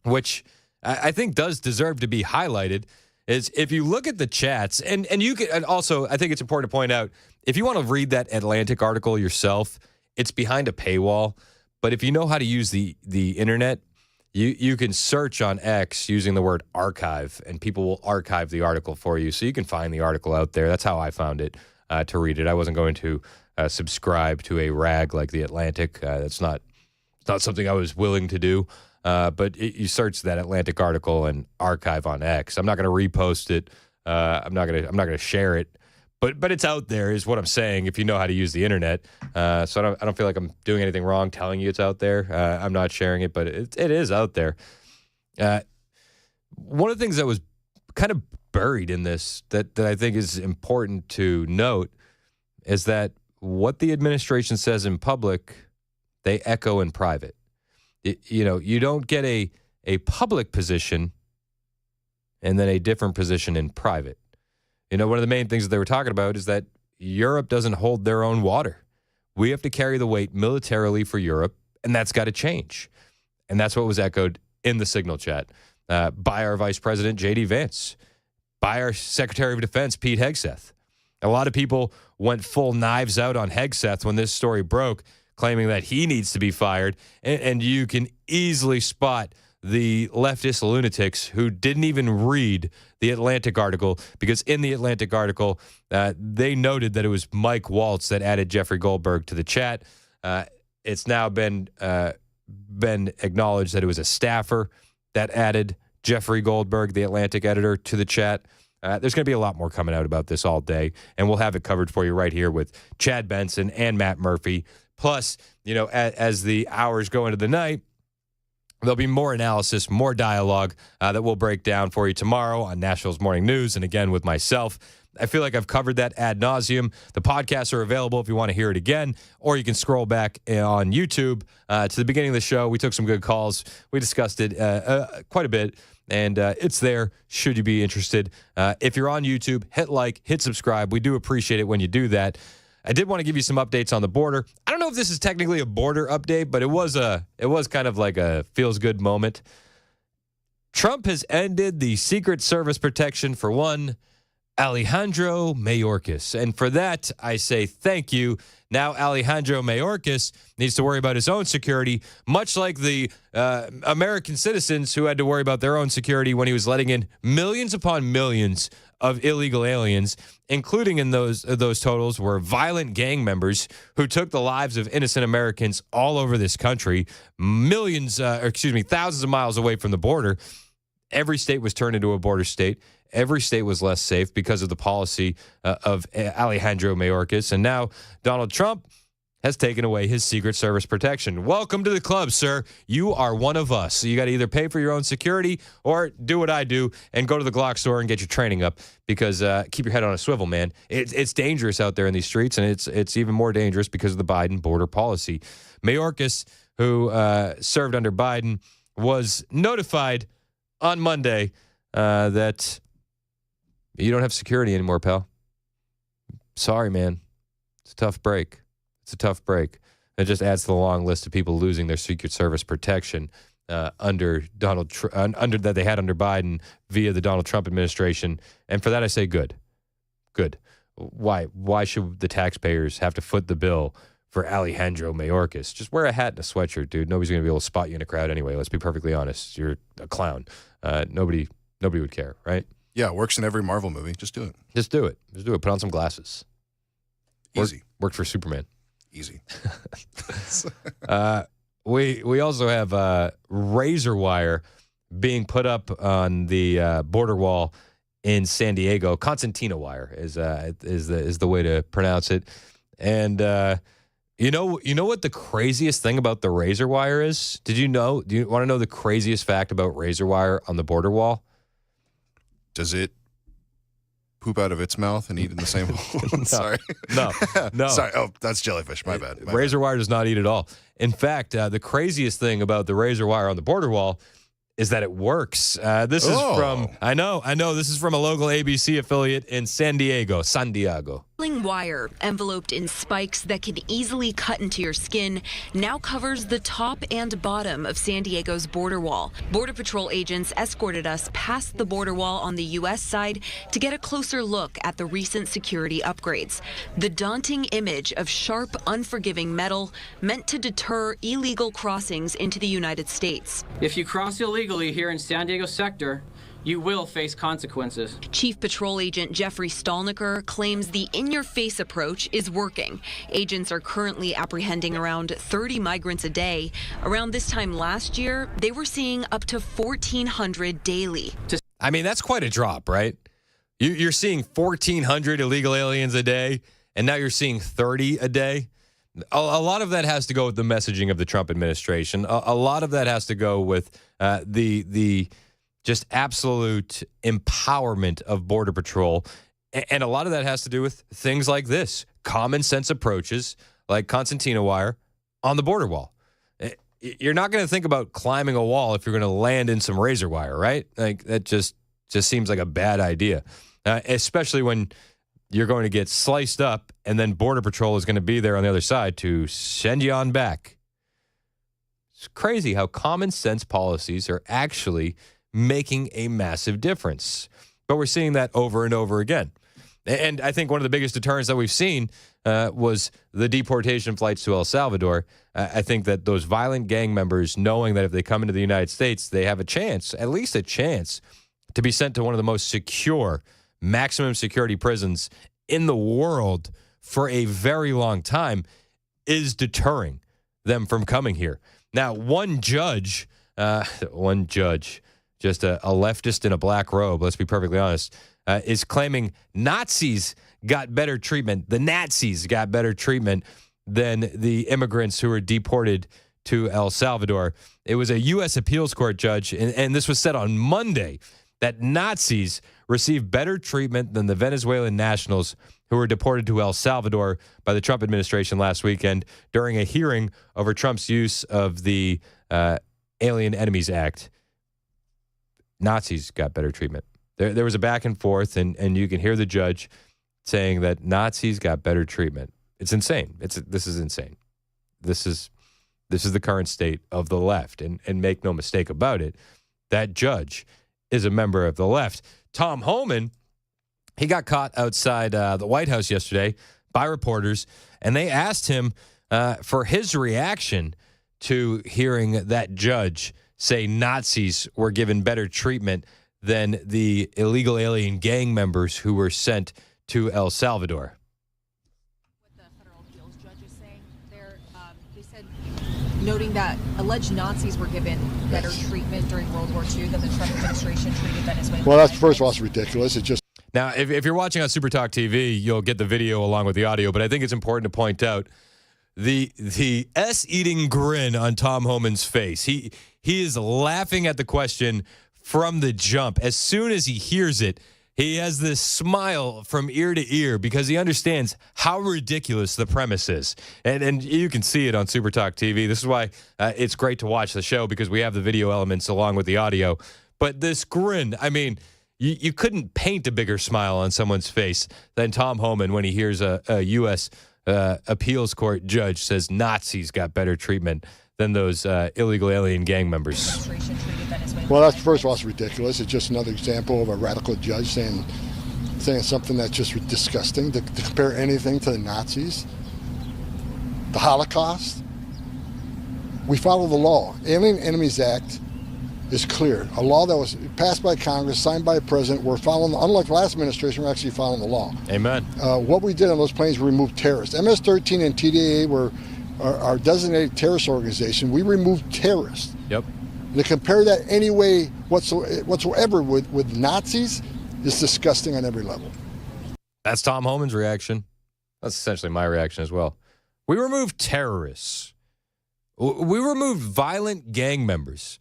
which I think does deserve to be highlighted, is if you look at the chats, and you can, and also I think it's important to point out, if you want to read that Atlantic article yourself, it's behind a paywall. But if you know how to use the internet, you can search on X using the word archive, and people will archive the article for you. So you can find the article out there. That's how I found it to read it. I wasn't going to subscribe to a rag like the Atlantic. That's not something I was willing to do. But you search that Atlantic article and archive on X. I'm not going to repost it. I'm not going to share it. But it's out there, is what I'm saying, if you know how to use the internet. So I don't feel like I'm doing anything wrong telling you it's out there. I'm not sharing it, but it is out there. One of the things that was kind of buried in this that I think is important to note is that what the administration says in public, they echo in private. You don't get a public position and then a different position in private. One of the main things that they were talking about is that Europe doesn't hold their own water. We have to carry the weight militarily for Europe, and that's got to change. And that's what was echoed in the Signal chat by our Vice President, J.D. Vance, by our Secretary of Defense, Pete Hegseth. A lot of people went full knives out on Hegseth when this story broke, claiming that he needs to be fired. And you can easily spot the leftist lunatics who didn't even read the Atlantic article, because in the Atlantic article, they noted that it was Mike Waltz that added Jeffrey Goldberg to the chat. It's now been acknowledged that it was a staffer that added Jeffrey Goldberg, the Atlantic editor, to the chat. There's going to be a lot more coming out about this all day, and we'll have it covered for you right here with Chad Benson and Matt Murphy. Plus, as the hours go into the night, there'll be more analysis, more dialogue that we'll break down for you tomorrow on Nashville's Morning News, and again with myself. I feel like I've covered that ad nauseum. The podcasts are available if you want to hear it again, or you can scroll back on YouTube to the beginning of the show. We took some good calls. We discussed it quite a bit, and it's there should you be interested. If you're on YouTube, hit like, hit subscribe. We do appreciate it when you do that. I did want to give you some updates on the border. I don't know if this is technically a border update, but it was kind of like a feels good moment. Trump has ended the Secret Service protection for one Alejandro Mayorkas. And for that, I say thank you. Now Alejandro Mayorkas needs to worry about his own security, much like the American citizens who had to worry about their own security when he was letting in millions upon millions of illegal aliens, including in those totals were violent gang members who took the lives of innocent Americans all over this country, thousands of miles away from the border. Every state was turned into a border state. Every state was less safe because of the policy of Alejandro Mayorkas. And now Donald Trump has taken away his Secret Service protection. Welcome to the club, sir. You are one of us. So you got to either pay for your own security or do what I do and go to the Glock store and get your training up, because keep your head on a swivel, man. It's dangerous out there in these streets, and it's even more dangerous because of the Biden border policy. Mayorkas, who served under Biden, was notified on Monday that you don't have security anymore, pal. Sorry, man. It's a tough break. It's a tough break. It just adds to the long list of people losing their Secret Service protection under that they had under Biden via the Donald Trump administration. And for that, I say good. Good. Why should the taxpayers have to foot the bill for Alejandro Mayorkas. Just wear a hat and a sweatshirt, dude. Nobody's going to be able to spot you in a crowd anyway. Let's be perfectly honest. You're a clown. Nobody would care, right? Yeah, it works in every Marvel movie. Just do it. Just do it. Put on some glasses. Easy. Worked for Superman. Easy. We also have razor wire being put up on the border wall in San Diego. Concertina wire is the way to pronounce it. And you know what the craziest thing about the razor wire is? Do you want to know the craziest fact about razor wire on the border wall? Does it poop out of its mouth and eat in the same hole? Sorry. No. Sorry. Oh, that's jellyfish. My bad. Razor wire does not eat at all. In fact, the craziest thing about the razor wire on the border wall is that it works. This is from, I know, this is from a local ABC affiliate in San Diego. Wire, enveloped in spikes that can easily cut into your skin, now covers the top and bottom of San Diego's border wall. Border Patrol agents escorted us past the border wall on the U.S. side to get a closer look at the recent security upgrades. The daunting image of sharp, unforgiving metal meant to deter illegal crossings into the United States. If you cross illegally here in San Diego sector, you will face consequences. Chief Patrol Agent Jeffrey Stallnicker claims the in-your-face approach is working. Agents are currently apprehending around 30 migrants a day. Around this time last year, they were seeing up to 1,400 daily. I mean, that's quite a drop, right? You're seeing 1,400 illegal aliens a day, and now you're seeing 30 a day. A lot of that has to go with the messaging of the Trump administration. A lot of that has to go with the just absolute empowerment of Border Patrol. And a lot of that has to do with things like this, common sense approaches like concertina wire on the border wall. You're not going to think about climbing a wall if you're going to land in some razor wire, right? Like that just seems like a bad idea, especially when you're going to get sliced up and then Border Patrol is going to be there on the other side to send you on back. It's crazy how common sense policies are actually making a massive difference. But we're seeing that over and over again. And I think one of the biggest deterrents that we've seen was the deportation flights to El Salvador. I think that those violent gang members, knowing that if they come into the United States, they have a chance, at least a chance, to be sent to one of the most secure, maximum security prisons in the world for a very long time, is deterring them from coming here. Now, one judge, just a leftist in a black robe, let's be perfectly honest, is claiming Nazis got better treatment. The Nazis got better treatment than the immigrants who were deported to El Salvador. It was a U.S. appeals court judge, and this was said on Monday, that Nazis received better treatment than the Venezuelan nationals who were deported to El Salvador by the Trump administration last weekend during a hearing over Trump's use of the Alien Enemies Act. Nazis got better treatment. There was a back and forth, and you can hear the judge saying that Nazis got better treatment. It's insane. This is insane. This is the current state of the left, and make no mistake about it, that judge is a member of the left. Tom Homan, he got caught outside the White House yesterday by reporters, and they asked him for his reaction to hearing that judge say Nazis were given better treatment than the illegal alien gang members who were sent to El Salvador. What the federal appeals judge is saying there, they said, noting that alleged Nazis were given better treatment during World War II than the Trump administration treated Venezuela. Well, that's first of all, it's ridiculous. It just now, if you're watching on Super Talk TV, you'll get the video along with the audio. But I think it's important to point out the S-eating grin on Tom Homan's face. He is laughing at the question from the jump. As soon as he hears it, he has this smile from ear to ear because he understands how ridiculous the premise is. And you can see it on Super Talk TV. This is why it's great to watch the show, because we have the video elements along with the audio. But this grin, I mean, you couldn't paint a bigger smile on someone's face than Tom Homan when he hears a U.S. appeals court judge says Nazis got better treatment than those illegal alien gang members. Well, that's first of all, it's ridiculous. It's just another example of a radical judge saying something that's just disgusting. To compare anything to the Nazis, the Holocaust. We follow the law. Alien Enemies Act is clear. A law that was passed by Congress, signed by a president. We're following, unlike the last administration, we're actually following the law. Amen. What we did on those planes, we removed terrorists. MS-13 and TDAA were our designated terrorist organization. We removed terrorists. Yep. And to compare that any way whatsoever with Nazis is disgusting on every level. That's Tom Homan's reaction. That's essentially my reaction as well. We removed terrorists. We removed violent gang members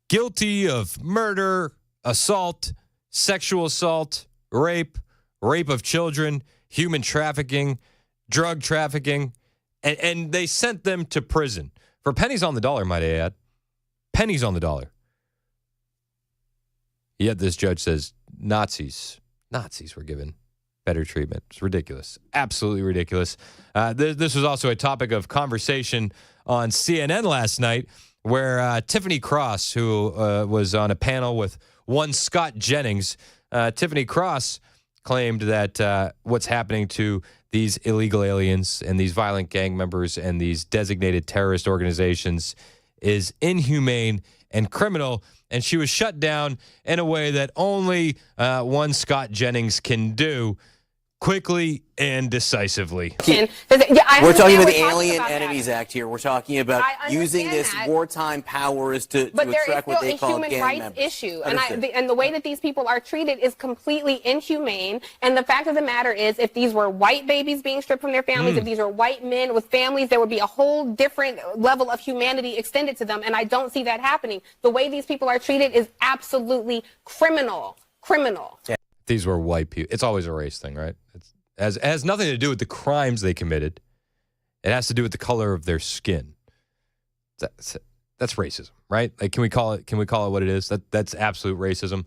guilty of murder, assault, sexual assault, rape of children, human trafficking, drug trafficking, and they sent them to prison for pennies on the dollar, might I add. Pennies on the dollar. Yet this judge says Nazis were given better treatment. It's ridiculous. Absolutely ridiculous. This was also a topic of conversation on CNN last night, where Tiffany Cross, who was on a panel with one Scott Jennings, Tiffany Cross claimed that what's happening to these illegal aliens and these violent gang members and these designated terrorist organizations is inhumane and criminal, and she was shut down in a way that only one Scott Jennings can do, quickly and decisively. We're talking about the Alien Enemies Act here. We're talking about using this wartime powers to attract what they call gang members. But there is still a human rights issue, and the way that these people are treated is completely inhumane. And the fact of the matter is, if these were white babies being stripped from their families, if these were white men with families, there would be a whole different level of humanity extended to them. And I don't see that happening. The way these people are treated is absolutely criminal. Yeah. These were white people. It's always a race thing, right? It has nothing to do with the crimes they committed. It has to do with the color of their skin. That's racism, right? Like, can we call it what it is? That's absolute racism.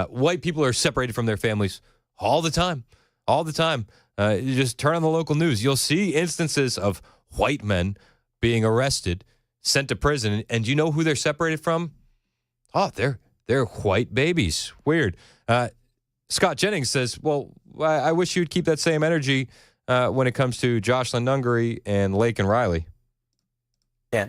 White people are separated from their families all the time. You just turn on the local news. You'll see instances of white men being arrested, sent to prison, and you know who they're separated from? Oh, they're white babies. Weird. Scott Jennings says, well, I wish you'd keep that same energy when it comes to Jocelyn Nungary and Laken Riley. Yeah.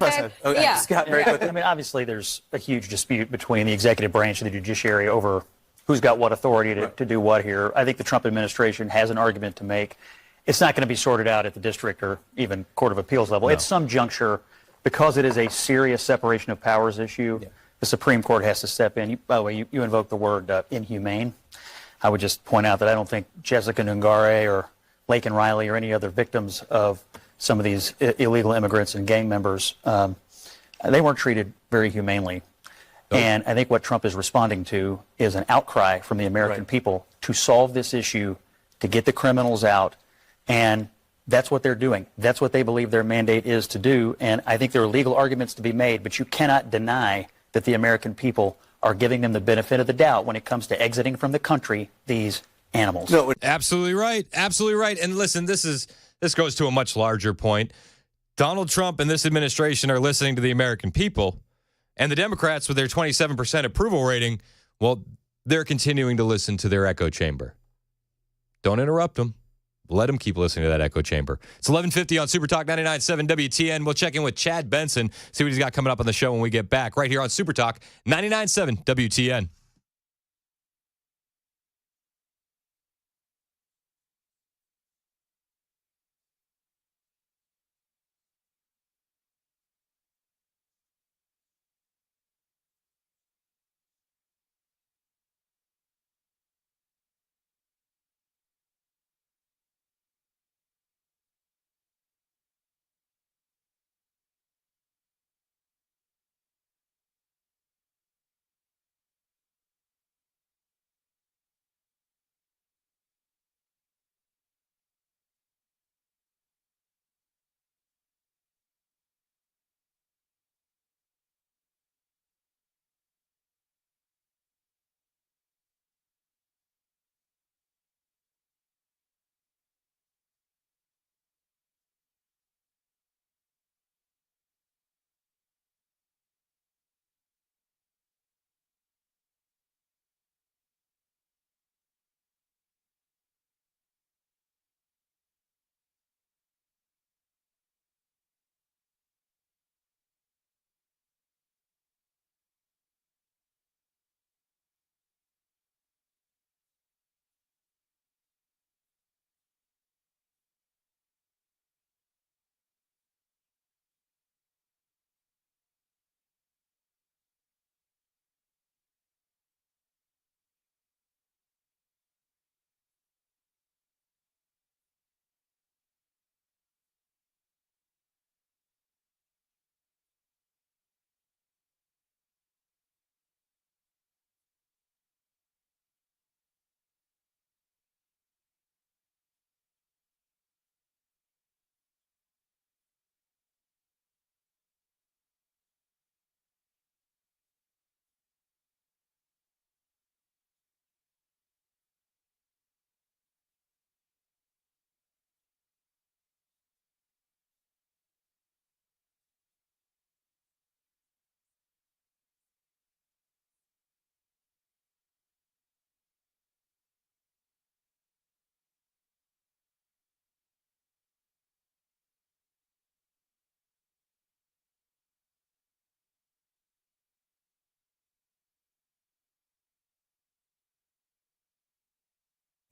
Scott, very quickly. I mean, obviously, there's a huge dispute between the executive branch and the judiciary over who's got what authority to do what here. I think the Trump administration has an argument to make. It's not going to be sorted out at the district or even Court of Appeals level. No. At some juncture, because it is a serious separation of powers issue, the Supreme Court has to step in. By the way, you invoked the word inhumane. I would just point out that I don't think Jessica Nungare or Laken Riley or any other victims of some of these illegal immigrants and gang members, they weren't treated very humanely. And I think what Trump is responding to is an outcry from the American people to solve this issue, to get the criminals out. And that's what they're doing. That's what they believe their mandate is to do. And I think there are legal arguments to be made, but you cannot deny that the American people are giving them the benefit of the doubt when it comes to exiting from the country these animals. No, absolutely right. Absolutely right. And listen, this goes to a much larger point. Donald Trump and this administration are listening to the American people, and the Democrats with their 27% approval rating, well, they're continuing to listen to their echo chamber. Don't interrupt them. Let them keep listening to that echo chamber. It's 11:50 on Super Talk 99.7 WTN. We'll check in with Chad Benson, see what he's got coming up on the show when we get back right here on Super Talk 99.7 WTN.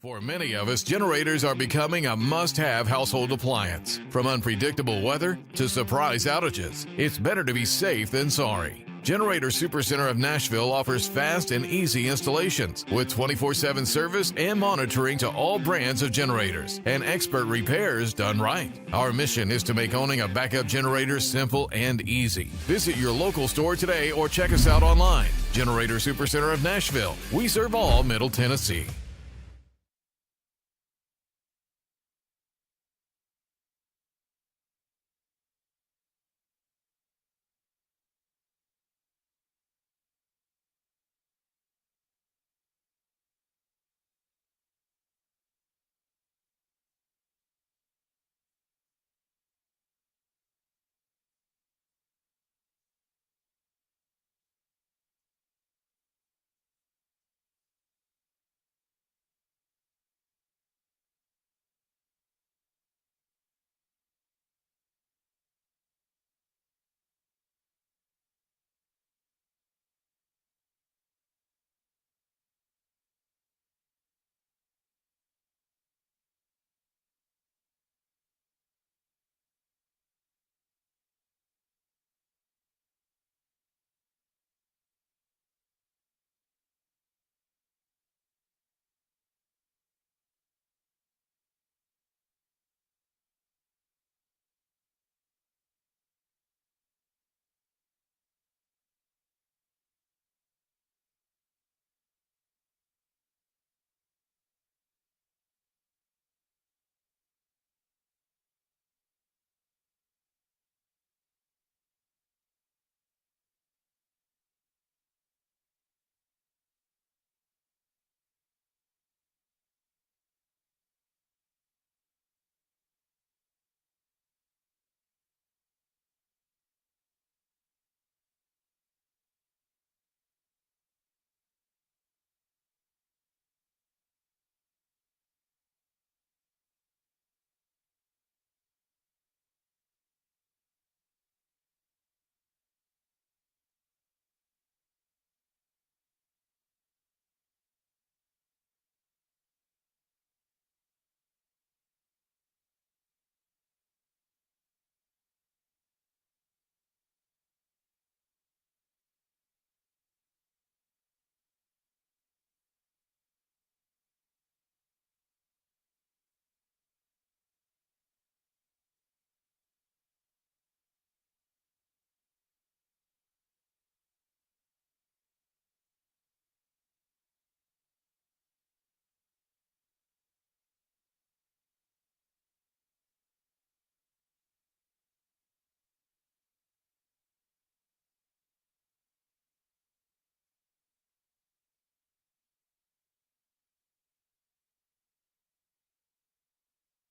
For many of us, generators are becoming a must-have household appliance. From unpredictable weather to surprise outages, it's better to be safe than sorry. Generator Supercenter of Nashville offers fast and easy installations with 24/7 service and monitoring to all brands of generators and expert repairs done right. Our mission is to make owning a backup generator simple and easy. Visit your local store today or check us out online. Generator Supercenter of Nashville. We serve all Middle Tennessee.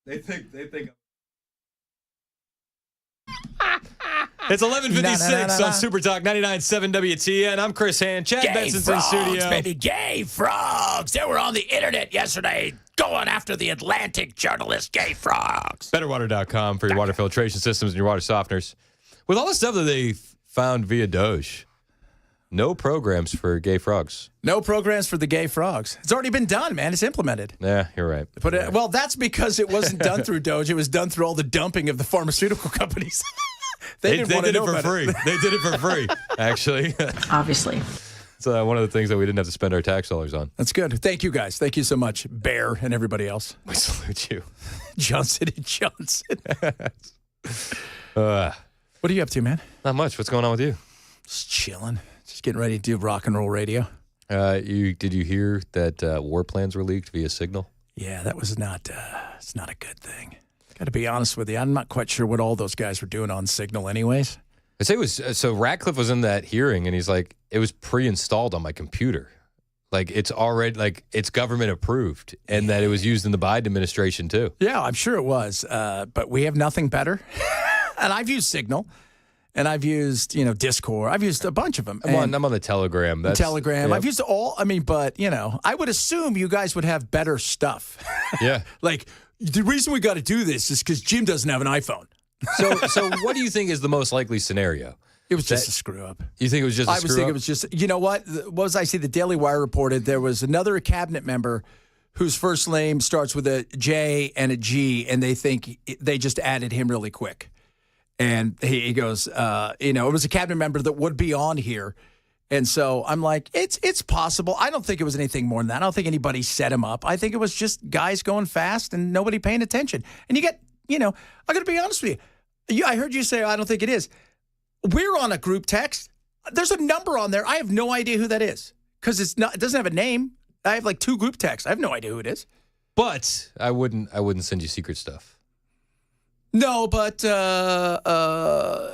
They think. It's 11:56 on Super Talk 99.7 WTN. I'm Chris Hand. Chad Benson's in studio. Baby, gay frogs. They were on the internet yesterday going after the Atlantic journalist, gay frogs. BetterWater.com for your water filtration systems and your water softeners. With all the stuff that they found via DOGE, no programs for gay frogs. No programs for the gay frogs. It's already been done, man. It's implemented. Yeah, you're right. But well, that's because it wasn't done through DOGE. It was done through all the dumping of the pharmaceutical companies. They did it for free. They did it for free, actually. Obviously. It's one of the things that we didn't have to spend our tax dollars on. That's good. Thank you, guys. Thank you so much, Bear and everybody else. We salute you. Johnson & Johnson. What are you up to, man? Not much. What's going on with you? Just chilling. Just getting ready to do rock and roll radio. Did you hear that war plans were leaked via Signal? Yeah, that was not. It's not a good thing. Got to be honest with you. I'm not quite sure what all those guys were doing on Signal, anyways. I say it was so. Ratcliffe was in that hearing, and he's like, "It was pre-installed on my computer, like it's already it's government approved, and that it was used in the Biden administration too." Yeah, I'm sure it was. But we have nothing better. And I've used Signal. And I've used, Discord. I've used a bunch of them. I'm on the Telegram. Telegram. Yep. I've used all. But, I would assume you guys would have better stuff. Yeah. Like, the reason we got to do this is because Jim doesn't have an iPhone. So what do you think is the most likely scenario? It was just a screw up. You think it was just a screw up? I was thinking it was just, you know what? What was I see? The Daily Wire reported there was another cabinet member whose first name starts with a J and a G, and they think they just added him really quick. And he goes, it was a cabinet member that would be on here. And so I'm like, it's possible. I don't think it was anything more than that. I don't think anybody set him up. I think it was just guys going fast and nobody paying attention. And you get, I got to be honest with you. I heard you say, I don't think it is. We're on a group text. There's a number on there. I have no idea who that is because it doesn't have a name. I have like 2 group texts. I have no idea who it is. But I wouldn't send you secret stuff. No, but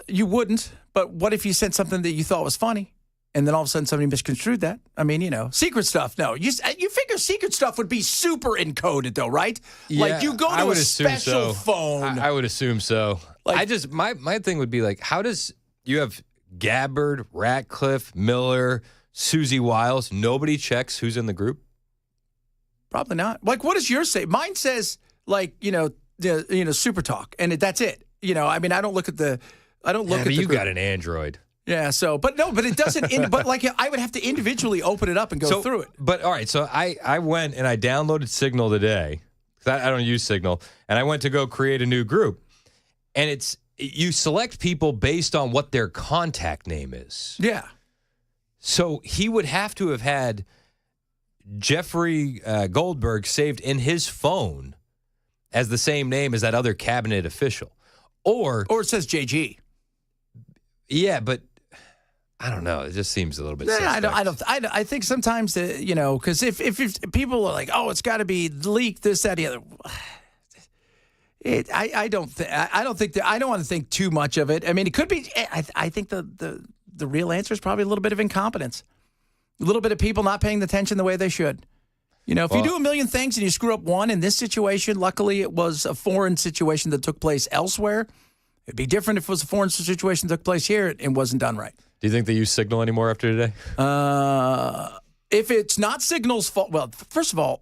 you wouldn't. But what if you sent something that you thought was funny? And then all of a sudden somebody misconstrued that. I mean, secret stuff. No, you figure secret stuff would be super encoded, though, right? Yeah, like you go to a special phone. I would assume so. Like, my thing would be like, how does you have Gabbard, Ratcliffe, Miller, Susie Wiles? Nobody checks who's in the group. Probably not. Like, what does yours say? Mine says Super Talk, and that's it. I mean, I don't look at the. But you got an Android. Yeah, but it doesn't, but like I would have to individually open it up and go through it. But all right, so I went and I downloaded Signal today, because I don't use Signal, and I went to go create a new group. And you select people based on what their contact name is. Yeah. So he would have to have had Jeffrey Goldberg saved in his phone as the same name as that other cabinet official. Or it says JG. Yeah, but I don't know. It just seems a little bit suspect. I think sometimes, because if people are like, oh, it's got to be leaked, this, that, the other. I don't want to think too much of it. I mean, it could be. I think the real answer is probably a little bit of incompetence, a little bit of people not paying attention the way they should. If you do a million things and you screw up one in this situation, luckily it was a foreign situation that took place elsewhere. It'd be different if it was a foreign situation that took place here and wasn't done right. Do you think they use Signal anymore after today? If it's not Signal's fault, well, first of all,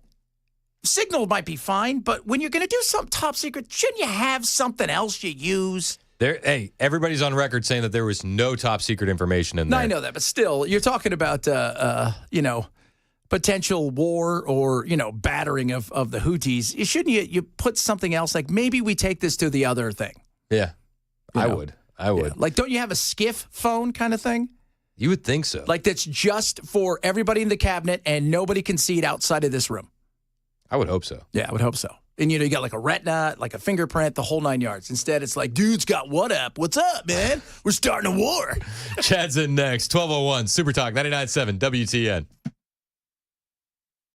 Signal might be fine, but when you're going to do something top secret, shouldn't you have something else you use? Hey, everybody's on record saying that there was no top secret information in there. No, I know that, but still, you're talking about, potential war or, battering of the Houthis. Shouldn't you put something else, like maybe we take this to the other thing? Yeah, I would. Yeah. Like, don't you have a skiff phone kind of thing? You would think so. Like, that's just for everybody in the cabinet and nobody can see it outside of this room. I would hope so. Yeah, I would hope so. And, you got like a retina, like a fingerprint, the whole 9 yards. Instead, it's like, dude's got what up? What's up, man? We're starting a war. Chad's in next. 12:01, Super Talk 99.7 WTN.